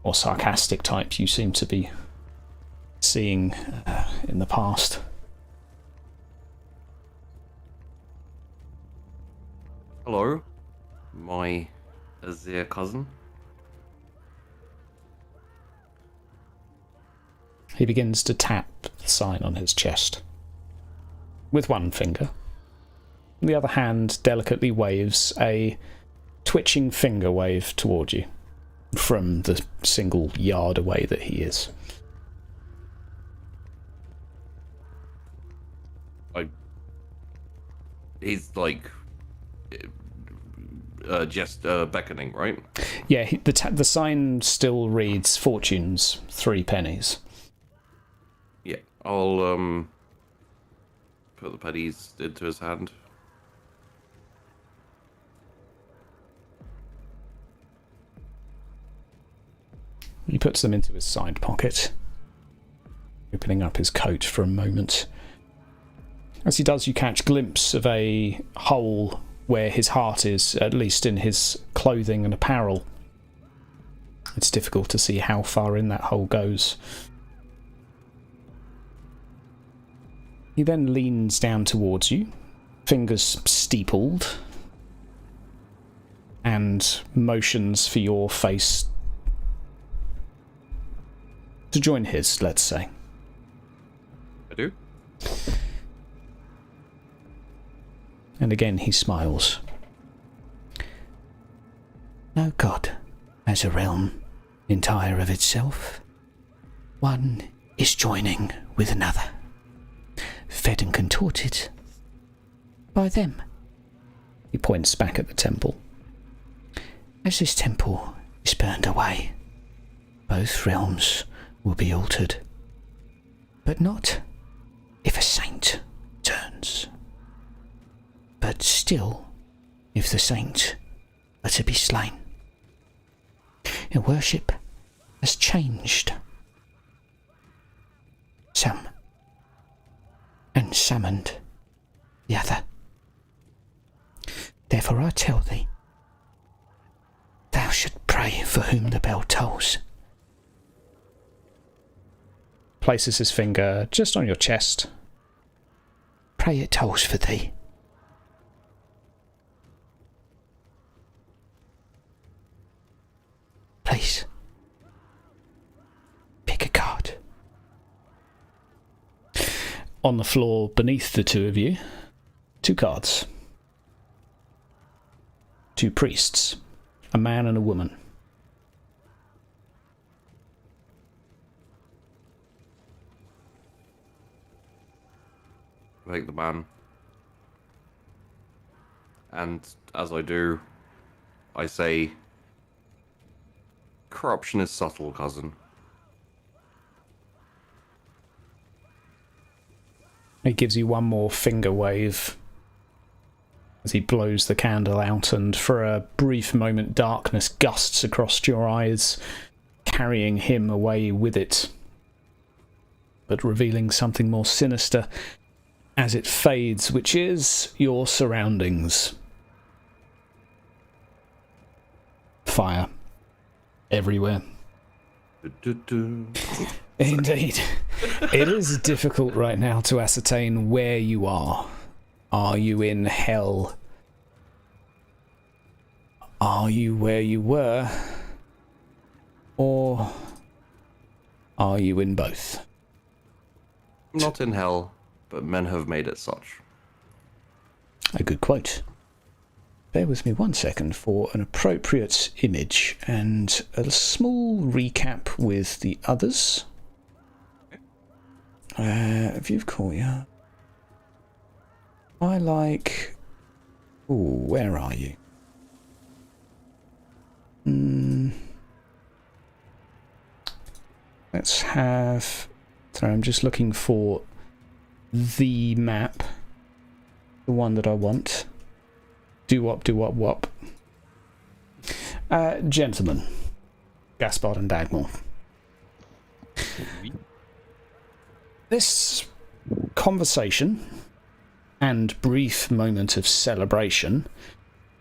or sarcastic type you seem to be seeing in the past. Hello, my Azir cousin. He begins to tap the sign on his chest with one finger. The other hand delicately waves a twitching finger wave toward you from the single yard away that he is. He's like just beckoning, right? Yeah, the sign still reads fortunes, 3 pennies. Yeah, I'll put the pennies into his hand. He puts them into his side pocket, opening up his coat for a moment. As he does, you catch a glimpse of a hole where his heart is, at least in his clothing and apparel. It's difficult to see how far in that hole goes. He then leans down towards you, fingers steepled, and motions for your face to join his, let's say. I do. And again he smiles. No god has a realm entire of itself. One is joining with another, fed and contorted by them. He points back at the temple. As this temple is burned away, both realms will be altered. But not if a saint turns. But still, if the saint are to be slain. Your worship has changed. Some, and summoned the other. Therefore I tell thee, thou should pray for whom the bell tolls. Places his finger just on your chest. Pray it tolls for thee. Please, pick a card. On the floor beneath the two of you, 2 cards. 2 priests, a man and a woman. Take the man. And as I do, I say, corruption is subtle, cousin. He gives you one more finger wave as he blows the candle out, and for a brief moment darkness gusts across your eyes, carrying him away with it, but revealing something more sinister as it fades, which is your surroundings. Fire everywhere. Du-du-du. Indeed. It is difficult right now to ascertain where you are. Are you in hell? Are you where you were? Or are you in both? Not in hell, but men have made it such. A good quote. Bear with me 1 second for an appropriate image and a small recap with the others. View of courtyard. I like... Ooh, where are you? Let's have... Sorry, I'm just looking for the map. The one that I want. Do-wop, do-wop, wop. Gentlemen. Gaspard and Dagmore. This conversation and brief moment of celebration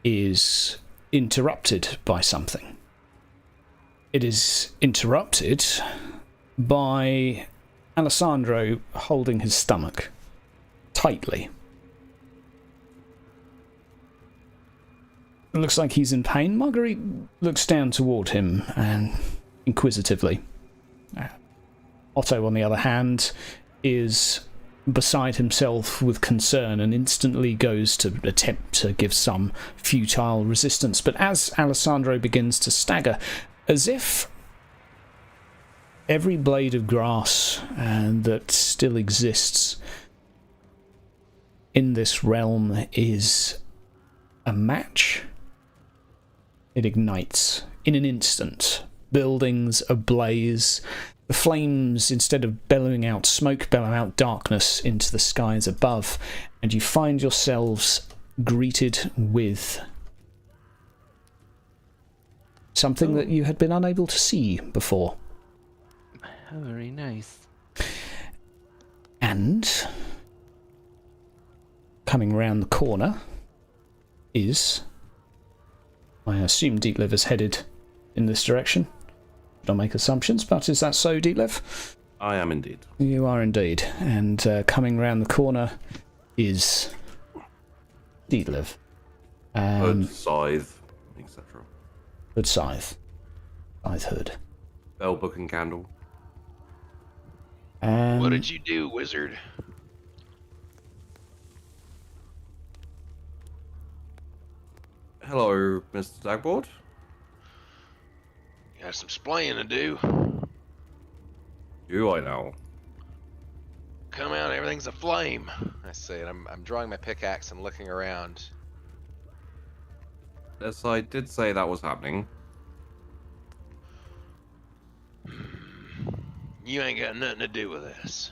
is interrupted by something. It is interrupted by Alessandro holding his stomach tightly. It looks like he's in pain. Marguerite looks down toward him and inquisitively. Otto, on the other hand, is beside himself with concern and instantly goes to attempt to give some futile resistance. But as Alessandro begins to stagger, as if every blade of grass that still exists in this realm is a match, it ignites in an instant. Buildings ablaze. The flames, instead of bellowing out smoke, bellow out darkness into the skies above, and you find yourselves greeted with something that you had been unable to see before. Oh, very nice. And coming round the corner is... I assume Deetlev is headed in this direction. Don't make assumptions, but is that so, Deetlev? I am indeed. You are indeed. And coming round the corner is Deetlev. Hood, scythe, etc. Hood, scythe. Scythe, hood. Bell, book, and candle. What did you do, wizard? Hello, Mr. Dagboard. Got some splaying to do. Do I now? Come out, everything's aflame. I say it. I'm drawing my pickaxe and looking around. Yes, I did say that was happening. You ain't got nothing to do with this.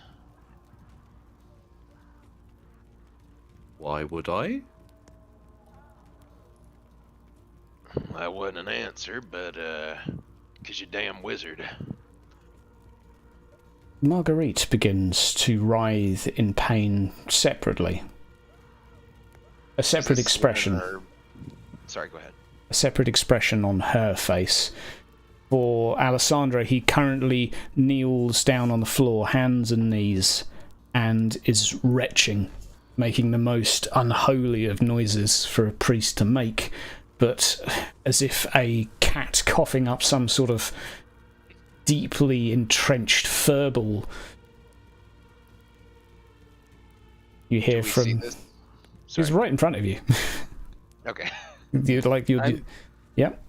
Why would I? That wasn't an answer, but, 'cause you damn wizard. Marguerite begins to writhe in pain separately. A separate expression. Sorry, go ahead. A separate expression on her face. For Alessandro, he currently kneels down on the floor, hands and knees, and is retching, making the most unholy of noises for a priest to make, but as if a cat coughing up some sort of deeply entrenched furball. You hear from... He's right in front of you. Okay. Yep.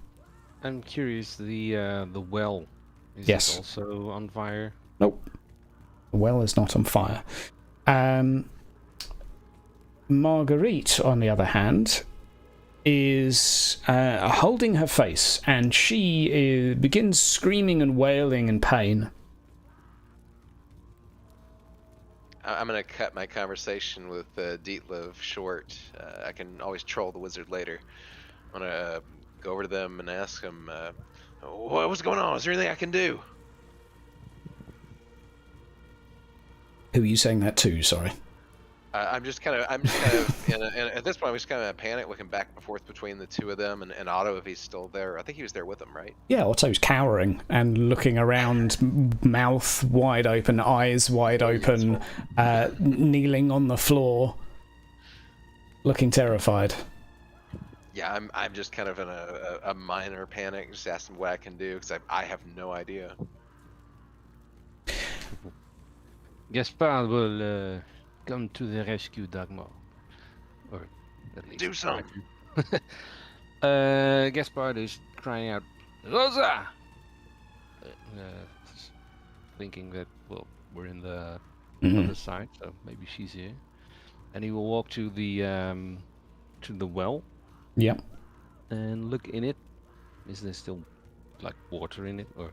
I'm curious, the well, is Yes. it also on fire? Nope. The well is not on fire. Marguerite, on the other hand, is holding her face, and she begins screaming and wailing in pain. I'm gonna cut my conversation with Deetlev short. I can always troll the wizard later. I'm gonna go over to them and ask them, what's going on? Is there anything I can do? Who are you saying that to, sorry? I'm just kind of at this point, I'm just kind of in a panic, looking back and forth between the two of them and Otto if he's still there. I think he was there with them, right? Yeah, Otto's cowering and looking around, mouth wide open, eyes wide open, kneeling on the floor, looking terrified. Yeah, I'm just kind of in a minor panic, just asking what I can do because I have no idea. Gaspard will come to the rescue, Dagmar. Or at least Do try something. to. Gaspard is crying out, Rosa! Thinking that, well, we're in the other side, so maybe she's here. And he will walk to the well. Yep. And look in it. Is there still like water in it, or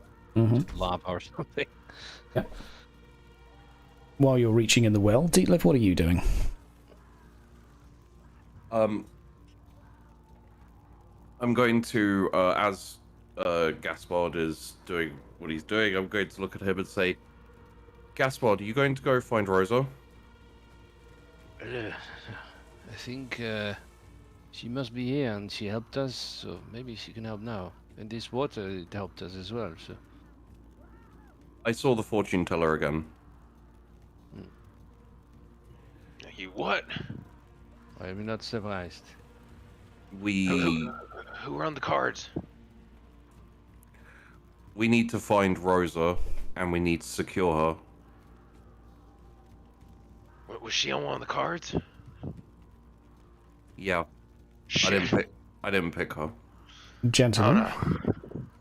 lava or something? Yep. While you're reaching in the well, Deetlev, what are you doing? I'm going to, as Gaspard is doing what he's doing, I'm going to look at him and say, Gaspard, are you going to go find Rosa? I think she must be here, and she helped us, so maybe she can help now. And this water, it helped us as well, so... I saw the fortune teller again. You what? I am not surprised. We Who are on the cards? need to find Rosa, and we need to secure her. Was she on one of the cards? Yeah, Shit. I didn't pick her. Gentlemen,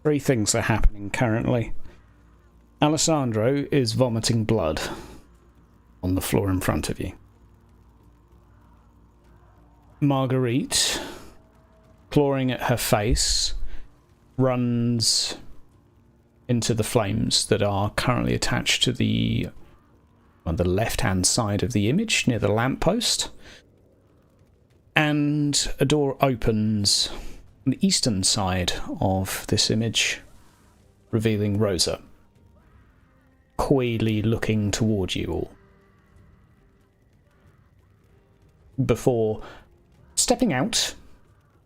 three things are happening currently. Alessandro is vomiting blood on the floor in front of you. Marguerite, clawing at her face, runs into the flames that are currently attached to the on the left-hand side of the image near the lamppost. And a door opens on the eastern side of this image, revealing Rosa, coyly looking toward you all, before stepping out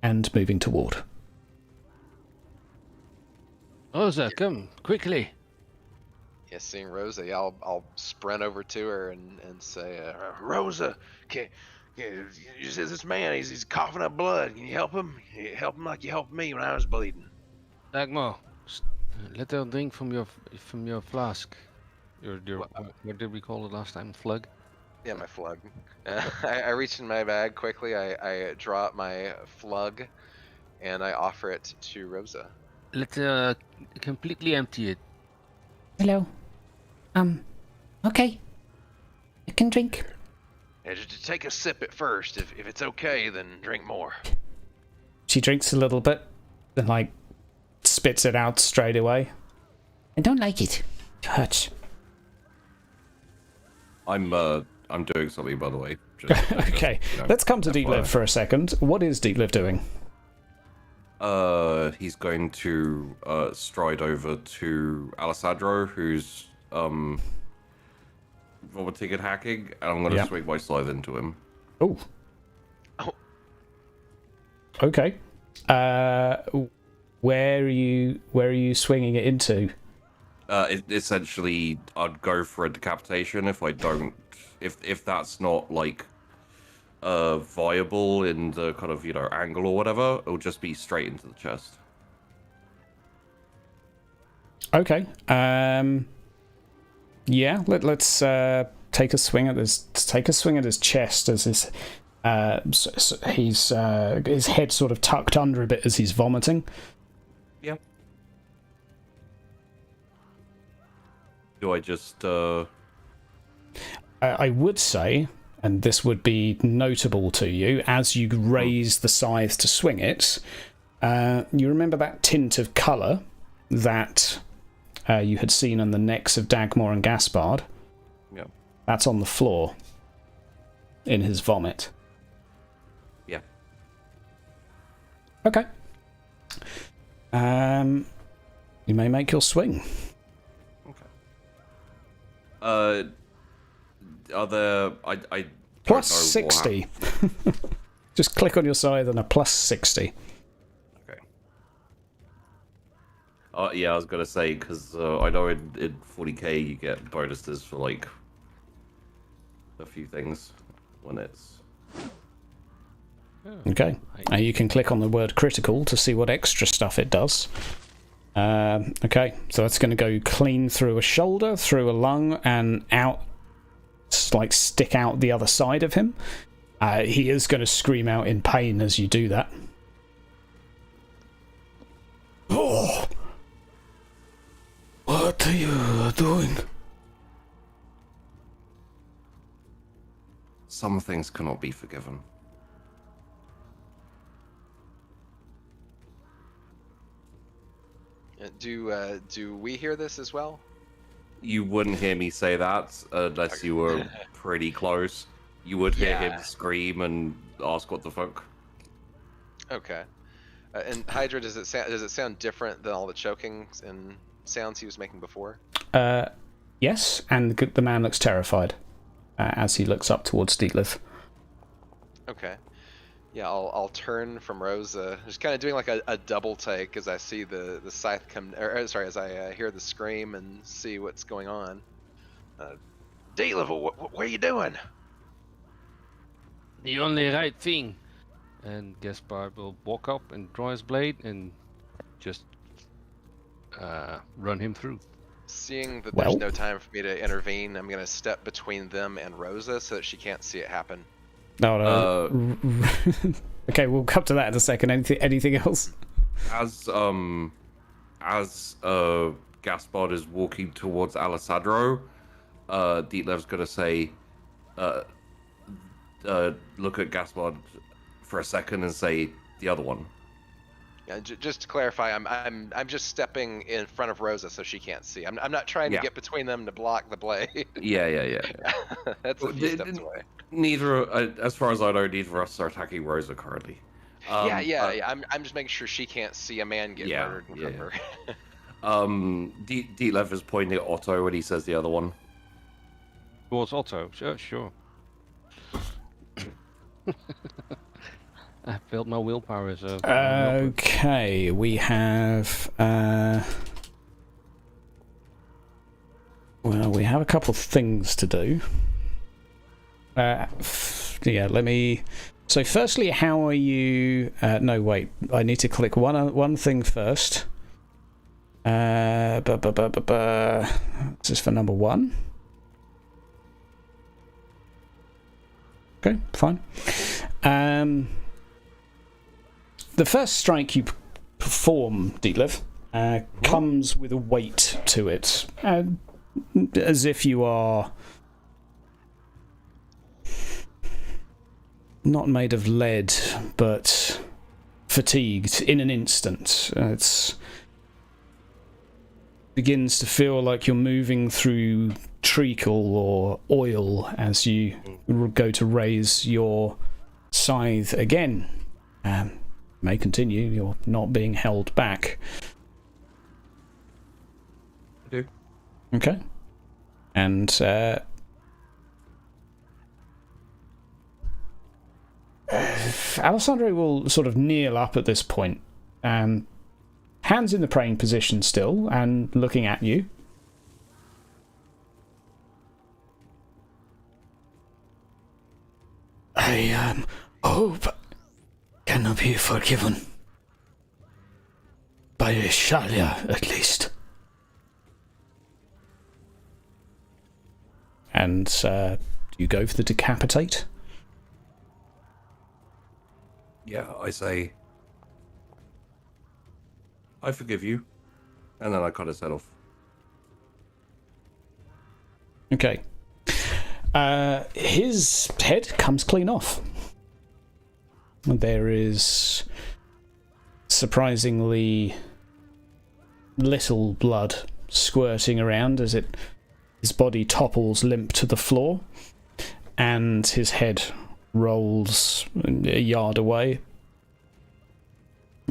and moving toward. Rosa, come, quickly! Yeah, seeing Rosa, yeah, I'll sprint over to her and say, Rosa, you see this man, he's coughing up blood. Can you help him? Help him like you helped me when I was bleeding. Dagmar, let her drink from your flask. Your what did we call it last time? Flug? Yeah, my flug. I reach in my bag quickly, I draw out my flug, and I offer it to Rosa. Let her completely empty it. Hello. Okay. You can drink. Yeah, just take a sip at first. If it's okay, then drink more. She drinks a little bit, then like spits it out straight away. I don't like it. It hurts. I'm doing something, by the way. Just, Okay, you know, let's come to FYI. Deetlev for a second. What is Deetlev doing? He's going to stride over to Alessandro, who's vomiting and hacking, and I'm going to swing my scythe into him. Oh. Okay. Where are you swinging it into? Essentially, I'd go for a decapitation if I don't, if that's not like viable in the kind of, angle or whatever. It'll just be straight into the chest. Okay. Yeah. Let's take a swing at this. Take a swing at his chest as his his head sort of tucked under a bit as he's vomiting. Yeah. Do I just I would say, and this would be notable to you, as you raise the scythe to swing it, you remember that tint of colour that you had seen on the necks of Dagmar and Gaspard? Yeah. That's on the floor in his vomit. Yeah. Okay. You may make your swing. Are there? I Plus know 60. Just click on your scythe and a plus 60. Okay. Yeah, I was gonna say because I know in 40k you get bonuses for like a few things when it's. Okay. You can click on the word critical to see what extra stuff it does. Okay, so that's going to go clean through a shoulder, through a lung, and out, like stick out the other side of him. He is going to scream out in pain as you do that. Oh! What are you doing? Some things cannot be forgiven. Do we hear this as well? You wouldn't hear me say that unless you were pretty close. You would hear him scream and ask what the fuck. Okay. And Hydra, does it sound different than all the choking and sounds he was making before? Yes, and the man looks terrified as he looks up towards Dietlef. Okay. Yeah, I'll turn from Rosa, just kind of doing like a double take as I see the scythe come, sorry, as I hear the scream and see what's going on. Dietlef, what are you doing? The only right thing. And Gaspard will walk up and draw his blade and just run him through. Seeing that there's no time for me to intervene, I'm going to step between them and Rosa so that she can't see it happen. No. Okay, we'll come to that in a second. Anything else? As Gaspard is walking towards Alessandro, Dietlef's gonna say, look at Gaspard for a second and say the other one. Yeah, just to clarify, I'm just stepping in front of Rosa so she can't see. I'm not trying to get between them to block the blade. Yeah. That's a few steps away. Neither, as far as I know, neither of us are attacking Rosa currently. I'm just making sure she can't see a man get murdered in front of her. Dietlef is pointing at Otto when he says the other one. Towards Otto, sure. I failed my willpower as a... Okay, we have... well, we have a couple of things to do. Let me... So firstly, how are you... no, wait. I need to click one thing first. This is for number 1. Okay, fine. The first strike you perform, Dietlef, comes with a weight to it. As if you are... not made of lead, but fatigued in an instant. It begins to feel like you're moving through treacle or oil as you go to raise your scythe again. May continue, you're not being held back. I do. Okay. And Alessandro will sort of kneel up at this point, hands in the praying position still, and looking at you. I hope can be forgiven. By Shalia, at least. And do you go for the decapitate? Yeah, I say, I forgive you, and then I cut his head off. Okay. His head comes clean off. There is surprisingly little blood squirting around as his body topples limp to the floor, and his head rolls a yard away.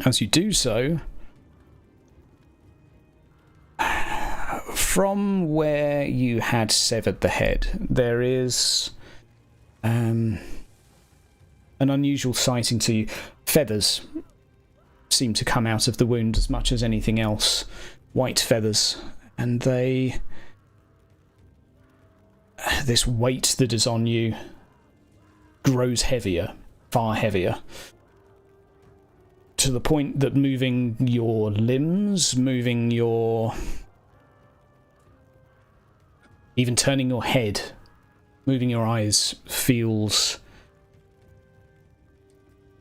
As you do so, from where you had severed the head, there is An unusual sighting to you. Feathers seem to come out of the wound as much as anything else. White feathers. And this weight that is on you grows heavier, far heavier, to the point that moving your limbs, even turning your head, moving your eyes feels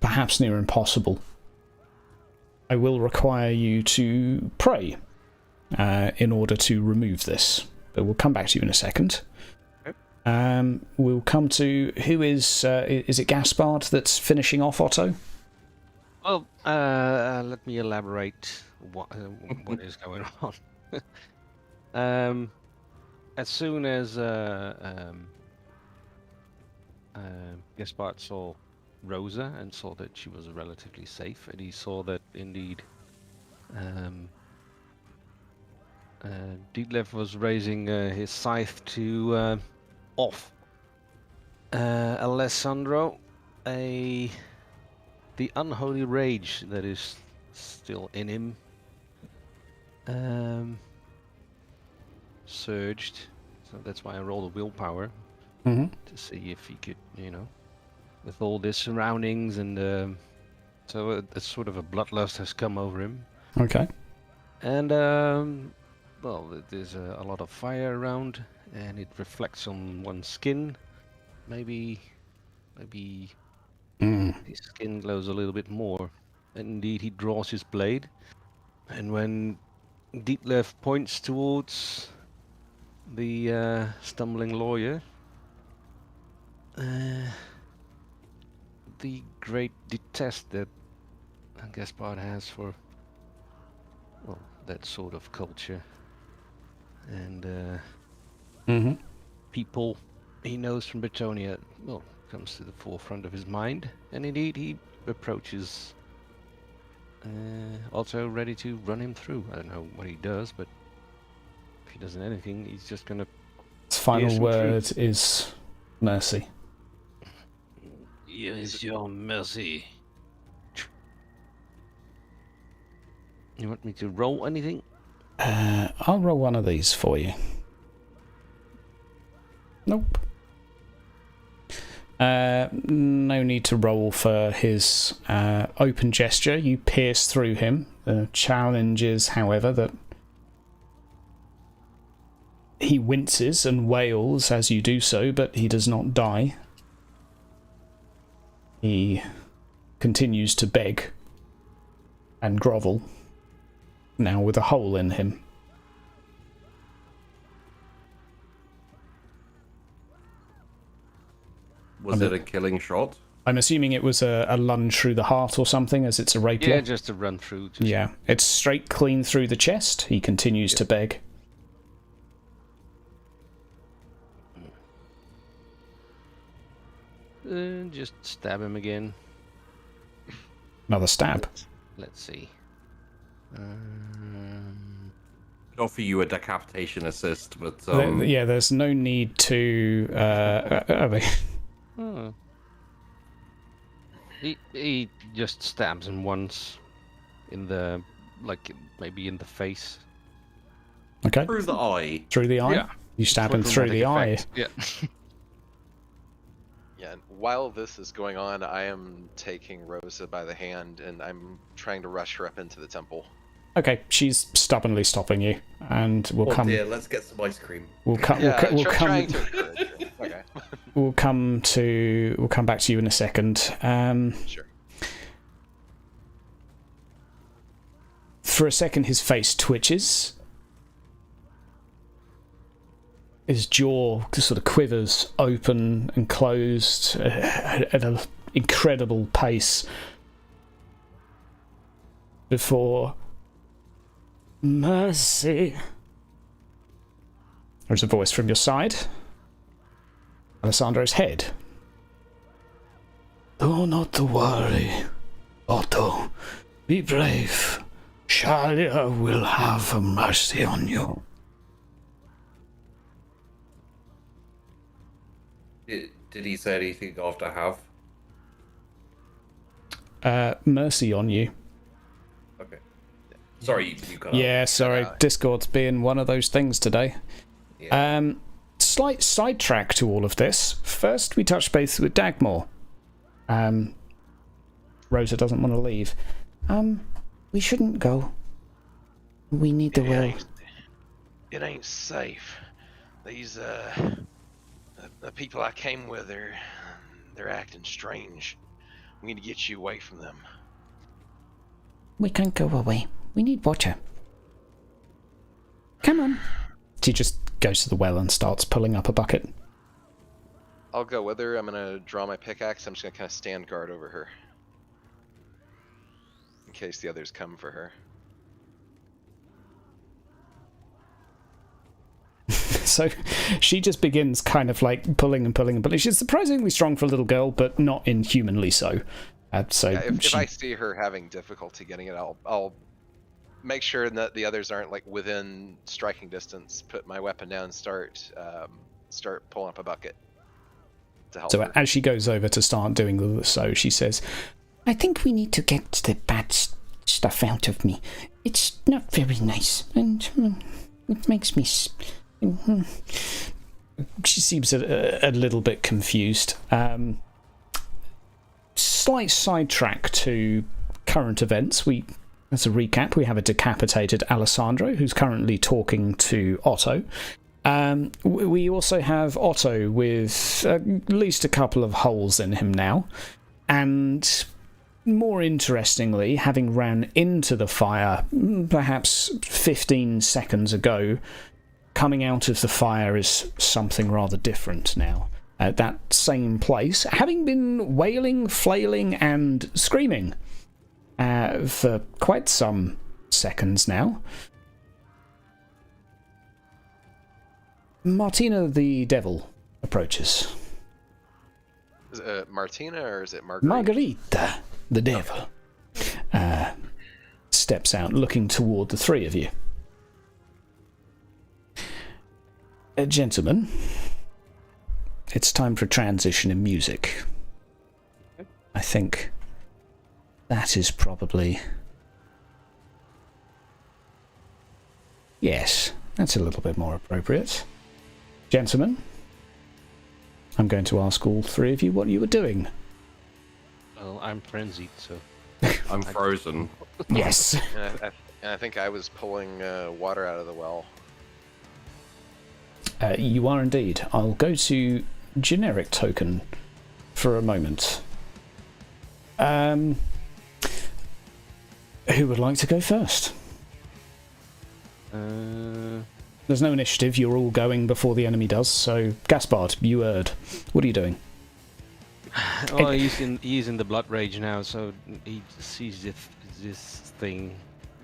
perhaps near impossible. I will require you to pray in order to remove this, but we'll come back to you in a second. We'll come to who is it Gaspard that's finishing off Otto? Well, let me elaborate what is going on. As soon as Gaspard saw Rosa and saw that she was relatively safe, and he saw that indeed Detlef was raising his scythe to off Alessandro, the unholy rage that is still in him surged. So that's why I rolled a willpower to see if he could, with all this surroundings, and so a sort of a bloodlust has come over him. Okay. And well, there's a lot of fire around, and it reflects on one's skin. Maybe his skin glows a little bit more. And indeed, he draws his blade, and when Detlef points towards the stumbling lawyer, the great detest that Gaspard has for, well, that sort of culture and people he knows from Bretonia, well, comes to the forefront of his mind, and indeed he approaches Otto, ready to run him through. I don't know what he does, but if he doesn't anything, he's just gonna. His final word is mercy. Use your mercy. You want me to roll anything? I'll roll one of these for you. Nope. No need to roll for his open gesture. You pierce through him. The challenge is, however, that he winces and wails as you do so, but he does not die. He continues to beg and grovel, now with a hole in him. Was it a killing shot? I'm assuming it was a lunge through the heart or something, as it's a rapier. Yeah, just a run through. Yeah, it's straight clean through the chest. He continues to beg. Just stab him again. Another stab. Let's see. I'd offer you a decapitation assist, but yeah, there's no need to. He just stabs him once in the, maybe in the face. Okay. through the eye. Through the eye? Yeah. You stab him through the eye. Yeah. Yeah, and while this is going on, I am taking Rosa by the hand and I'm trying to rush her up into the temple. Okay, she's stubbornly stopping you, and we'll come. Dear, let's get some ice cream. We'll come. Yeah, we'll come. trying to encourage her. Okay. We'll come back to you in a second. Sure. For a second, his face twitches. His jaw sort of quivers open and closed at an incredible pace before mercy. There's a voice from your side. Alessandro's head. Do not worry, Otto. Be brave. Shalia will have mercy on you. Did he say anything after have? Mercy on you. Okay. Sorry, you got Yeah, sorry. Discord's being one of those things today. Yeah. Slight sidetrack to all of this. First, we touched base with Dagmore. Rosa doesn't want to leave. We shouldn't go. We need the will. It ain't safe. These the people I came with they're acting strange. We need to get you away from them. We can't go away. We need water. Come on. She just goes to the well and starts pulling up a bucket. I'll go with her. I'm gonna draw my pickaxe. I'm just gonna kind of stand guard over her. In case the others come for her. So she just begins kind of like pulling and pulling and pulling. She's surprisingly strong for a little girl, but not inhumanly so. If I see her having difficulty getting it, I'll make sure that the others aren't like within striking distance. Put my weapon down, start pulling up a bucket to help. So her. as she goes over to start doing so, she says, I think we need to get the bad stuff out of me. It's not very nice, and it makes me... She seems a little bit confused. Slight sidetrack to current events. As a recap, we have a decapitated Alessandro who's currently talking to Otto. We also have Otto with at least a couple of holes in him now. And more interestingly, having ran into the fire perhaps 15 seconds ago, coming out of the fire is something rather different now. At that same place, having been wailing, flailing, and screaming for quite some seconds now, Martina the Devil approaches. Is it Martina or is it Margarita? Margarita the Devil steps out, looking toward the three of you. Gentlemen, it's time for a transition in music. I think that is probably... Yes, that's a little bit more appropriate. Gentlemen, I'm going to ask all three of you what you were doing. Well, I'm frenzied, so... I'm frozen. Yes. And I think I was pulling water out of the well. You are indeed. I'll go to generic token for a moment. Who would like to go first? There's no initiative. You're all going before the enemy does. So, Gaspard, you heard. What are you doing? Well, he's in the blood rage now, so he sees this thing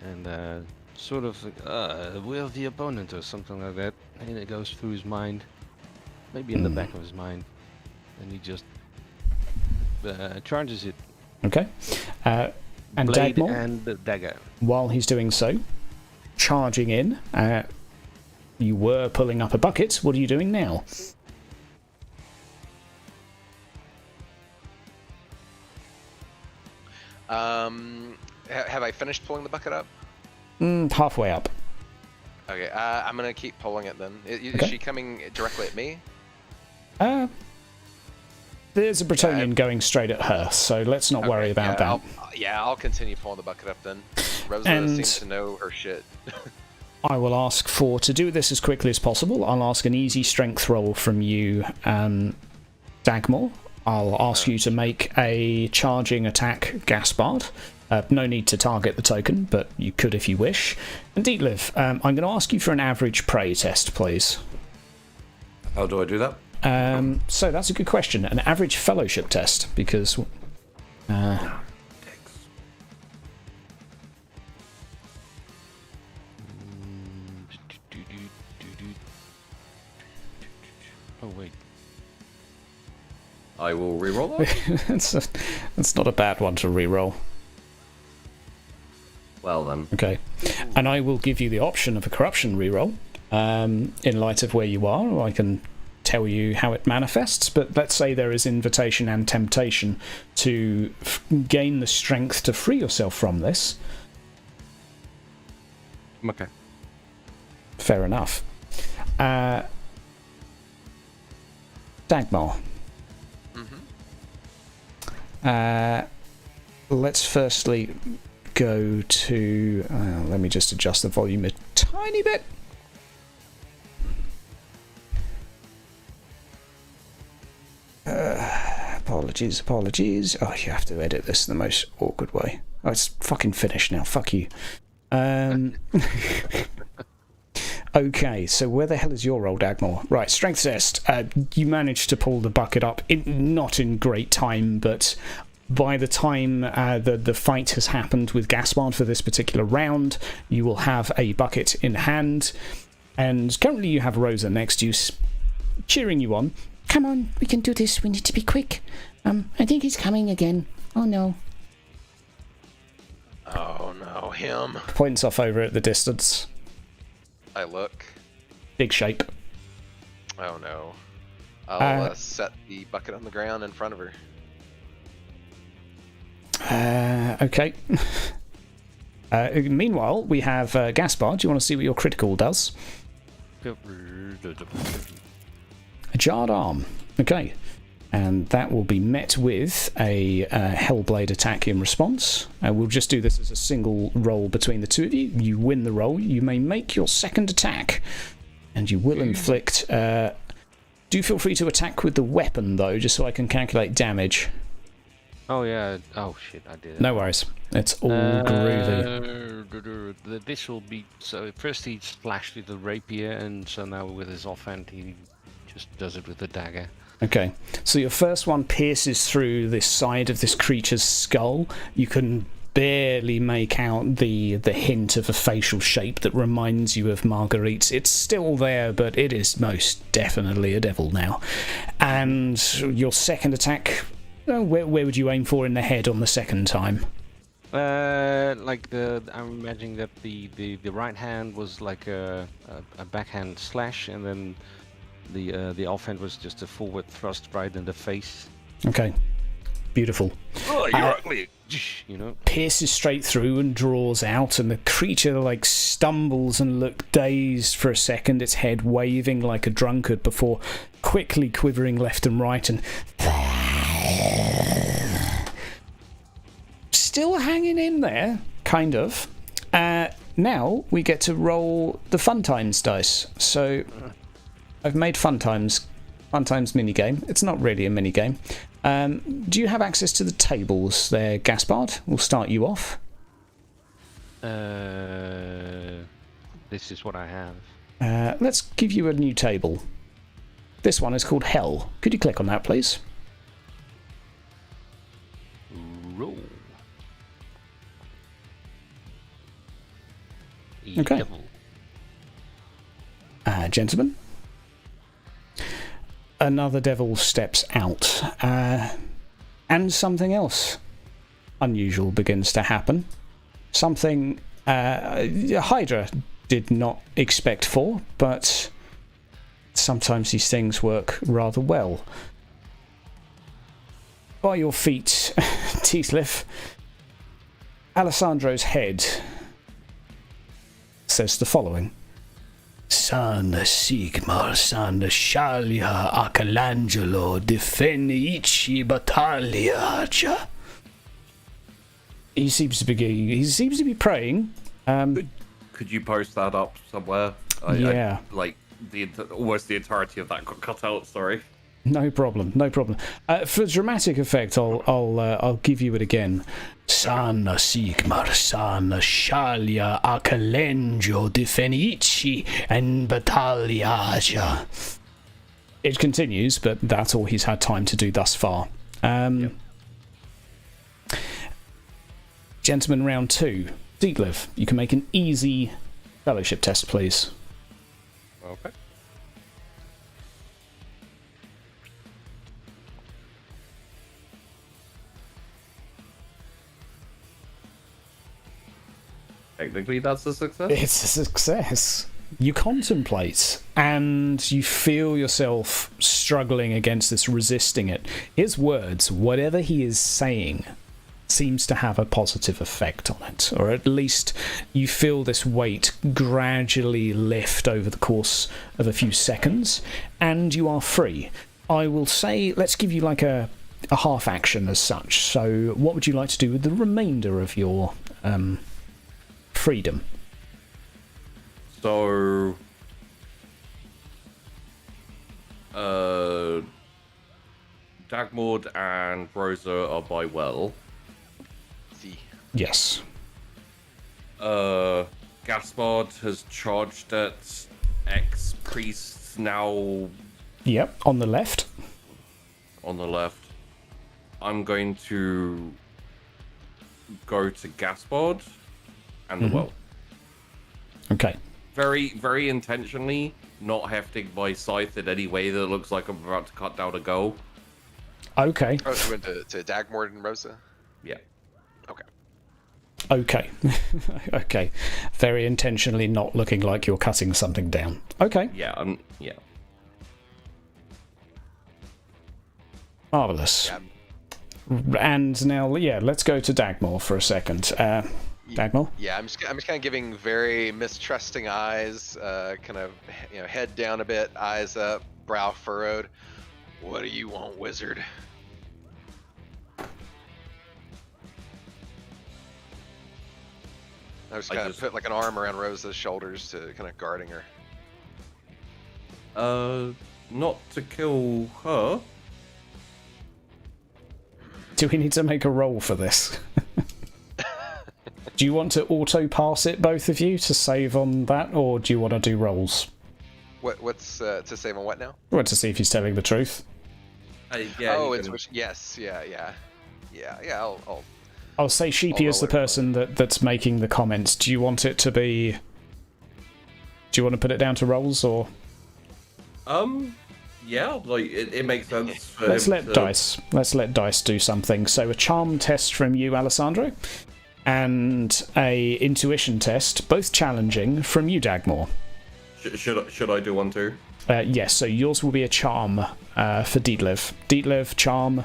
and sort of will the opponent or something like that, and it goes through his mind, maybe in the back of his mind, and he just charges it. Okay. And Blade Dagmore, and the dagger. while he's doing so, charging in, you were pulling up a bucket. What are you doing now? Have I finished pulling the bucket up? Halfway up. Okay, I'm gonna keep pulling it then. Is Okay. she coming directly at me? There's a Bretonian going straight at her, so let's not worry about that. I'll continue pulling the bucket up then. Rosa And- seems to know her shit. I will ask to do this as quickly as possible, I'll ask an easy strength roll from you, Dagmore. I'll ask you to make a charging attack, Gaspard. No need to target the token, but you could if you wish. And Deetliv, I'm going to ask you for an average prey test, please. How do I do that? So that's a good question. An average fellowship test, because... Oh wait. I will reroll that. That's not a bad one to reroll. Well then. Okay. And I will give you the option of a corruption reroll. In light of where you are, or I can tell you how it manifests, but let's say there is invitation and temptation to gain the strength to free yourself from this. Okay. Fair enough. Dagmar. Let's firstly go to... let me just adjust the volume a tiny bit. Apologies. Oh, you have to edit this in the most awkward way. Oh, it's fucking finished now. Fuck you. Okay, so where the hell is your roll, Dagmar? Right, strength test. You managed to pull the bucket up, not in great time, but by the time the fight has happened with Gaspard for this particular round, you will have a bucket in hand, and currently you have Rosa next to you, cheering you on. Come on, we can do this. We need to be quick. I think he's coming again. Oh no. Oh no, him. Points off over at the distance. I look. Big shape. Oh no. I'll set the bucket on the ground in front of her. Okay. Meanwhile, we have Gaspard. Do you want to see what your critical does? A jarred arm. Okay. And that will be met with a Hellblade attack in response. We'll just do this as a single roll between the two of you. You win the roll. You may make your second attack. And you will inflict... do feel free to attack with the weapon, though, just so I can calculate damage. Oh, yeah. Oh, shit, I did it. No worries. It's all groovy. This will be... So, first he splashed with the rapier, and so now with his offhand, he just does it with the dagger. Okay, so your first one pierces through this side of this creature's skull. You can barely make out the hint of a facial shape that reminds you of Marguerite's. It's still there, but it is most definitely a devil now. And your second attack, where would you aim for in the head on the second time? I'm imagining that the right hand was like a backhand slash, and then the offhand was just a forward thrust right in the face. Okay, beautiful. Oh, you're ugly, you know. Pierces straight through and draws out, and the creature stumbles and looks dazed for a second, its head waving like a drunkard before quickly quivering left and right and still hanging in there, kind of. Now we get to roll the fun times dice. So I've made fun times minigame. It's not really a minigame. Do you have access to the tables there, Gaspard? We'll start you off. This is what I have. Let's give you a new table. This one is called Hell. Could you click on that, please? Roll. Okay. Devil. Gentlemen. Another devil steps out, and something else unusual begins to happen. Something Hydra did not expect for, but sometimes these things work rather well. By your feet, Teaslif, Alessandro's head says the following. Sana Sigmar, Sana Shalia, Arcangelo, Defenici Battaglia. He seems to be praying. Could you post that up somewhere? Yeah. Almost the entirety of that got cut out. Sorry. No problem. For dramatic effect, I'll give you it again. Sana Sigmar, Sana Shalia, Arcangelo, Defenici, and Battaglia. It continues, but that's all he's had time to do thus far. Yep. Gentlemen, round 2. Deetliv, you can make an easy fellowship test, please. Okay. Technically, that's a success. It's a success. you contemplate and you feel yourself struggling against this, resisting it. His words, whatever he is saying, seems to have a positive effect on it, or at least you feel this weight gradually lift over the course of a few seconds, and you are free. I will say, let's give you like a half action as such. So what would you like to do with the remainder of your freedom? So, Dagmord and Rosa are by well. Yes. Gaspard has charged at ex-priests now. Yep, on the left. On the left. I'm going to go to Gaspard and the well. Okay. Very, very intentionally not hefting my scythe in any way that looks like I'm about to cut down a girl. Okay. Oh, so we went to Dagmord and Rosa? Yeah. Okay. Okay. Okay. Very intentionally not looking like you're cutting something down. Okay. Yeah, yeah. Marvellous. And now, yeah, let's go to Dagmor for a second. Dagmor? Yeah, I'm just kind of giving very mistrusting eyes, kind of, head down a bit, eyes up, brow furrowed. What do you want, wizard? I was kind of put like an arm around Rosa's shoulders to kind of guarding her. Not to kill her. Do we need to make a roll for this? Do you want to auto-pass it, both of you, to save on that, or do you want to do rolls? What's to save on what now? I want to see if he's telling the truth. Yeah, oh, yes, yeah. I'll say Sheepy is the person that's making the comments. Do you want it to be... Do you want to put it down to rolls, or...? Yeah, like, it makes sense for Let's let Dice do something. So a charm test from you, Alessandro, and a intuition test, both challenging, from you, Dagmor. Should I do one too? Yes, so yours will be a charm for Dietlev. Dietlev, charm,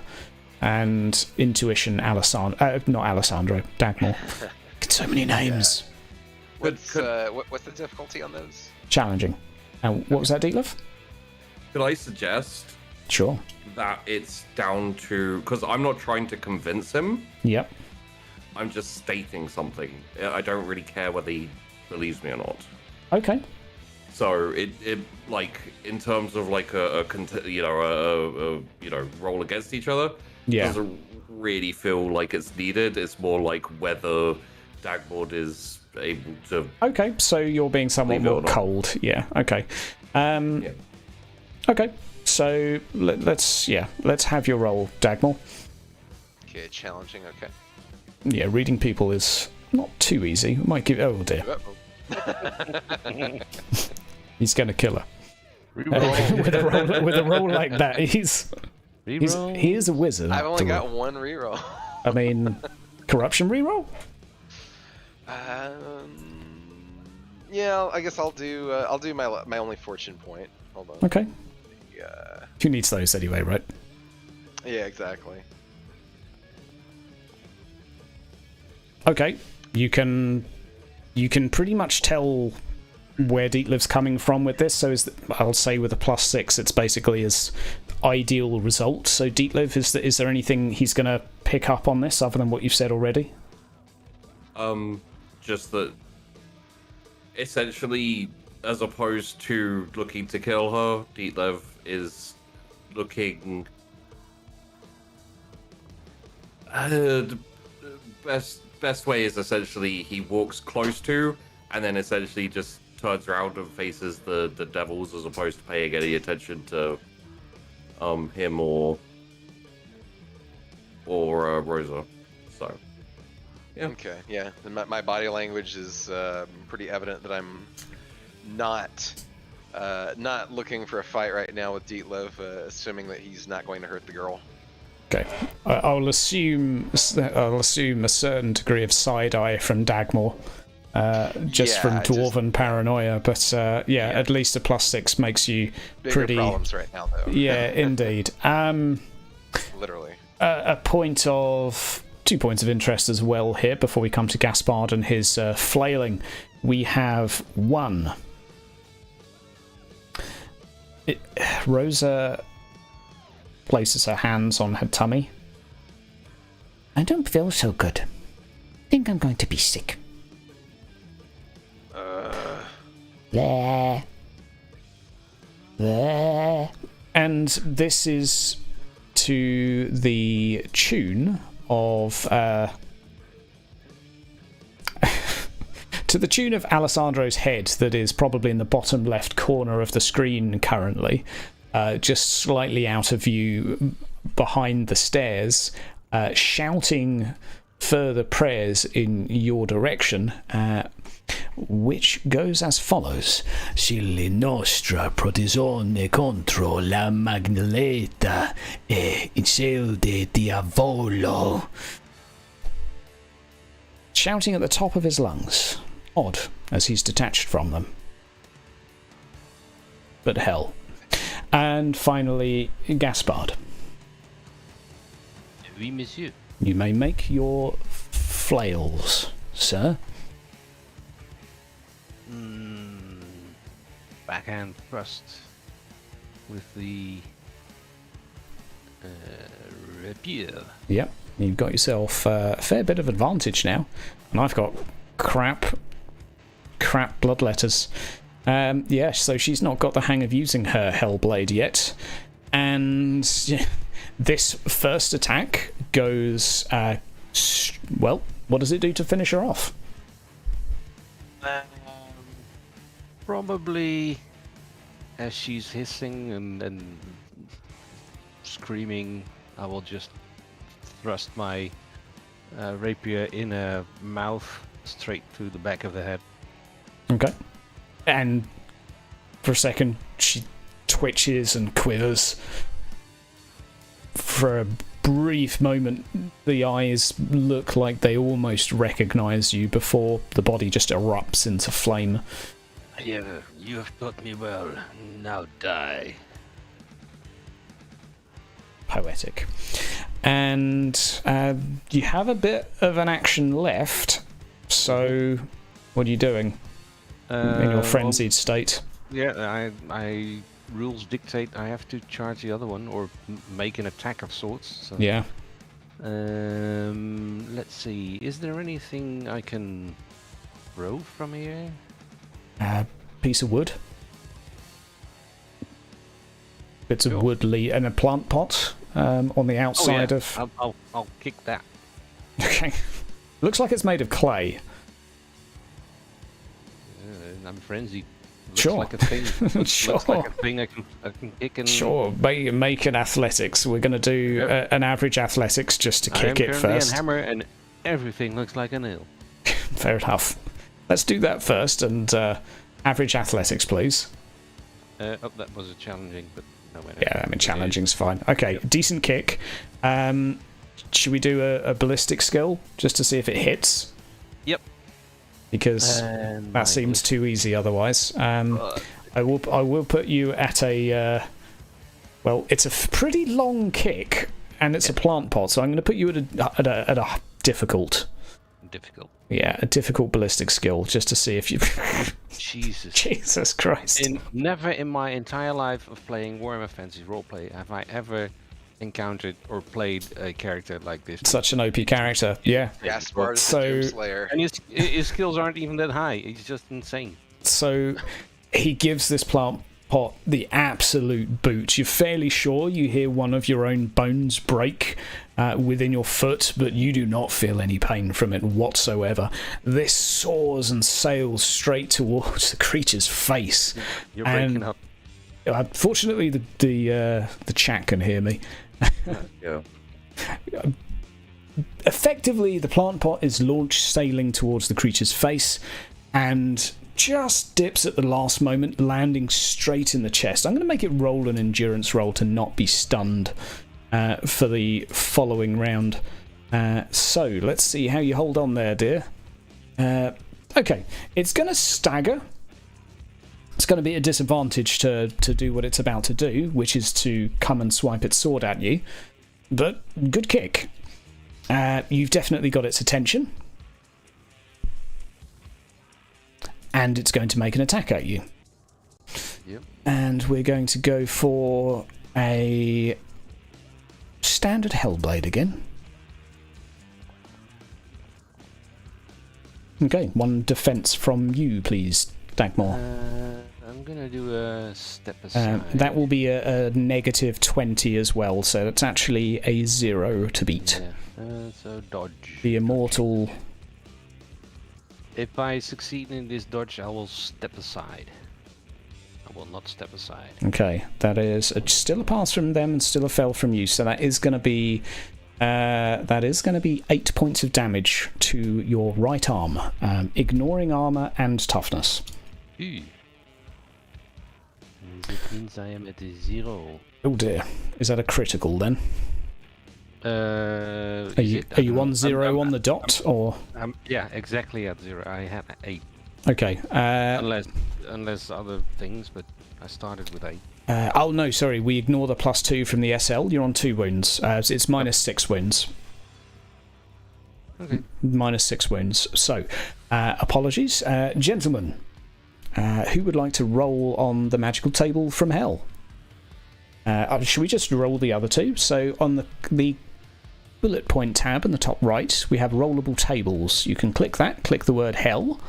and intuition, Alessandro. Not Alessandro, Dagmor. So many names. What's the difficulty on those? Challenging. And what was that, Dietlev? Could I suggest Sure. that it's down to... Because I'm not trying to convince him. Yep. I'm just stating something. I don't really care whether he believes me or not. Okay. So it like, in terms of like a roll against each other, Yeah. doesn't really feel like it's needed. It's more like whether Dagmord is able to... Okay, so you're being somewhat more cold. Yeah, okay. Yeah. Okay, so let's have your roll, Dagmor. Okay, challenging, okay. Yeah, reading people is not too easy. Might give... Oh, dear. He's going to kill her. With a roll like that, he is a wizard. I've only got one reroll. I mean, corruption reroll? Yeah, I guess I'll do my only fortune point. Hold on. Okay. Yeah. Who needs those anyway, right? Yeah, exactly. Okay. You can pretty much tell where Dietlev's coming from with this. So I'll say with a +6, it's basically his ideal result. So Dietlev, is there anything he's going to pick up on this other than what you've said already? Just that essentially, as opposed to looking to kill her, Dietlev is looking... the best way is essentially he walks close to, and then essentially just turns around and faces the devils, as opposed to paying any attention to him or Rosa. So yeah. Okay, yeah. And my body language is pretty evident that I'm not looking for a fight right now with Dietlev, assuming that he's not going to hurt the girl. Okay, I'll assume a certain degree of side eye from Dagmor just from dwarven paranoia. But at least a +6 makes you Bigger pretty. problems right now, though. Yeah, indeed. Literally. 2 points of interest as well here before we come to Gaspard and his flailing. We have 1. Rosa places her hands on her tummy. I don't feel so good. Think I'm going to be sick. Bleh. Bleh. And this is to the tune of to the tune of Alessandro's head that is probably in the bottom left corner of the screen currently, just slightly out of view behind the stairs, shouting further prayers in your direction, which goes as follows. Scilla nostra protezione contro la magnoletta e in seo de diavolo. Shouting at the top of his lungs. Odd, as he's detached from them. But hell. And finally, Gaspard. Oui, monsieur. You may make your flails, sir. Backhand thrust with the rapier. Yep, you've got yourself a fair bit of advantage now. And I've got crap bloodletters. So she's not got the hang of using her Hellblade yet. And this first attack goes, what does it do to finish her off? Probably as she's hissing and screaming, I will just thrust my rapier in her mouth straight through the back of the head. Okay. And for a second, she twitches and quivers. For a brief moment, the eyes look like they almost recognize you before the body just erupts into flame. Yeah, you have taught me well. Now die. Poetic. And you have a bit of an action left, so what are you doing in your frenzied state? Yeah, I rules dictate I have to charge the other one or make an attack of sorts. So. Yeah. Let's see. Is there anything I can throw from here? Piece of wood. Bits of wood and a plant pot on the outside of. I'll kick that. Okay. Looks like it's made of clay. I'm frenzied. Looks Sure. Like a thing. Sure. Looks like a thing I can kick and. Sure. Make an athletics. We're going to do an average athletics just to kick it first. A hammer and everything looks like a nail. Fair enough. Let's do that first and average athletics, please. That was a challenging, but no way. Yeah, I mean challenging's fine. Okay, yep. Decent kick. Should we do a ballistic skill just to see if it hits? Yep. Because that seems too easy otherwise. I will put you at a it's a pretty long kick and it's a plant pot, so I'm going to put you at a difficult. Yeah, a difficult ballistic skill just to see if you. Jesus Christ! Never in my entire life of playing Warhammer Fantasy Roleplay have I ever encountered or played a character like this. Such an OP character, yeah. Gaspard, so Slayer. And his skills aren't even that high. He's just insane. So he gives this plant pot the absolute boot. You're fairly sure you hear one of your own bones break within your foot, but you do not feel any pain from it whatsoever. This soars and sails straight towards the creature's face. You're breaking up. Fortunately, the chat can hear me. Yeah. Effectively, the plant pot is launched sailing towards the creature's face and just dips at the last moment, landing straight in the chest. I'm going to make it roll an endurance roll to not be stunned for the following round. So let's see how you hold on there, dear. Okay, it's going to stagger. It's going to be a disadvantage to do what it's about to do, which is to come and swipe its sword at you. But good kick. You've definitely got its attention. And it's going to make an attack at you. Yep. And we're going to go for a standard Hellblade again. Okay, 1 defense from you, please, Dagmar. I'm gonna do a step aside. That will be a negative 20 as well, so that's actually a 0 to beat. Yeah. So dodge. The immortal. If I succeed in this dodge, I will step aside. I will not step aside. Okay, that is still a pass from them and still a fail from you, so that is going to be 8 points of damage to your right arm, ignoring armor and toughness. That means I am at a 0. Oh dear, is that a critical then? Are you on 0 on the dot, or? Yeah, exactly at 0. I had 8. Okay. Unless other things, but I started with 8. Oh no, sorry. We ignore the +2 from the SL. You're on 2 wounds. It's -6 wounds. Okay. -6 wounds. So, apologies, gentlemen. Who would like to roll on the magical table from hell? Should we just roll the other two? So on the bullet point tab in the top right, we have rollable tables. You can click that, click the word hell.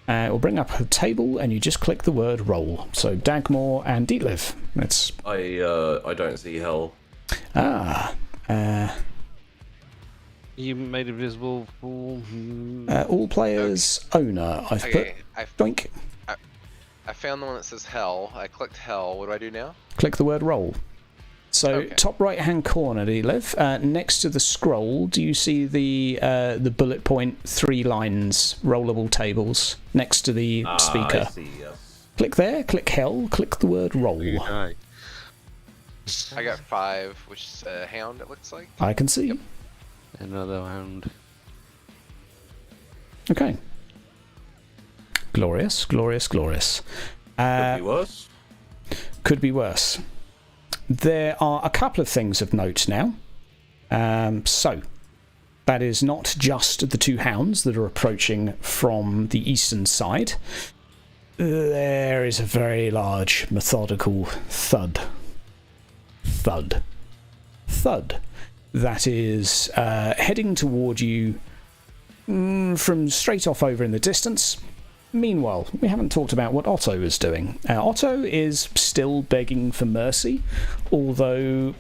It will bring up a table, and you just click the word roll. So Dagmar and Dietliv. That's. I don't see hell. You made it visible for all players owner. I've Okay, put. Doink. I found the one that says hell. I clicked hell. What do I do now? Click the word roll. So Okay. top right hand corner, Dietliv, next to the scroll, do you see the bullet point 3 lines rollable tables next to the speaker? I see, yes. Click there, click hell, click the word roll. Aye. I got 5, which is a hound, it looks like. I can see. Another hound. Okay. Glorious, glorious, glorious. Could be worse. Could be worse. There are a couple of things of note now. So, that is not just the 2 hounds that are approaching from the eastern side. There is a very large, methodical thud. Thud. Thud. That is heading toward you from straight off over in the distance. Meanwhile, we haven't talked about what Otto is doing. Otto is still begging for mercy, although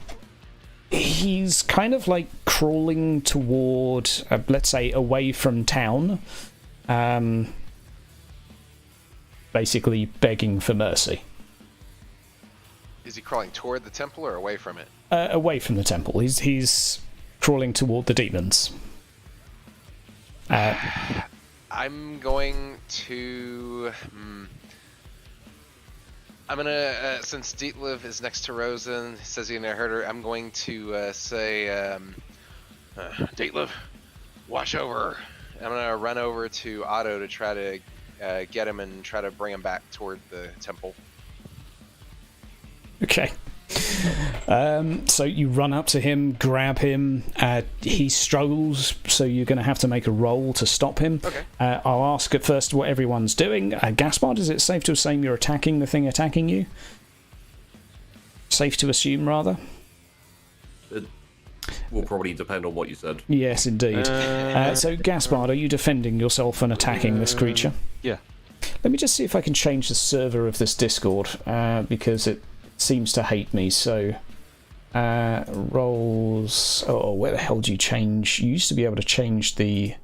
he's kind of like crawling toward, let's say, away from town. Basically begging for mercy. Is he crawling toward the temple or away from it? Away from the temple. He's crawling toward the demons. I'm going to... I'm gonna, since Dietliv is next to Rosen, says he's gonna hurt her, I'm going to say, Dietliv, watch over. I'm gonna run over to Otto to try to get him and try to bring him back toward the temple. Okay. So you run up to him, grab him. He struggles, so you're going to have to make a roll to stop him. Okay. I'll ask at first what everyone's doing. Gaspard, is it safe to assume you're attacking the thing attacking you? Safe to assume, rather? It will probably depend on what you said. Yes, indeed. So, Gaspard, are you defending yourself and attacking this creature? Yeah. Let me just see if I can change the server of this Discord, because it seems to hate me. So rolls. Oh, where the hell do you change? You used to be able to change the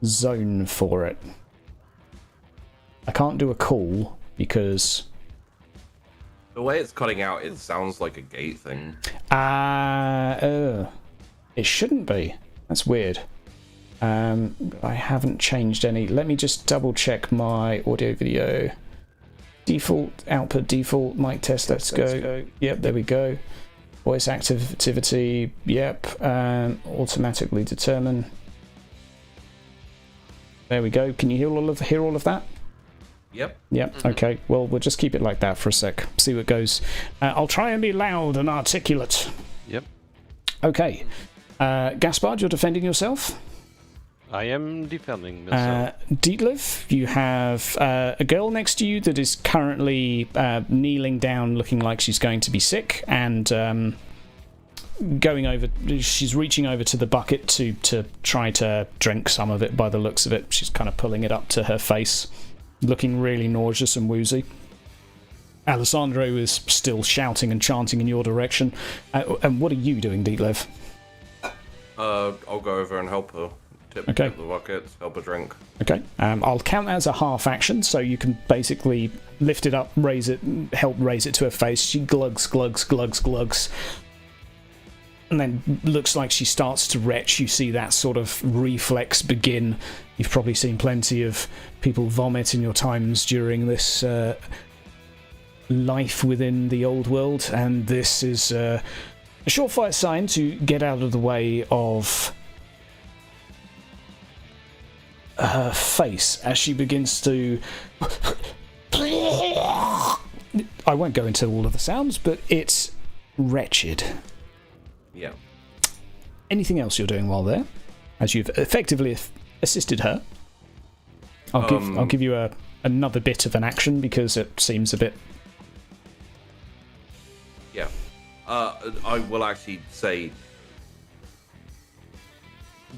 zone for it. I can't do a call because The way it's cutting out, it sounds like a gate thing. It shouldn't be. That's weird. I haven't changed any. Let me just double check my audio video. Default output, default mic test. Let's go. Yep, there we go. Voice activity. Yep. Automatically determine. There we go. Can you hear all of that? Yep. Yep. Okay. Well, we'll just keep it like that for a sec. See what goes. I'll try and be loud and articulate. Yep. Okay. Gaspard, you're defending yourself. I am defending myself. Dietlev, you have a girl next to you that is currently kneeling down, looking like she's going to be sick, and going over. She's reaching over to the bucket to try to drink some of it. By the looks of it, she's kind of pulling it up to her face, looking really nauseous and woozy. Alessandro is still shouting and chanting in your direction. And what are you doing, Dietlev? I'll go over and help her. Tip the bucket, help her drink. Okay. I'll count that as a half action, so you can basically lift it up, raise it, help raise it to her face. She glugs, and then looks like she starts to retch. You see that sort of reflex begin. You've probably seen plenty of people vomit in your times during this life within the old world, and this is a surefire sign to get out of the way of her face as she begins to... I won't go into all of the sounds, but it's wretched. Yeah. Anything else you're doing while there, as you've effectively assisted her? I'll give you another bit of an action because it seems a bit... Yeah. I will actually say,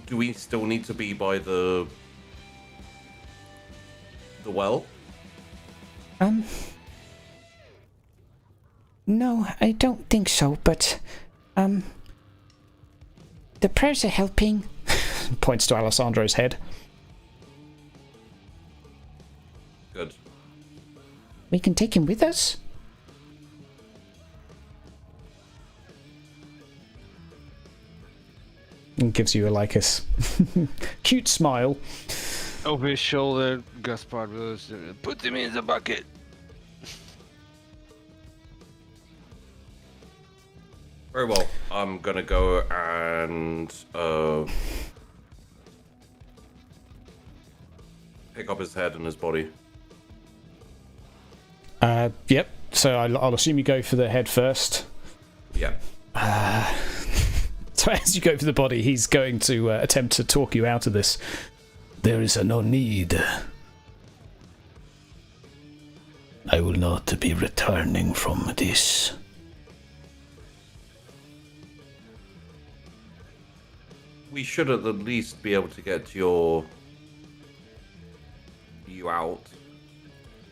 do we still need to be by the well? No, I don't think so, but, the prayers are helping. Points to Alessandro's head. Good. We can take him with us? And gives you a cute smile. Over his shoulder, Gaspard goes, put him in the bucket. Very well. I'm gonna go and pick up his head and his body. Yep. So I'll assume you go for the head first. Yeah. So as you go for the body, he's going to attempt to talk you out of this. There is no need. I will not be returning from this. We should at the least be able to get you out,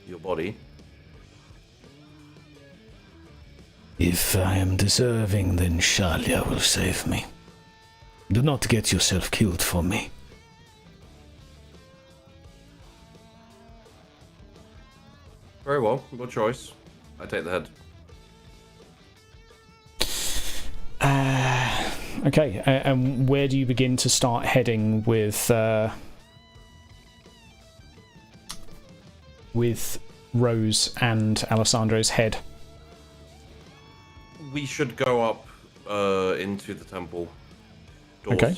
your body. If I am deserving, then Shalia will save me. Do not get yourself killed for me. Very well, your choice. I take the head. Okay, and where do you begin to start heading with Rose and Alessandro's head? We should go up into the temple. Doors. Okay.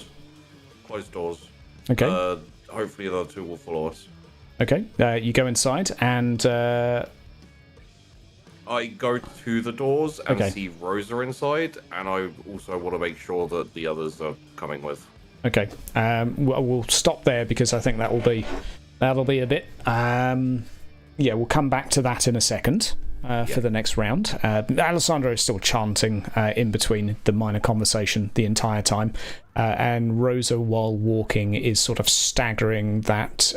Closed doors. Okay. Hopefully the other two will follow us. Okay, you go inside and... I go to the doors and Okay. see Rosa inside, and I also want to make sure that the others are coming with. Okay, we'll stop there because I think that'll be a bit... yeah, we'll come back to that in a second. For the next round. Alessandro is still chanting in between the minor conversation the entire time, and Rosa, while walking, is sort of staggering that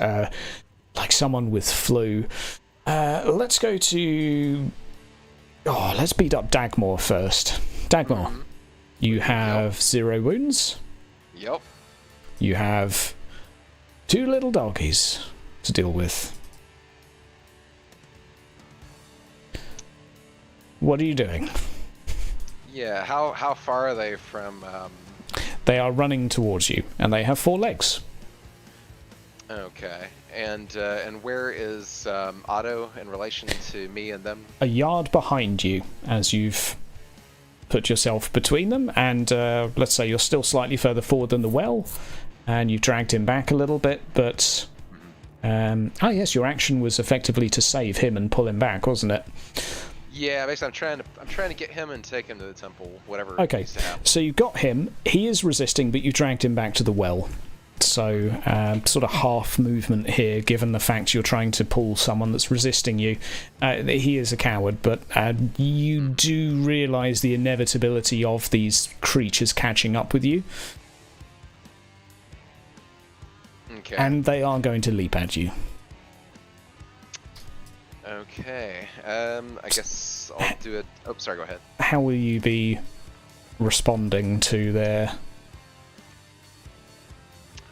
like someone with flu. Let's go to... let's beat up Dagmar first. Dagmar, you have 0 wounds. Yep. You have 2 little doggies to deal with. What are you doing? Yeah, how far are they from... They are running towards you, and they have 4 legs. Okay, and where is Otto in relation to me and them? A yard behind you, as you've put yourself between them, and let's say you're still slightly further forward than the well, and you've dragged him back a little bit, but Yes, your action was effectively to save him and pull him back, wasn't it? Yeah, basically, I'm trying to get him and take him to the temple, whatever Okay, needs to happen. so you've got him. He is resisting, but you dragged him back to the well. So, sort of half movement here, given the fact you're trying to pull someone that's resisting you. He is a coward, but you do realise the inevitability of these creatures catching up with you. Okay. And they are going to leap at you. Okay. I guess I'll do it. Oh, sorry. Go ahead. How will you be responding to their...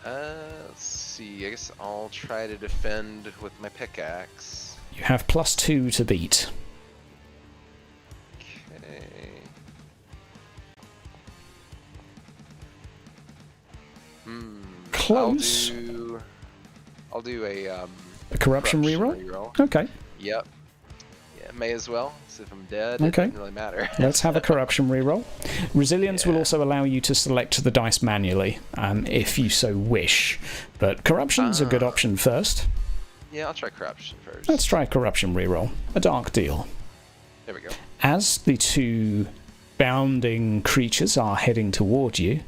Let's see. I guess I'll try to defend with my pickaxe. You have +2 to beat. Okay. Close. I'll do a corruption reroll? Okay. Yep. Yeah, may as well. So if I'm dead, Okay. it doesn't really matter. Let's have a corruption reroll. Resilience will also allow you to select the dice manually, if you so wish. But corruption's a good option first. Yeah, I'll try corruption first. Let's try corruption reroll. A dark deal. There we go. As the two bounding creatures are heading toward you,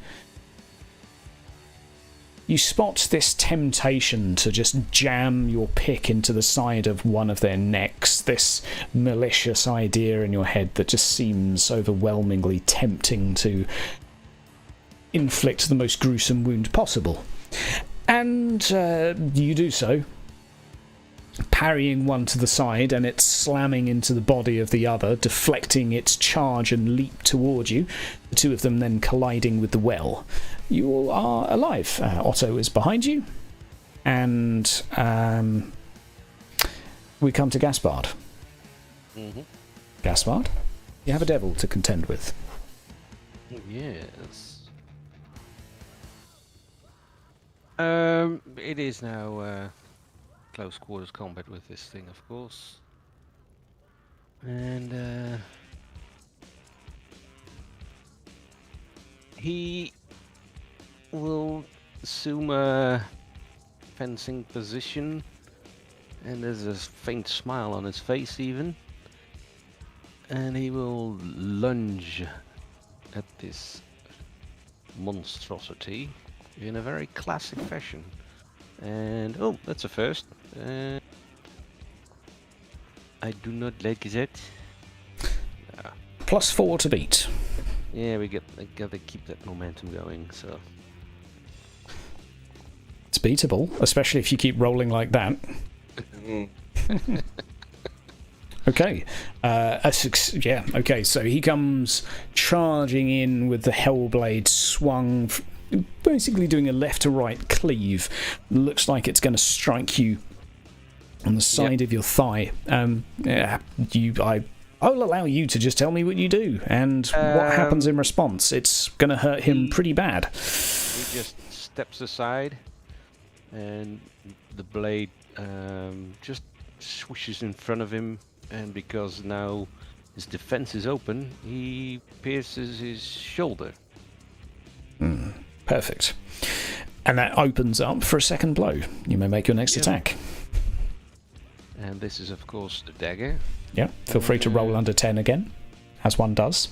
you spot this temptation to just jam your pick into the side of one of their necks, this malicious idea in your head that just seems overwhelmingly tempting to inflict the most gruesome wound possible. And you do so, parrying one to the side and it's slamming into the body of the other, deflecting its charge and leap toward you, the two of them then colliding with the well. You are alive. Otto is behind you, and we come to Gaspard. Gaspard, you have a devil to contend with. Yes. It is now close quarters combat with this thing, of course. And he will assume a fencing position, and there's a faint smile on his face even, and he will lunge at this monstrosity in a very classic fashion. And oh, that's a first. I do not like that. +4 to beat. Yeah, I gotta keep that momentum going, so. It's beatable, especially if you keep rolling like that. Okay. Yeah, okay, so he comes charging in with the Hellblade swung, basically doing a left to right cleave. Looks like it's going to strike you on the side of your thigh. I'll allow you to just tell me what you do and what happens in response. It's going to hurt him pretty bad. He just steps aside, and the blade just swishes in front of him, and because now his defense is open, he pierces his shoulder. Perfect. And that opens up for a second blow. You may make your next attack. And this is, of course, the dagger. Yeah, feel free to roll under 10 again, as one does.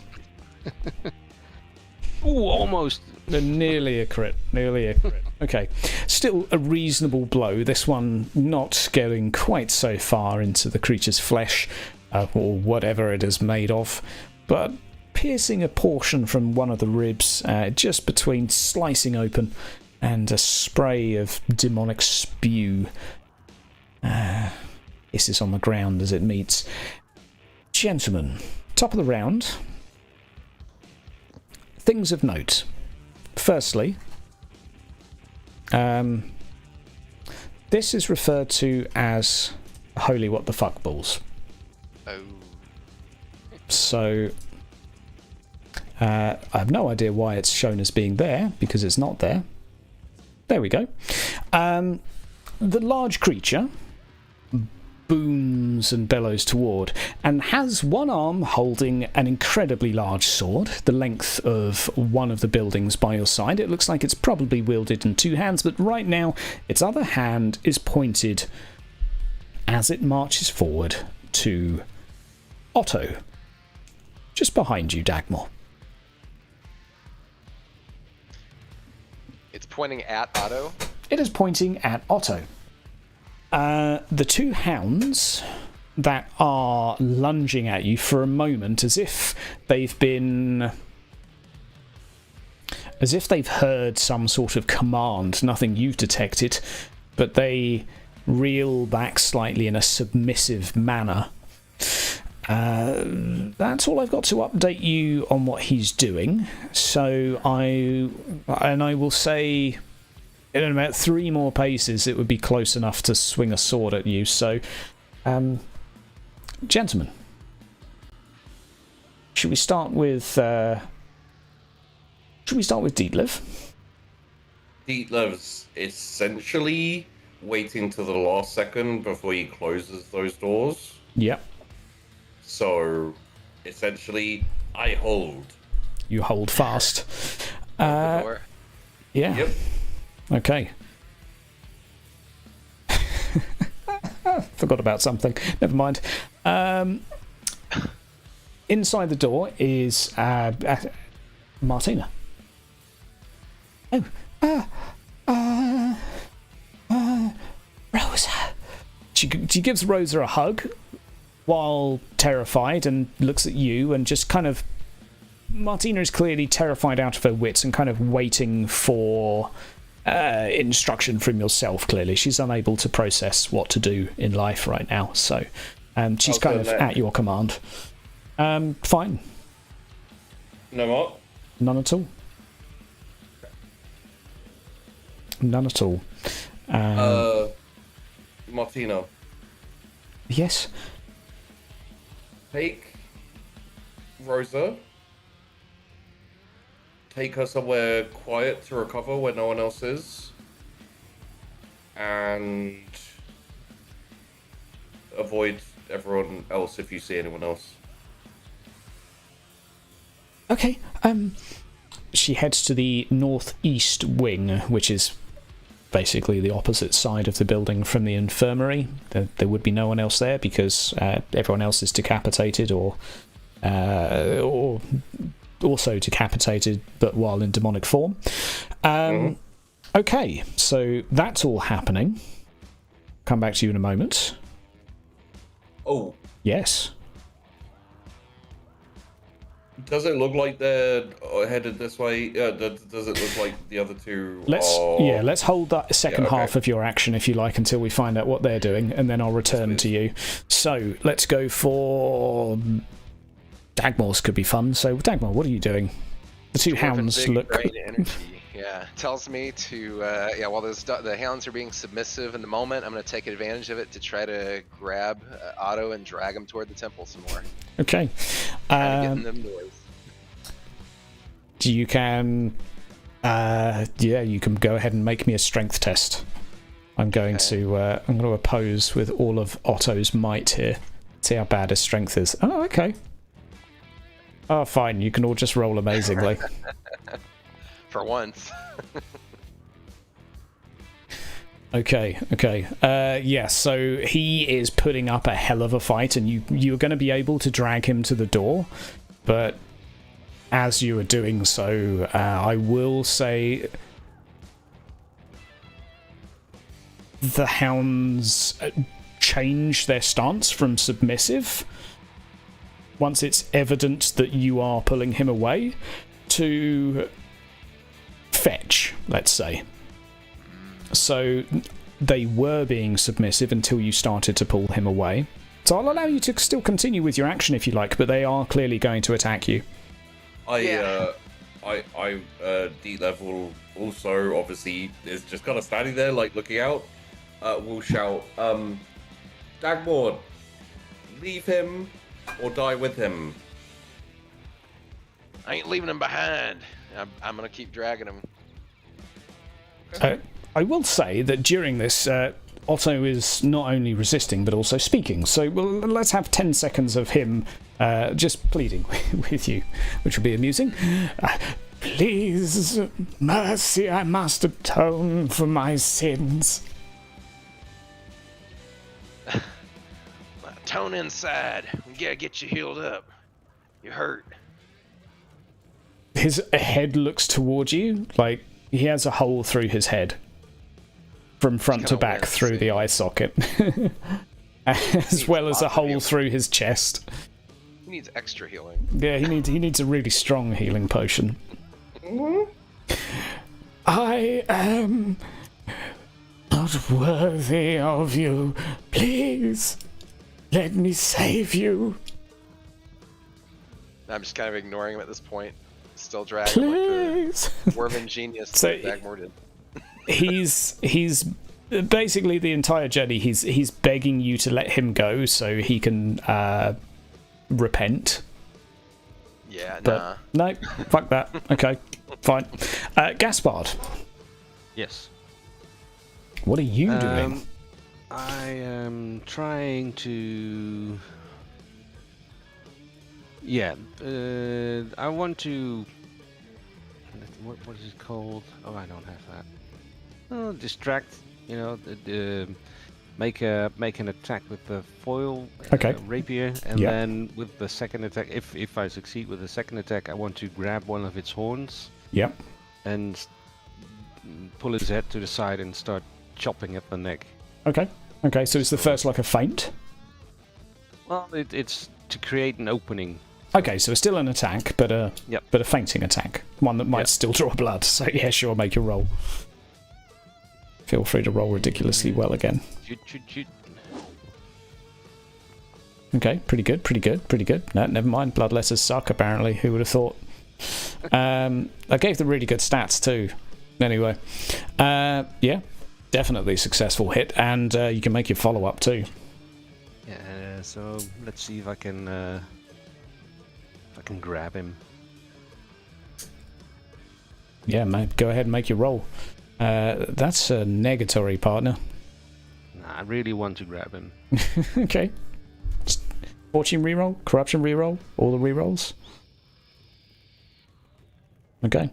Ooh, almost. Nearly a crit. Nearly a crit. Okay. Still a reasonable blow. This one not going quite so far into the creature's flesh, or whatever it is made of, but piercing a portion from one of the ribs, just between slicing open and a spray of demonic spew. Hisses on the ground as it meets. Gentlemen, top of the round. Things of note. Firstly, this is referred to as holy what the fuck balls. Oh. So, I have no idea why it's shown as being there, because it's not there. There we go. The large creature booms and bellows toward, and has one arm holding an incredibly large sword, the length of one of the buildings by your side. It looks like it's probably wielded in two hands, but right now its other hand is pointed as it marches forward to Otto, just behind you, Dagmar. It's pointing at Otto. It is pointing at Otto. The two hounds that are lunging at you for a moment as if they've heard some sort of command, nothing you've detected, but they reel back slightly in a submissive manner. That's all I've got to update you on what he's doing. So I will say, in about 3 more paces, it would be close enough to swing a sword at you. So, gentlemen, should we start with Dietlev? Dietlev's essentially waiting to the last second before he closes those doors. Yep. So, essentially, I hold. You hold fast. The door. Yeah. Yep. Okay. Forgot about something. Never mind. Inside the door is Martina. Rosa. She gives Rosa a hug while terrified and looks at you and just kind of... Martina is clearly terrified out of her wits and kind of waiting for instruction from yourself, clearly. She's unable to process what to do in life right now, so she's kind of at your command. Fine. No more? None at all. None at all. Martina. Yes? Take Rosa. Take her somewhere quiet to recover where no one else is. And avoid everyone else if you see anyone else. Okay. She heads to the northeast wing, which is basically the opposite side of the building from the infirmary. There would be no one else there because everyone else is decapitated or also decapitated, but while in demonic form. Okay, so that's all happening. Come back to you in a moment. Oh. Yes. Does it look like they're headed this way? Does it look like the other two Let's hold that second half of your action, if you like, until we find out what they're doing, and then I'll return to you. So, let's go for... Dagmar's could be fun. So, Dagmar, what are you doing? The two hounds look... Great energy. Yeah, tells me to while the hounds are being submissive in the moment, I'm going to take advantage of it to try to grab Otto and drag him toward the temple some more. Okay. Get in them doors. You can you can go ahead and make me a strength test. I'm going to oppose with all of Otto's might here. See how bad his strength is. Oh, okay. Oh, fine. You can all just roll amazingly. For once. Okay. So he is putting up a hell of a fight, and you're going to be able to drag him to the door, but as you are doing so, I will say the hounds change their stance from submissive once it's evident that you are pulling him away to fetch, let's say. So they were being submissive until you started to pull him away. So I'll allow you to still continue with your action if you like, but they are clearly going to attack you. D-level also obviously is just kind of standing there, like looking out. Will shout, Dagmar, leave him or die with him. I ain't leaving him behind. I'm gonna keep dragging him. I will say that during this, Otto is not only resisting but also speaking. So let's have 10 seconds of him just pleading with you, which will be amusing. Please, mercy, I must atone for my sins. Tone inside. We gotta get you healed up. You're hurt. His head looks towards you, like he has a hole through his head. From front to back through the eye socket. As well as a hole through his chest. He needs extra healing. Yeah, he needs a really strong healing potion. I am not worthy of you. Please, let me save you. I'm just kind of ignoring him at this point. Still dragging Please. like the Dwarven genius that Dagmor did. He's basically the entire journey. He's begging you to let him go so he can repent. Yeah, but no, fuck that. Okay, fine. Gaspard. Yes. What are you doing? I am trying to. Yeah, I want to. What is it called? Oh, I don't have that. Oh, distract. You know, make an attack with the foil rapier, and then with the second attack, if I succeed with the second attack, I want to grab one of its horns. Yep. And pull his head to the side and start chopping at the neck. Okay. Okay. So is the first like a feint? Well, it's to create an opening. Okay, so it's still an attack, but a feinting attack, one that might still draw blood. So yeah, sure, make your roll. Feel free to roll ridiculously well again. Okay, pretty good, pretty good, pretty good. No, never mind. Blood letters suck, apparently. Who would have thought? I gave them really good stats, too. Anyway. Yeah, definitely successful hit, and you can make your follow-up, too. Yeah, so let's see if I can grab him. Yeah, mate, go ahead and make your roll. That's a negatory, partner. Nah, I really want to grab him. Okay. Fortune reroll, corruption reroll, all the rerolls. Okay.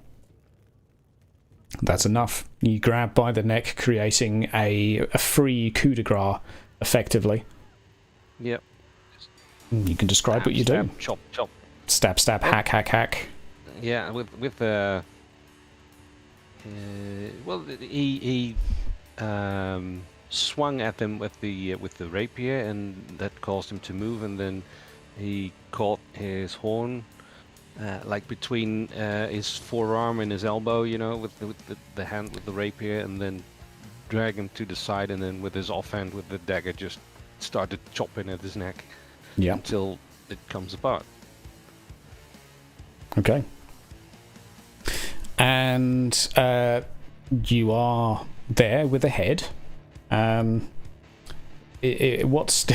That's enough. You grab by the neck, creating a free coup de grace, effectively. Yep. You can describe what you do. Chop, chop. Stab, stab, hack, hack, hack. Yeah, with the. Well, he swung at them with the rapier, and that caused him to move. And then he caught his horn, like between his forearm and his elbow, you know, with the hand with the rapier, and then drag him to the side, and then with his offhand with the dagger, just started chopping at his neck. Yeah. Until it comes apart. Okay. And you are there with a head. What's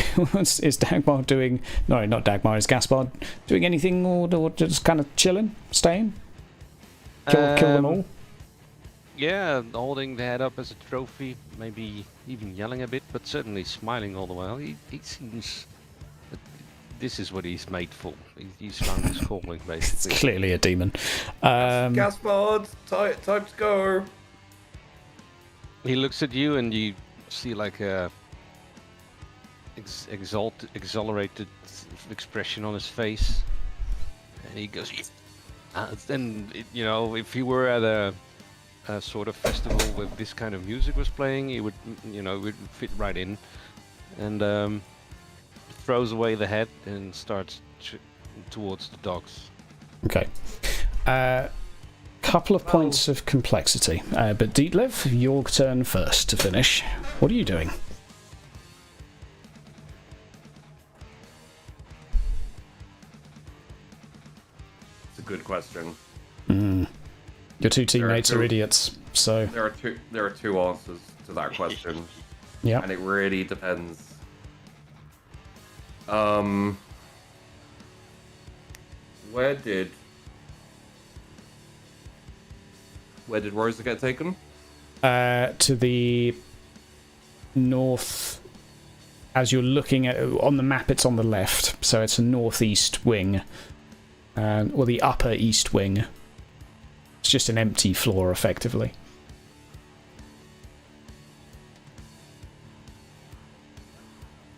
is Dagmar doing? No, not Dagmar. Is Gaspard doing anything, or just kind of chilling, staying? Kill them all. Yeah, holding the head up as a trophy, maybe even yelling a bit, but certainly smiling all the while. He seems. This is what he's made for. He's found his calling, basically. It's clearly a demon. Gaspard, time to go. He looks at you, and you see like a exhilarated expression on his face, and he goes. And you know, if he were at a sort of festival where this kind of music was playing, he would, you know, would fit right in, and throws away the head and starts towards the dogs. Okay. Couple of points of complexity, but Dietlev, your turn first to finish. What are you doing? It's a good question. Your two teammates are idiots, so there are two answers to that question. Yeah. And it really depends. Where did Rosa get taken? To the north. As you're looking at on the map, it's on the left, so it's a northeast wing, or the upper east wing. It's just an empty floor, effectively.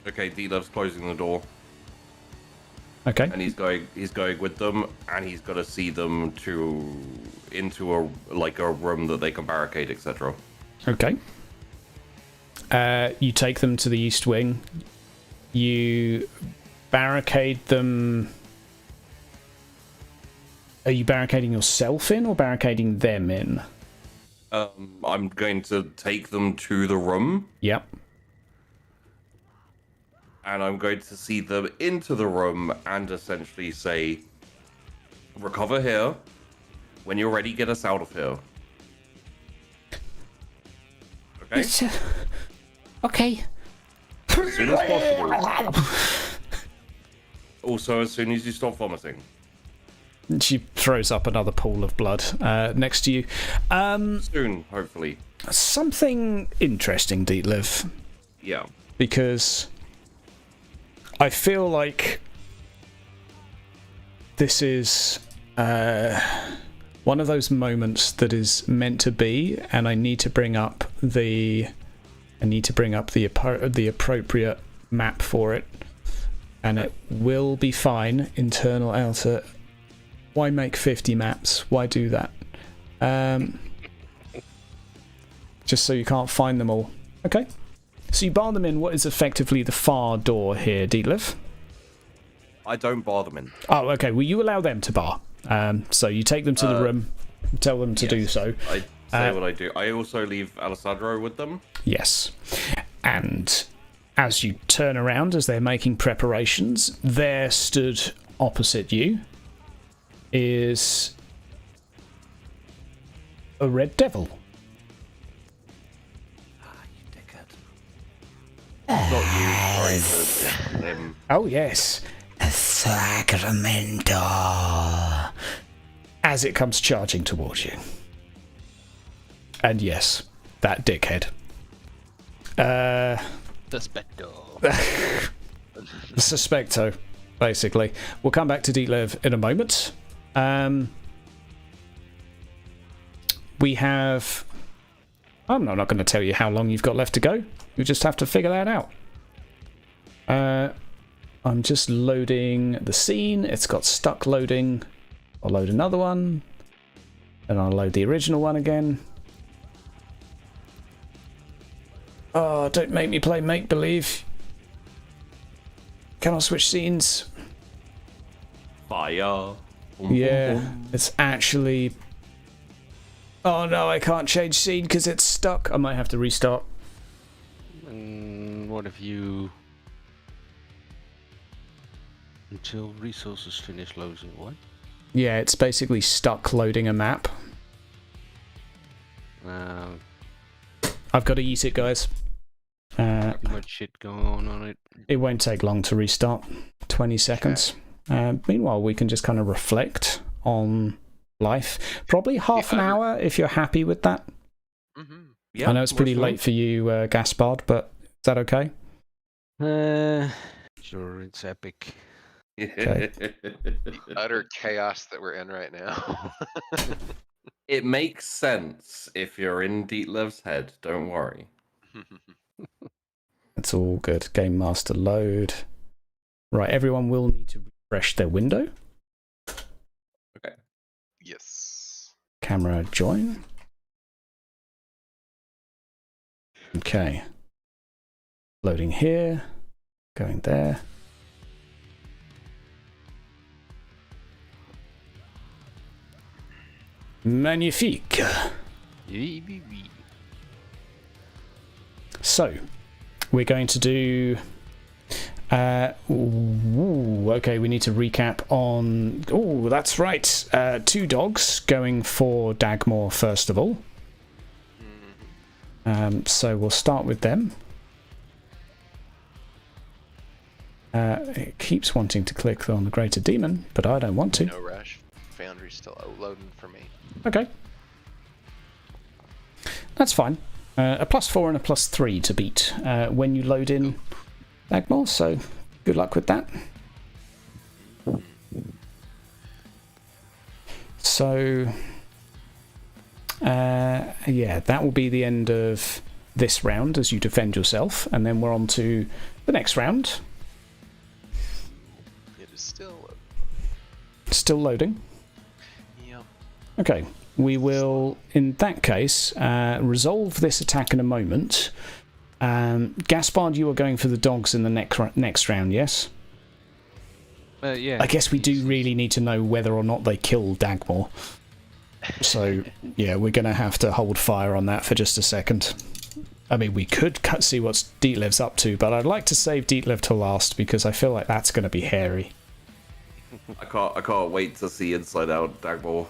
Okay, D-Love's closing the door. Okay. And he's going with them, and he's got to see them into a room that they can barricade, etc. Okay. You take them to the east wing. You barricade them. Are you barricading yourself in or barricading them in? I'm going to take them to the room. Yep. And I'm going to see them into the room and essentially say, recover here. When you're ready, get us out of here. Okay? It's, okay. As soon as possible. Also, as soon as you stop vomiting. She throws up another pool of blood next to you. Soon, hopefully. Something interesting, Deetliv. Yeah. Because I feel like this is one of those moments that is meant to be, and I need to bring up the appropriate map for it, and it will be fine. Internal, outer. Why make 50 maps? Why do that? Just so you can't find them all. Okay. So you bar them in what is effectively the far door here, Deetliv. I don't bar them in. Oh, okay. Well, you allow them to bar. So you take them to the room, tell them to do so. I say what I do. I also leave Alessandro with them. Yes. And as you turn around, as they're making preparations, there stood opposite you is a red devil. Not you, sorry, him. Oh, yes. Sacramento. As it comes charging towards you. And yes, that dickhead. Suspecto. Suspecto, basically. We'll come back to Deetlev in a moment. We have... I'm not going to tell you how long you've got left to go. You just have to figure that out. I'm just loading the scene. It's got stuck loading. I'll load another one. And I'll load the original one again. Oh, don't make me play make-believe. Can I switch scenes? Fire. Yeah, it's actually... Oh no, I can't change scene because it's stuck. I might have to restart. What if you... Until resources finish loading, what? Yeah, it's basically stuck loading a map. I've got to eat it, guys. Too much shit going on it. It won't take long to restart. 20 seconds. Meanwhile, we can just kind of reflect on life. Probably half an hour if you're happy with that. Mm-hmm. Yeah, I know it's pretty late for you, Gaspard, but is that okay? Sure, it's epic. Okay. The utter chaos that we're in right now. It makes sense if you're in Deetlev's head, don't worry. It's all good. Game master load. Right, everyone will need to refresh their window. Okay. Yes. Camera join. Okay. Loading here. Going there. Magnifique. So, we're going to do... okay, we need to recap on... Oh, that's right. 2 dogs going for Dagmore first of all. So we'll start with them. It keeps wanting to click on the Greater Demon, but I don't want to. No rush. Foundry's still loading for me. Okay. That's fine. A +4 and a +3 to beat when you load in Dagmor, so good luck with that. So, yeah, that will be the end of this round as you defend yourself, and then we're on to the next round. It is still loading. Yeah. Okay, we will, in that case, resolve this attack in a moment. Gaspard, you are going for the dogs in the next round, yes? Yeah. I guess we do really need to know whether or not they kill Dagmor. So, yeah, we're going to have to hold fire on that for just a second. I mean, we could see what Dietlev's up to, but I'd like to save Dietlev to last because I feel like that's going to be hairy. I can't wait to see Inside Out Dagmor.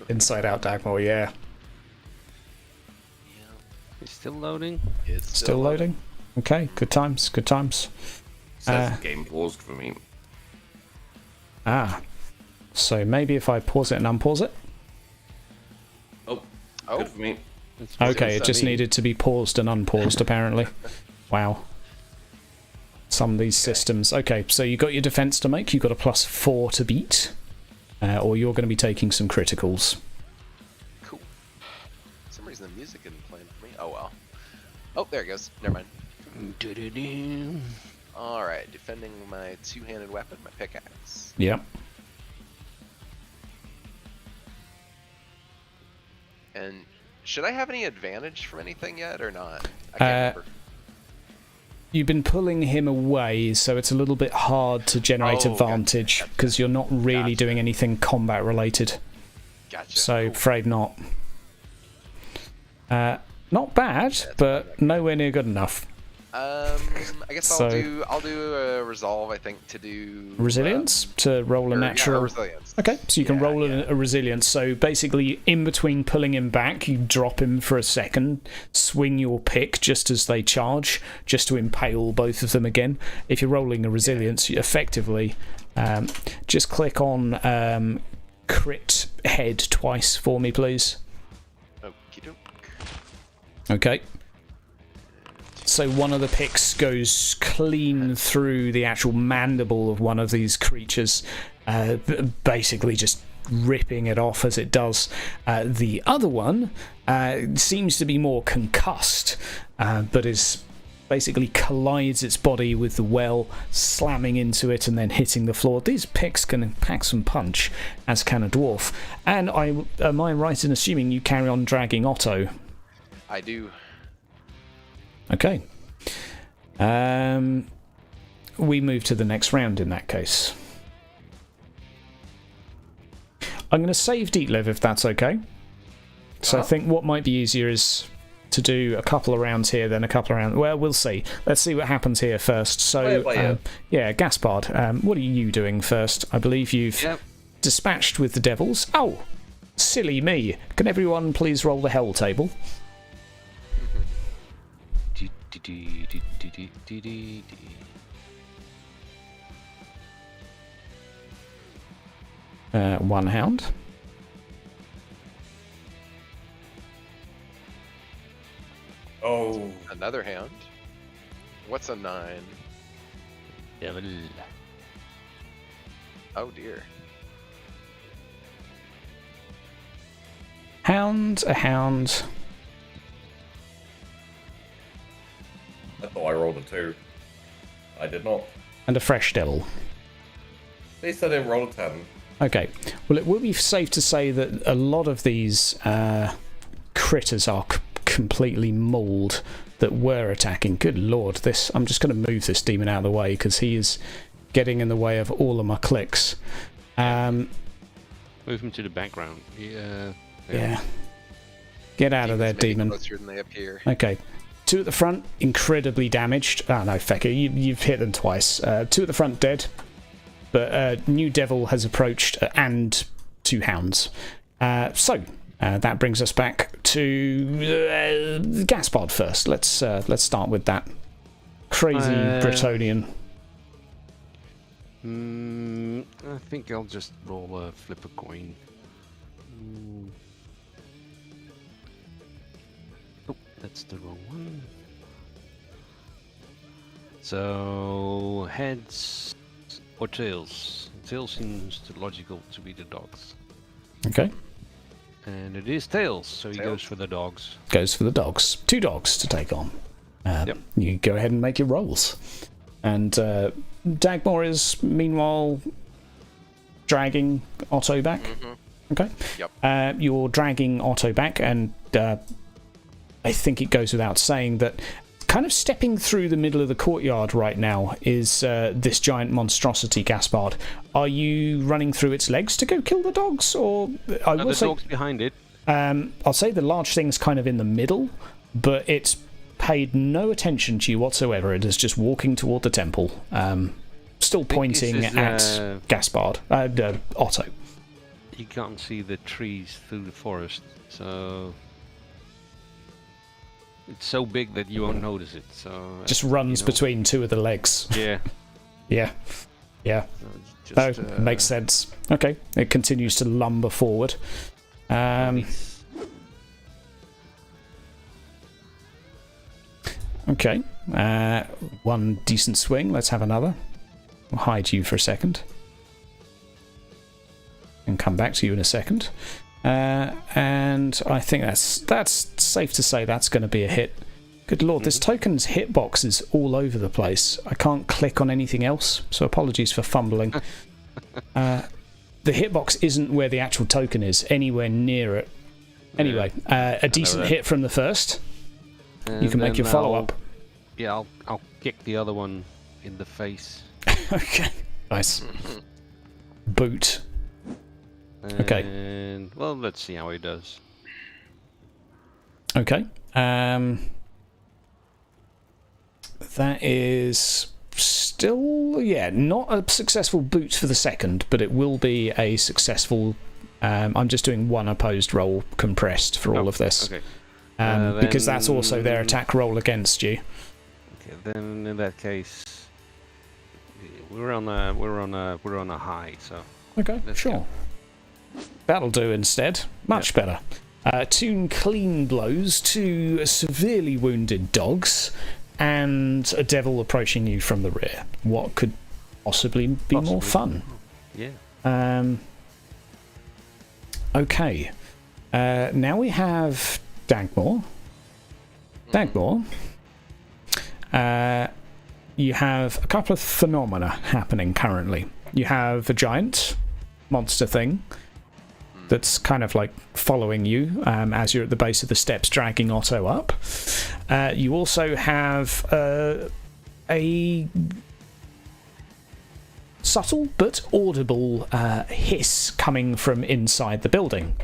Inside Out Dagmor, yeah. It's still loading. It's Still loading? Okay, good times, good times. Says the game paused for me. So maybe if I pause it and unpause it? Oh, good for me. Okay, it just needed to be paused and unpaused, apparently. Wow. Some of these systems. Okay, so you got your defense to make. You got a +4 to beat. Or you're going to be taking some criticals. Cool. For some reason the music isn't playing for me. Oh well. Oh, there it goes. Never mind. Alright, defending my two-handed weapon, my pickaxe. Yep. And should I have any advantage from anything yet or not? I can't remember. You've been pulling him away, so it's a little bit hard to generate advantage because you're not really doing anything combat related. Gotcha. So, Cool. afraid not. Not bad, but nowhere near good enough. I guess I'll do a resolve. I think to do Resilience to roll a natural. Yeah, resilience. Okay, so you can roll a resilience. So basically, in between pulling him back, you drop him for a second, swing your pick just as they charge, just to impale both of them again. If you're rolling a resilience, you effectively just click on crit head twice for me, please. Okie doke. Okay. So one of the picks goes clean through the actual mandible of one of these creatures, basically just ripping it off as it does. The other one seems to be more concussed, but is basically collides its body with the well, slamming into it and then hitting the floor. These picks can pack some punch, as can a dwarf. And am I right in assuming you carry on dragging Otto? I do. Okay. We move to the next round in that case. I'm going to save Dietlev if that's okay. So I think what might be easier is to do a couple of rounds here, then a couple of rounds. Well, we'll see. Let's see what happens here first. So, Gaspard, what are you doing first? I believe you've dispatched with the devils. Oh, silly me. Can everyone please roll the hell table? One hound. Oh. Another hound. What's a 9? Devil. Oh dear. Hound, a hound. I thought I rolled a 2. I did not. And a fresh devil. At least I didn't roll a 10. Okay. Well, it will be safe to say that a lot of these critters are completely mauled that were attacking. Good lord, this. I'm just going to move this demon out of the way because he is getting in the way of all of my clicks. Move him to the background. Yeah. Get out of there, demon. Closer than they appear. Okay. 2 at the front, incredibly damaged. Oh no, Fecker, you've hit them twice. 2 at the front, dead. But new devil has approached and 2 hounds. So that brings us back to Gaspard first. Let's start with that crazy Bretonian. I think I'll just roll a flip a coin. That's the wrong one. So, heads or tails? Tails seems logical to be the dogs. Okay. And it is tails, so he Tails. goes for the dogs. Goes for the dogs. 2 dogs to take on. Yep. You go ahead and make your rolls. And Dagmore is, meanwhile, dragging Otto back. Okay. Yep. You're dragging Otto back, and I think it goes without saying that kind of stepping through the middle of the courtyard right now is this giant monstrosity, Gaspard. Are you running through its legs to go kill the dogs, or I will The say dog's behind it. I'll say the large thing's kind of in the middle, but it's paid no attention to you whatsoever. It is just walking toward the temple, still pointing at Gaspard, Otto. You can't see the trees through the forest, so it's so big that you won't notice it. So Just runs between 2 of the legs. Yeah. Yeah. Yeah. So it's No, makes sense. Okay. It continues to lumber forward. Okay. 1 decent swing. Let's have another. We'll hide you for a second. And come back to you in a second. And I think that's safe to say that's going to be a hit. Good lord, this token's hitbox is all over the place. I can't click on anything else, so apologies for fumbling. The hitbox isn't where the actual token is, anywhere near it. Anyway, a decent hit from the first. You can make your follow-up. Yeah, I'll kick the other one in the face. Okay, nice. Boot. Okay. And, well, let's see how he does. Okay. That is still, not a successful boot for the second, but it will be a successful... I'm just doing 1 opposed roll compressed for all of this. Okay. Because that's also their attack roll against you. Okay, then in that case, we're on a high, so. Okay, sure. Go. That'll do instead. Much better. 2 clean blows to severely wounded dogs, and a devil approaching you from the rear. What could possibly be more fun? Yeah. Okay. Now we have Dagmore. Dagmore. You have a couple of phenomena happening currently. You have a giant monster thing that's kind of like following you as you're at the base of the steps dragging Otto up. You also have a subtle but audible hiss coming from inside the building.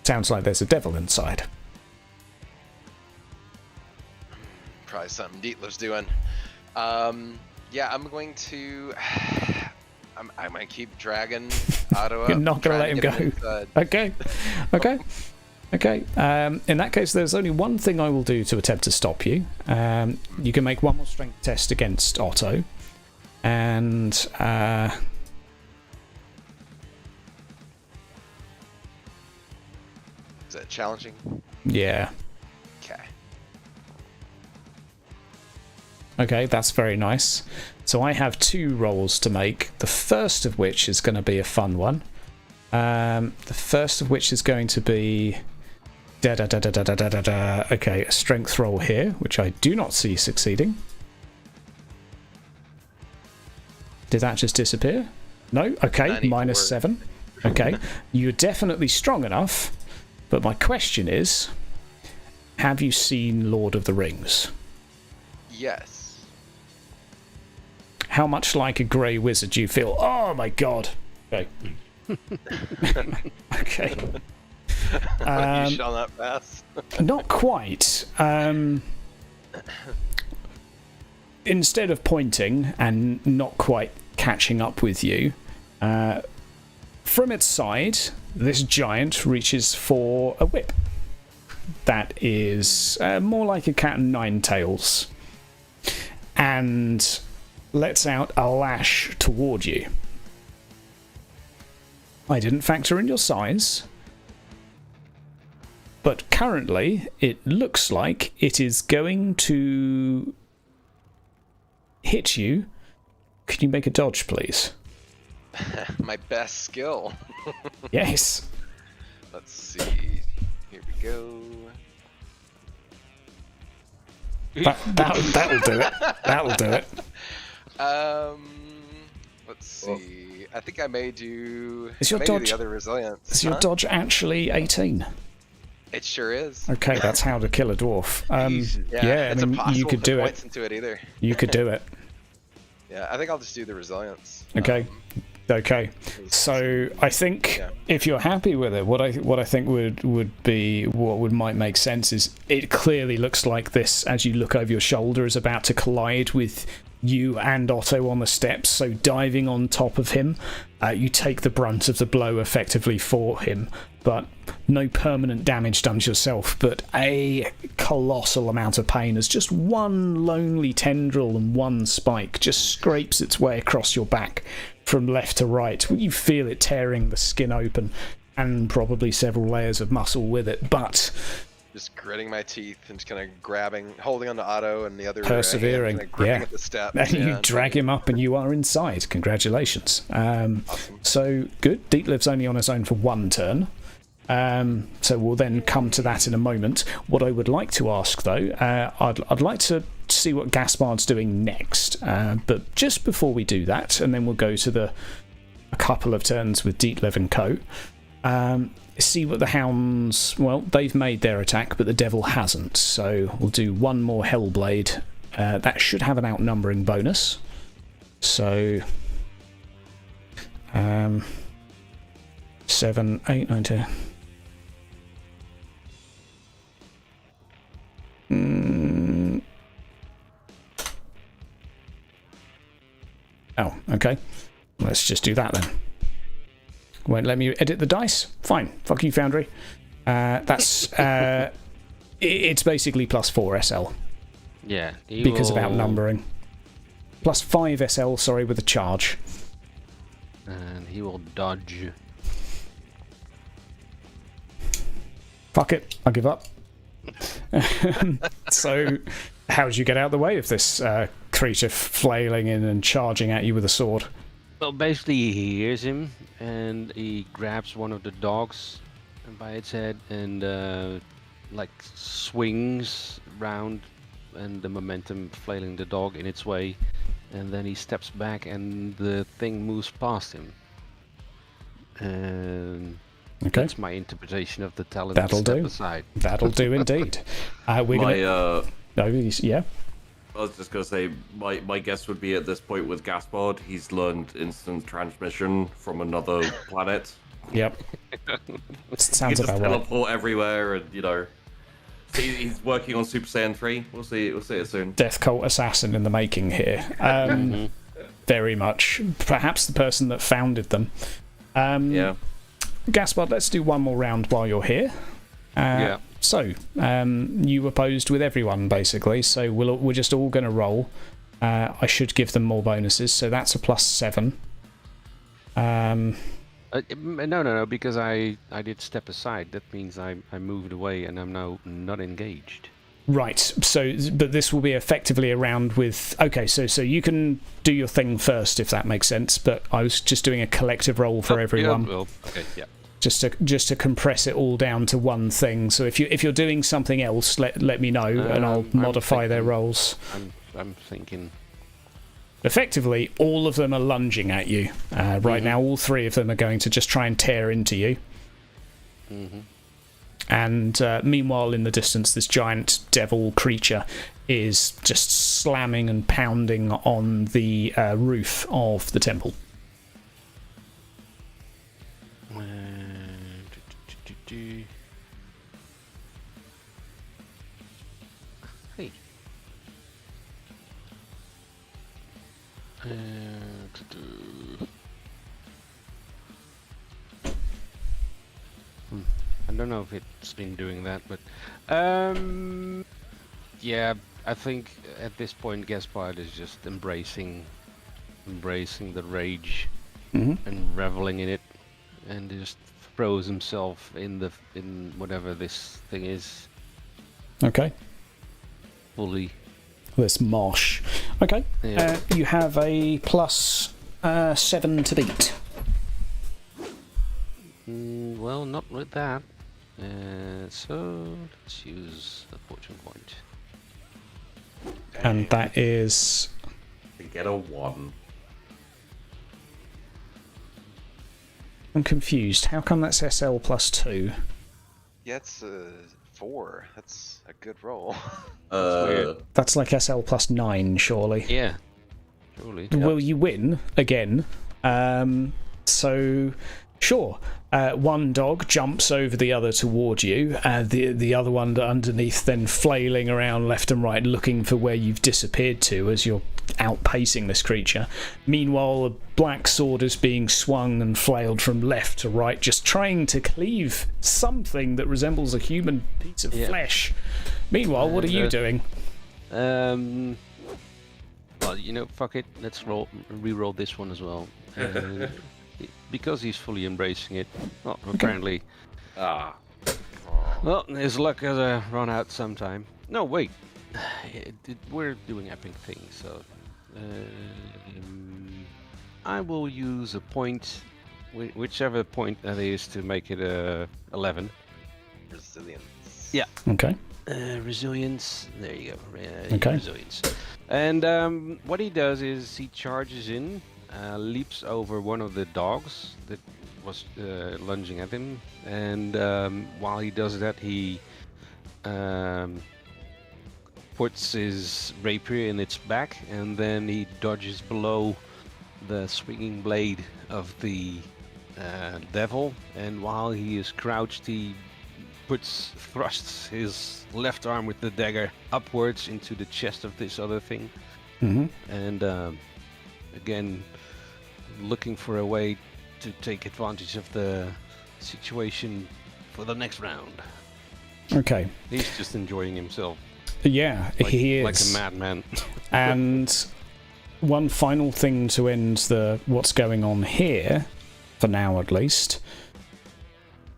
Sounds like there's a devil inside. Probably something Dietler's doing. Yeah, I'm going to... I'm going to keep dragging Otto up. You're not going to let him go. Okay. In that case, there's only one thing I will do to attempt to stop you. You can make 1 more strength test against Otto. And... Is that challenging? yeah. Okay. Okay, that's very nice. So I have 2 rolls to make, the first of which is going to be a fun one. The first of which is going to be... Okay, a strength roll here, which I do not see succeeding. Did that just disappear? No? Okay, -7. Okay, you're definitely strong enough, but my question is, have you seen Lord of the Rings? Yes. How much like a grey wizard do you feel? Oh my god. Okay. Okay. You shall not pass. Not quite. Instead of pointing and not quite catching up with you, from its side, this giant reaches for a whip. That is more like a cat and 9 tails. And lets out a lash toward you. I didn't factor in your size. but currently it looks like it is going to hit you. Can you make a dodge, please? My best skill. Yes. Let's see. Here we go. That'll do it. That'll do it. Let's see. I think I may do. Is your I may do dodge- the other resilience? Is your dodge actually 18? It sure is. Okay, that's how to kill a dwarf. Yeah, I it's mean, impossible you could to do put it. points into it either. You could do it. Yeah, I think I'll just do the resilience. Okay. Okay. So I think if you're happy with it, what I think would be what might make sense is it clearly looks like this as you look over your shoulder is about to collide with you and Otto on the steps. So diving on top of him, you take the brunt of the blow effectively for him, but no permanent damage done to yourself, but a colossal amount of pain as just one lonely tendril and one spike just scrapes its way across your back from left to right. You feel it tearing the skin open and probably several layers of muscle with it, but just gritting my teeth and just kind of holding on to Otto and the other persevering, hand, gripping at the steps. And you drag him up and you are inside. Congratulations. Awesome. So good. Deep lives only on his own for one turn. So we'll then come to that in a moment. What I would like to ask though, I'd like to see what Gaspard's doing next, but just before we do that, and then we'll go to a couple of turns with Deeplev and co. See what the hounds, well, they've made their attack, but the devil hasn't, so we'll do one more Hellblade. That should have an outnumbering bonus, so 7, 8, 9, 10. Oh, okay. Let's just do that then. Won't let me edit the dice? Fine. Fuck you, Foundry. That's it's basically plus 4 SL Yeah. because of outnumbering. Plus 5 SL, sorry, with a charge. And he will dodge. Fuck it. I give up. So, how did you get out of the way of this creature flailing in and charging at you with a sword? Well, basically he hears him and he grabs one of the dogs by its head and like swings round, and the momentum flailing the dog in its way, and then he steps back and the thing moves past him. And that's my interpretation of the talent. That'll step do. Aside. That'll do indeed. Yeah. I was just going to say, my guess would be at this point with Gaspard, he's learned instant transmission from another planet. Yep. Sounds he can about just right. teleport everywhere, and he's working on Super Saiyan 3. We'll see it soon. Death Cult assassin in the making here. Very much. Perhaps the person that founded them. Yeah. Gaspard, let's do one more round while you're here. Yeah. So, you opposed with everyone, basically, so we're just all going to roll. I should give them more bonuses, so that's a plus 7. No, because I did step aside. That means I moved away and I'm now not engaged. Right, so, but this will be effectively a round with... Okay, so you can do your thing first, if that makes sense, but I was just doing a collective roll for everyone. Yeah, well, okay, yeah. Just to compress it all down to one thing. So if you're doing something else, let me know, and I'll modify their rolls. I'm thinking. Effectively, all of them are lunging at you right now. All 3 of them are going to just try and tear into you. And meanwhile, in the distance, this giant devil creature is just slamming and pounding on the roof of the temple. Hey. I don't know if it's been doing that, but yeah, I think at this point Gaspard is just embracing the rage and reveling in it, and just throws himself in whatever this thing is Okay. fully. This mosh. Okay. Yeah. You have a plus 7 to beat. Well, not with that. So let's use the fortune point. And that is... To get a 1. I'm confused. How come that's SL plus 2? Yeah, it's 4. That's a good roll. weird. That's like SL plus 9, surely. Yeah, surely. Will you win again? So, sure. One dog jumps over the other toward you, the other one underneath then flailing around left and right looking for where you've disappeared to as you're outpacing this creature. Meanwhile, a black sword is being swung and flailed from left to right, just trying to cleave something that resembles a human piece of flesh. Meanwhile, what are you doing? Well, fuck it. Let's re-roll this one as well. Because he's fully embracing it. Well, apparently. Well, his luck has run out sometime. No, wait. We're doing epic things, so I will use a point, whichever point that is, to make it 11. Resilience. Yeah. Okay. Resilience. There you go. Okay. Resilience. And what he does is he charges in, leaps over one of the dogs that was lunging at him, and while he does that, he puts his rapier in its back, and then he dodges below the swinging blade of the devil, and while he is crouched, he thrusts his left arm with the dagger upwards into the chest of this other thing. Mm-hmm. And again, looking for a way to take advantage of the situation for the next round. Okay. He's just enjoying himself. Yeah, he is. Like a madman. And one final thing to end what's going on here, for now at least.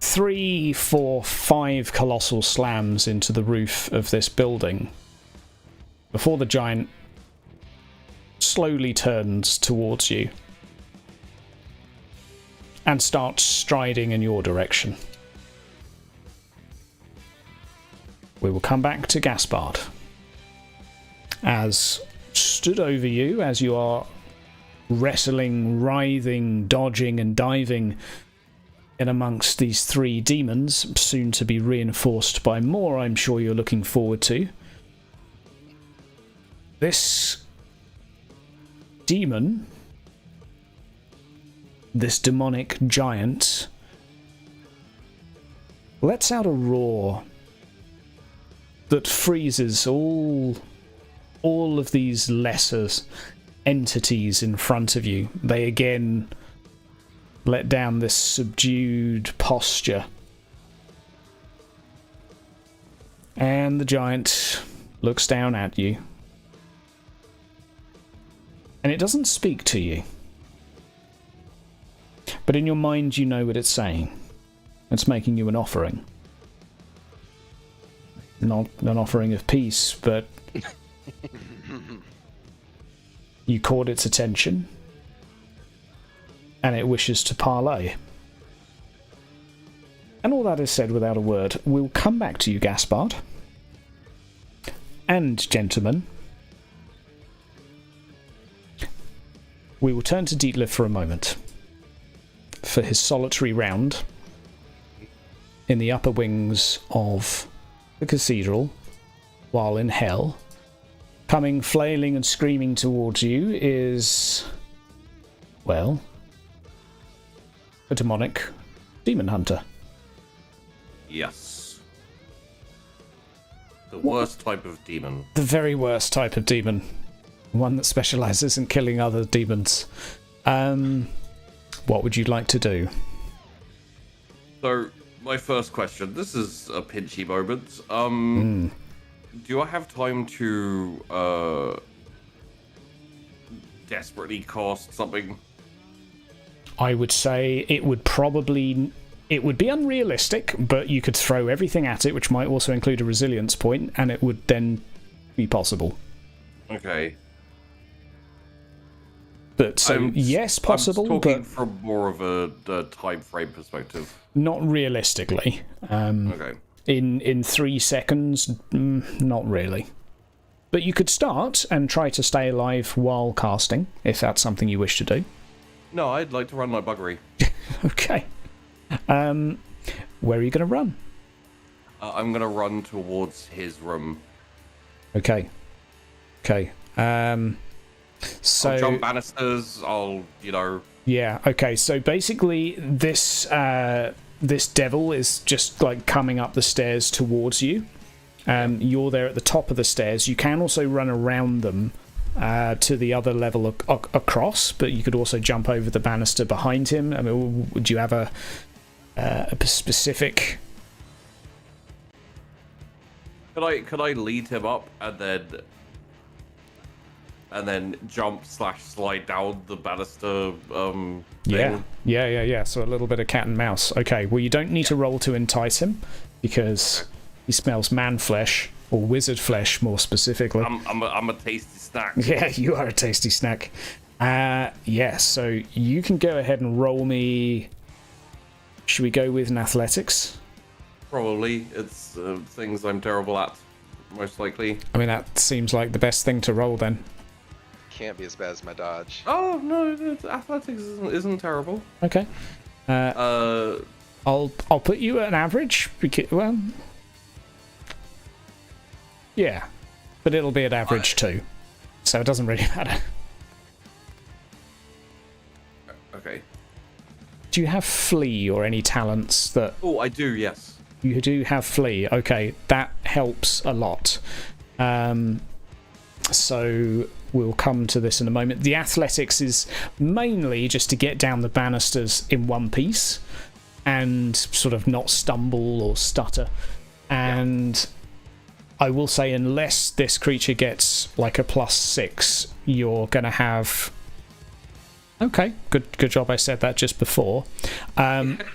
3, 4, 5 colossal slams into the roof of this building before the giant slowly turns towards you and starts striding in your direction. We will come back to Gaspard, as stood over you as you are wrestling, writhing, dodging and diving in amongst these 3 demons, soon to be reinforced by more, I'm sure you're looking forward to. This demon, this demonic giant, lets out a roar that freezes all of these lesser entities in front of you. They again let down this subdued posture. And the giant looks down at you. And it doesn't speak to you. But in your mind you know what it's saying. It's making you an offering. Not an offering of peace, but you caught its attention, and it wishes to parley. And all that is said without a word. We'll come back to you, Gaspard. And, gentlemen, we will turn to Dietliff for a moment, for his solitary round in the upper wings of the cathedral, while in hell. Coming flailing and screaming towards you is, well, a demonic demon hunter. Yes. The worst type of demon. The very worst type of demon. One that specialises in killing other demons. What would you like to do? So, my first question, this is a pinchy moment. Do I have time to desperately cast something? I would say it would probably It would be unrealistic, but you could throw everything at it, which might also include a resilience point, and it would then be possible. Okay. But so, yes, possible, I'm talking but from more of a time frame perspective. not realistically. Okay. In 3 seconds, not really. But you could start and try to stay alive while casting, if that's something you wish to do. No, I'd like to run my buggery. Okay. Where are you going to run? I'm going to run towards his room. Okay. Okay. So I'll jump banisters, yeah, okay, so basically this this devil is just like coming up the stairs towards you. You're there at the top of the stairs. You can also run around them to the other level across, but you could also jump over the banister behind him. I mean, would you have a specific... Could I lead him up and then jump/slide down the banister thing? Yeah. So a little bit of cat and mouse. Okay, well, you don't need to roll to entice him because he smells man flesh, or wizard flesh more specifically. I'm a tasty snack. Yeah, you are a tasty snack. Yeah, so you can go ahead and roll me... Should we go with an athletics? Probably. It's things I'm terrible at, most likely. I mean, that seems like the best thing to roll then. Can't be as bad as my dodge. Oh, no, athletics isn't terrible. Okay. I'll put you at an average, because, well... Yeah, but it'll be at average too, so it doesn't really matter. Okay. Do you have flee or any talents that... Oh, I do, yes. You do have flee. Okay, that helps a lot. So we'll come to this in a moment. The athletics is mainly just to get down the banisters in one piece and sort of not stumble or stutter. And I will say, unless this creature gets like a +6, you're going to have... Okay, good job I said that just before.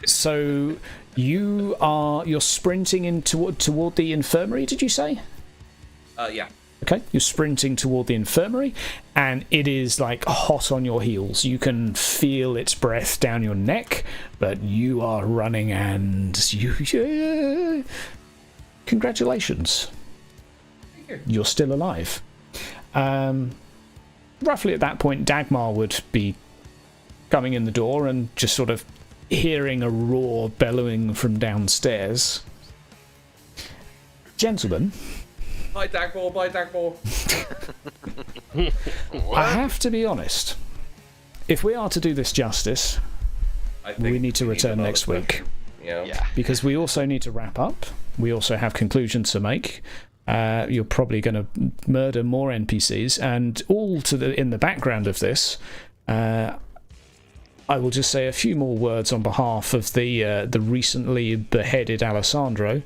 So you're sprinting in toward the infirmary, did you say? Yeah. Okay, you're sprinting toward the infirmary, and it is like hot on your heels. You can feel its breath down your neck, but you are running, and you... Congratulations. You're still alive. Roughly at that point, Dagmar would be coming in the door and just sort of hearing a roar bellowing from downstairs. Gentlemen. Bye, Dagmar. Bye, Dagmar. I have to be honest. If we are to do this justice, we need to return next week. Yeah. Because we also need to wrap up. We also have conclusions to make. You're probably going to murder more NPCs, and all in the background of this, I will just say a few more words on behalf of the recently beheaded Alessandro,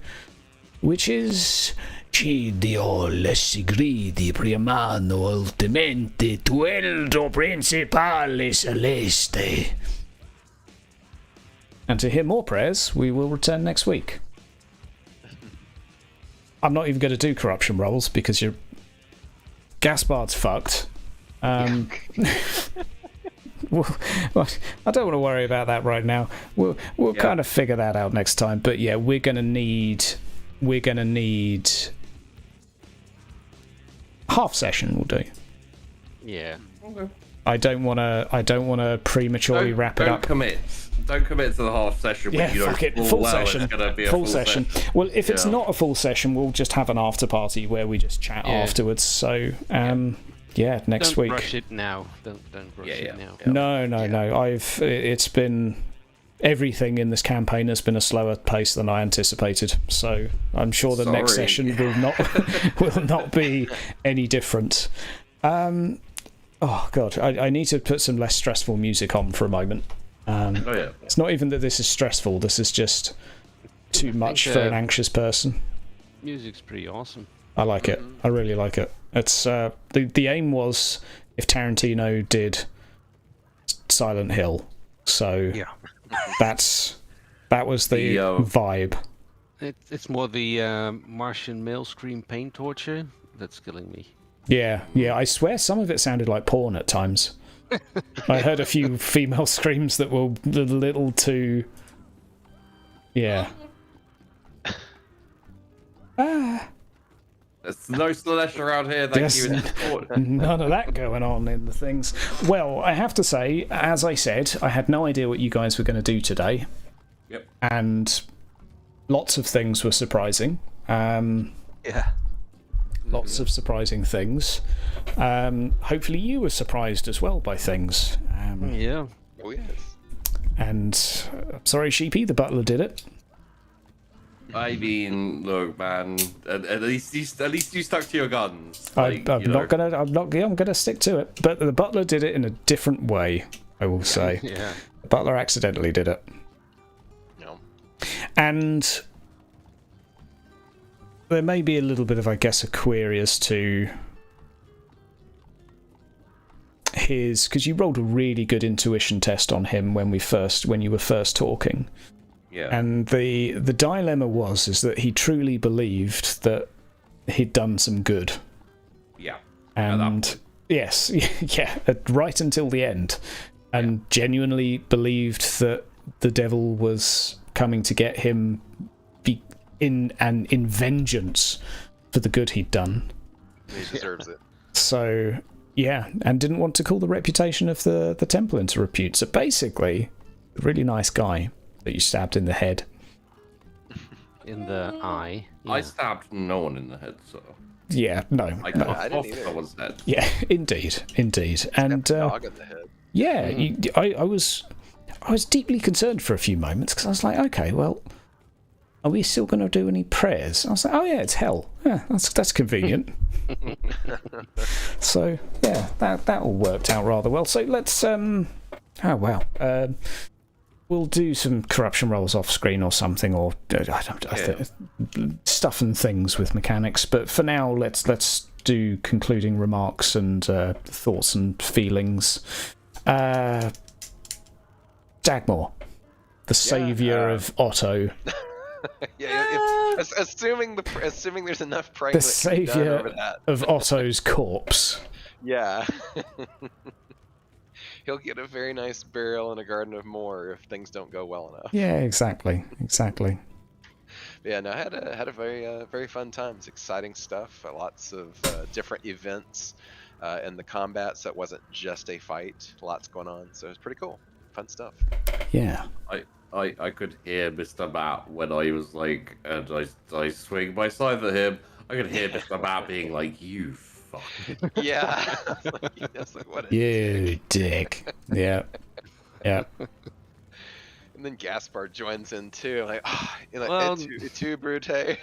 which is Cidio l'essigridi primano ultimamente tueldo principale celeste. And to hear more prayers, we will return next week. I'm not even going to do corruption rolls because Gaspard's fucked. Well, I don't want to worry about that right now. We'll kind of figure that out next time. But yeah, we're gonna need half session will do. Yeah. Okay. I don't want to prematurely wrap it up. Don't commit to the half session. Yeah, fuck it. Full session. It's gonna be a full session. Well, if it's not a full session, we'll just have an after party where we just chat afterwards. So, next don't week. Don't rush it now. Don't rush it now. No. It's been... Everything in this campaign has been a slower pace than I anticipated, so I'm sure the next session will not be any different. Oh god, I need to put some less stressful music on for a moment. It's not even that this is stressful, this is just too much for an anxious person. Music's pretty awesome. I like it. I really like it. It's the aim was if Tarantino did Silent Hill, so that's That was the vibe. It's more the Martian male scream pain torture that's killing me. Yeah. I swear some of it sounded like porn at times. I heard a few female screams that were a little too... Yeah. There's no Slanesh around here, thank you. None of that going on in the things. Well, I have to say, as I said, I had no idea what you guys were going to do today. Yep. And lots of things were surprising. Yeah. Lots of surprising things. Hopefully you were surprised as well by things. Yeah. Oh, yes. And I'm sorry, Sheepy, the butler did it. I mean, look, man. At least you stuck to your guns. I'm gonna stick to it. But the butler did it in a different way, I will say. Yeah. The butler accidentally did it. No. And there may be a little bit of, I guess, a query as to his, because you rolled a really good intuition test on him when you were first talking. Yeah. And the dilemma is that he truly believed that he'd done some good. Yeah. And yes, yeah, right until the end. And genuinely believed that the devil was coming to get him in vengeance for the good he'd done. He deserves it. So, yeah, and didn't want to call the reputation of the temple into repute. So basically, a really nice guy that you stabbed in the head. In the eye. Yeah. I stabbed no one in the head, so... Yeah, no. I no. cut didn't off either. someone's head. Yeah, indeed. And Dog in the head. yeah, I was deeply concerned for a few moments because I was like, okay, well, are we still going to do any prayers? I was like, oh yeah, it's hell. Yeah, that's convenient. So yeah, that all worked out rather well. So let's we'll do some corruption rolls off screen or something, or stuff and things with mechanics. But for now, let's do concluding remarks and thoughts and feelings. Dagmore, the saviour of Otto. Assuming there's enough praying. The saviour of Otto's corpse. Yeah. He'll get a very nice burial in a garden of moor if things don't go well enough. Yeah, exactly. Yeah, no, I had a very fun time. It's exciting stuff. Lots of different events in the combat, so it wasn't just a fight. Lots going on, so it was pretty cool. Fun stuff. Yeah. I could hear Mr. Matt when I was like, and I swing my scythe at him. I could hear Mr. Matt being like, "You fuck." Yeah. What a You dick. Yeah. Yeah. And then Gaspard joins in too, like, Well, et tu, Brute.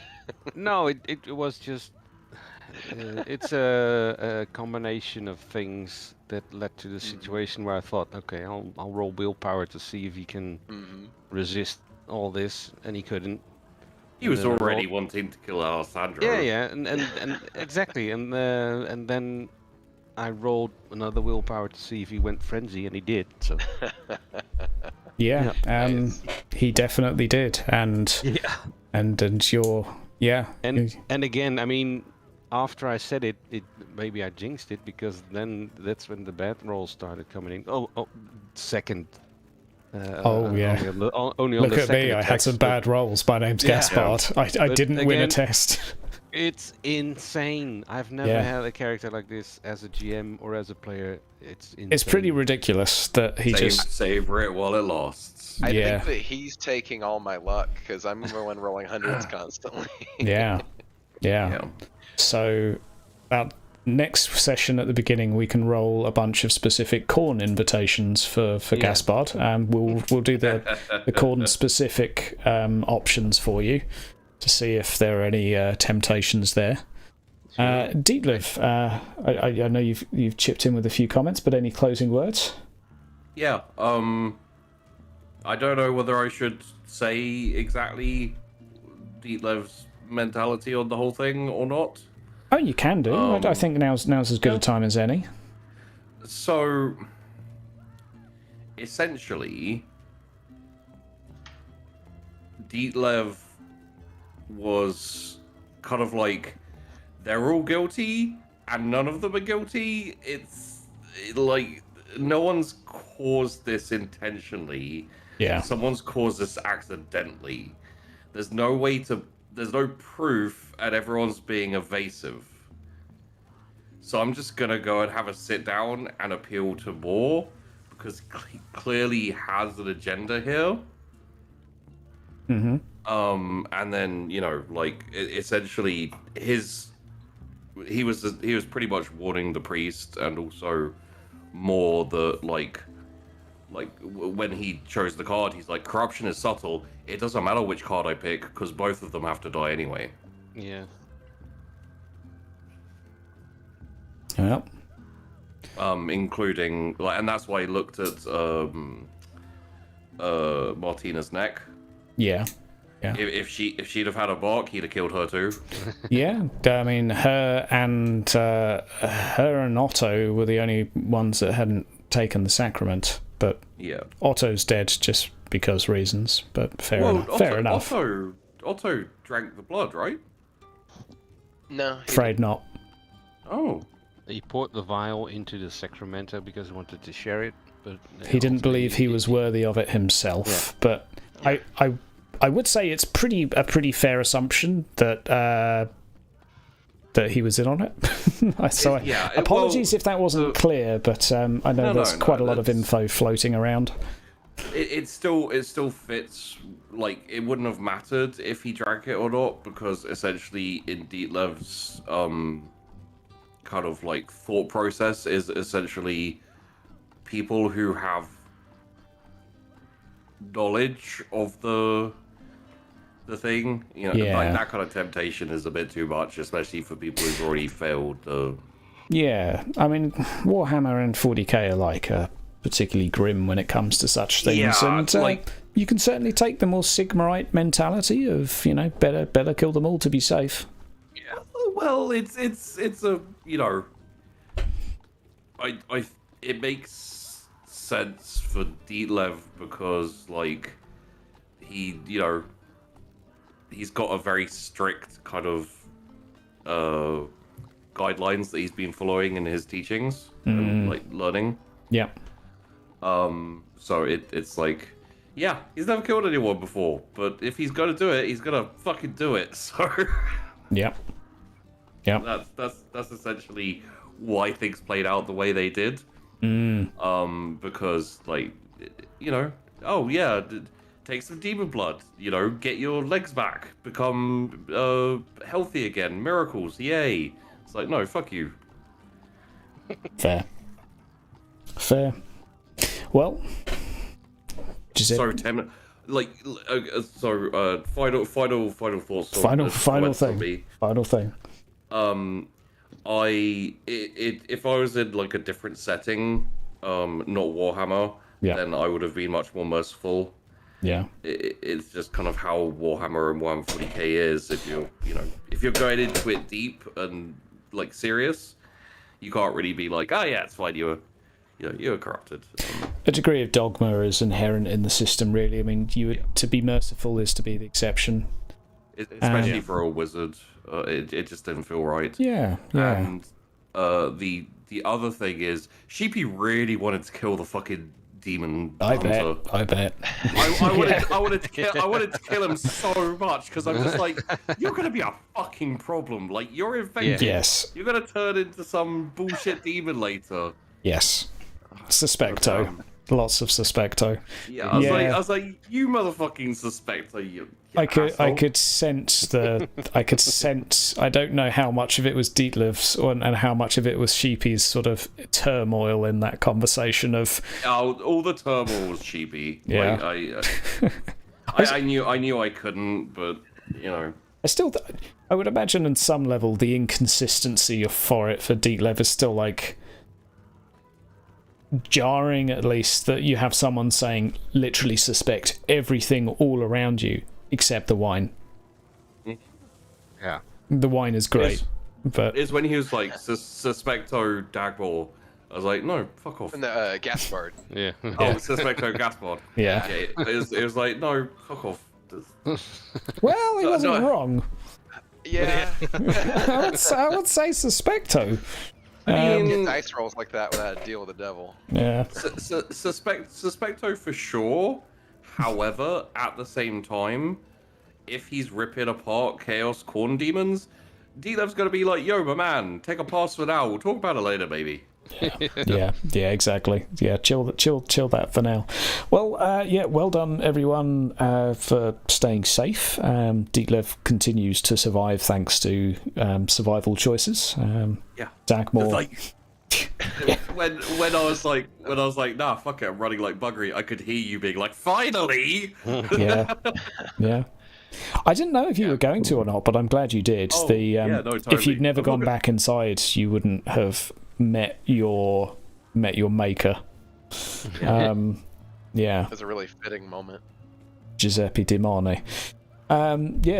No, it was just it's a combination of things that led to the situation where I thought, okay, I'll roll willpower to see if he can resist all this, and he couldn't. He was already wanting to kill Alessandro. Yeah, and exactly, and then I rolled another willpower to see if he went frenzy, and he did. So. Yeah, he definitely did, and you're and again, I mean, after I said it maybe I jinxed it, because then that's when the bad rolls started coming in. Oh, second. Only on Look the at second me, I had attacks, some bad rolls. My name's Gaspard. I didn't win a again, test. It's insane. I've never had a character like this as a GM or as a player. It's insane. It's pretty ridiculous that he just savor it while it lasts. I think that he's taking all my luck because I'm the one rolling hundreds constantly. Yeah. So that next session at the beginning, we can roll a bunch of specific corn invitations for Gaspard, and we'll do the corn specific options for you to see if there are any temptations there. Dietlev, I know you've chipped in with a few comments, but any closing words? Yeah. I don't know whether I should say exactly Dietlev's mentality on the whole thing or not. Oh, you can do. I think now's as good a time as any. So, essentially, Dietlev was kind of like, they're all guilty and none of them are guilty. Like, no one's caused this intentionally. Yeah. Someone's caused this accidentally. There's no proof, and everyone's being evasive. So I'm just gonna go and have a sit down and appeal to Moor, because clearly he has an agenda here. Mm-hmm. And then, you know, like, essentially he was pretty much warning the priest, and also Moor that like when he chose the card, he's like, corruption is subtle. It doesn't matter which card I pick, because both of them have to die anyway. Yeah. Yep. Including, like, and that's why he looked at Martina's neck. Yeah. Yeah. If she'd have had a bark, he'd have killed her too. Yeah. I mean, her and Otto were the only ones that hadn't taken the sacrament. But Yeah. Otto's dead just because reasons. But fair enough. Otto drank the blood, right? No. Afraid not. Oh. He poured the vial into the sacramento because he wanted to share it, but He didn't believe he was worthy of it himself. Yeah. But I would say it's a pretty fair assumption that he was in on it. Apologies if that wasn't clear, but I know there's quite a lot of info floating around. It still fits. Like, it wouldn't have mattered if he drank it or not, because essentially in Dietlev's kind of like thought process is essentially people who have knowledge of the thing, you know, like that kind of temptation is a bit too much, especially for people who've already failed. Yeah, I mean, Warhammer and 40k are like particularly grim when it comes to such things, and you can certainly take the more Sigmarite mentality of, you know, better kill them all to be safe. Yeah, well, it's a, you know, it makes sense for Dietlev because, like, he, you know, he's got a very strict kind of guidelines that he's been following in his teachings and, like, learning. Yeah. So it's like, yeah, he's never killed anyone before, but if he's gonna do it, he's gonna fucking do it. So yeah. That's essentially why things played out the way they did. Because, like, you know, oh yeah, take some demon blood, you know, get your legs back, become healthy again, miracles, yay. It's like, no, fuck you. Fair. Well, so 10, like, final thoughts. Final thing. If I was in like a different setting, not Warhammer, then I would have been much more merciful. Yeah. It's just kind of how Warhammer and Warhammer 40k is. If you're going into it deep and like serious, you can't really be like, oh yeah, it's fine, you were corrupted. A degree of dogma is inherent in the system, really. I mean, to be merciful is to be the exception. Especially for a wizard, it just didn't feel right. Yeah. And the other thing is, Sheepy really wanted to kill the fucking demon hunter. I bet. I wanted to kill him so much because I'm just like, you're gonna be a fucking problem. Like, you're infected. Yes. You're gonna turn into some bullshit demon later. Yes. Suspecto. Lots of suspecto. Yeah, I was like, you motherfucking suspecto, you I could sense I don't know how much of it was Dietlev's and how much of it was Sheepy's sort of turmoil in that conversation of all the turmoil was Sheepy. Yeah. Like, I knew I couldn't, but you know. I would imagine on some level the inconsistency for Dietlev is still like jarring, at least, that you have someone saying literally suspect everything all around you except the wine. Yeah. The wine is great, but it's when he was like suspecto Dagball. I was like, no, fuck off. And the Gaspard. Yeah. Oh, suspecto Gaspard. Yeah. It was like, no, fuck off. Well, he wasn't wrong. Yeah. I would say Suspecto. Get dice rolls like that without a deal with the devil. Yeah. Suspecto for sure. However, at the same time, if he's ripping apart Chaos Corn Demons, D-Lev's gonna be like, yo, my man, take a pass for now. We'll talk about it later, baby. Yeah, exactly. Yeah, chill that for now. Well, well done everyone for staying safe. Deetlev continues to survive thanks to survival choices. Dagmore. Like, when I was like, nah, fuck it, I'm running like buggery. I could hear you being like, finally. Yeah. I didn't know if you were going to or not, but I'm glad you did. Totally. If you'd never gone back inside, you wouldn't have met your maker. Yeah. It was a really fitting moment. Giuseppe Di Mane.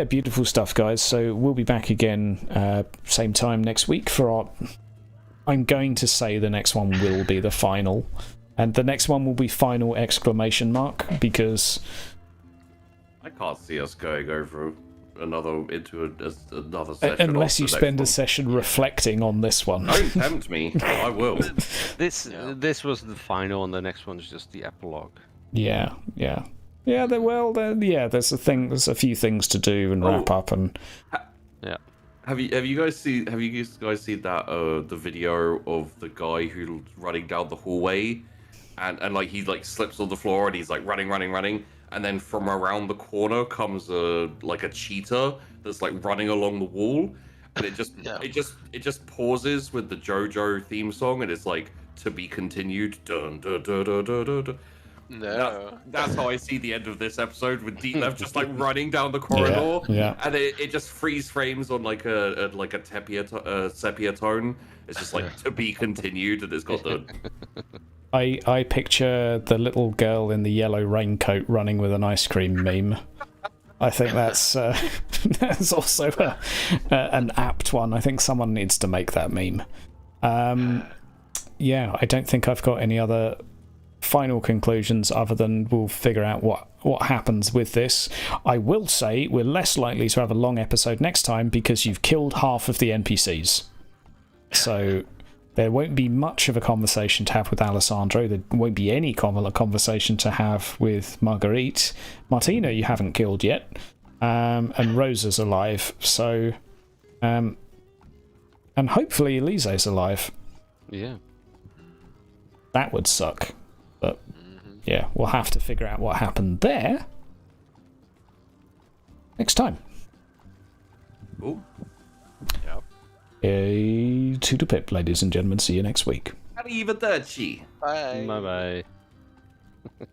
Beautiful stuff, guys. So we'll be back again same time next week for our... I'm going to say the next one will be the final. And the next one will be final ! Because... I can't see us going over another session. Unless you spend a session reflecting on this one. Don't tempt me. I will. This was the final, and the next one's just the epilogue. Yeah. There's a few things to do and wrap up and. Yeah. Have you guys seen that the video of the guy who's running down the hallway, and like he like slips on the floor and he's like running. And then from around the corner comes a cheetah that's like running along the wall, and it just pauses with the JoJo theme song, and it's like to be continued. Dun, dun, dun, dun, dun, dun, dun. No. That's how I see the end of this episode, with Deetlev just like running down the corridor, and it just freeze frames on like a sepia tone. It's just like to be continued, and it's got the. I picture the little girl in the yellow raincoat running with an ice cream meme. I think that's also an apt one. I think someone needs to make that meme. I don't think I've got any other final conclusions other than we'll figure out what happens with this. I will say we're less likely to have a long episode next time because you've killed half of the NPCs. So... there won't be much of a conversation to have with Alessandro. There won't be any conversation to have with Marguerite. Martina, you haven't killed yet. And Rosa's alive. So, and hopefully Elise's alive. Yeah. That would suck. But, yeah, we'll have to figure out what happened there next time. Ooh. Yep. To the pip, ladies and gentlemen. See you next week. Arrivederci. Bye. Bye.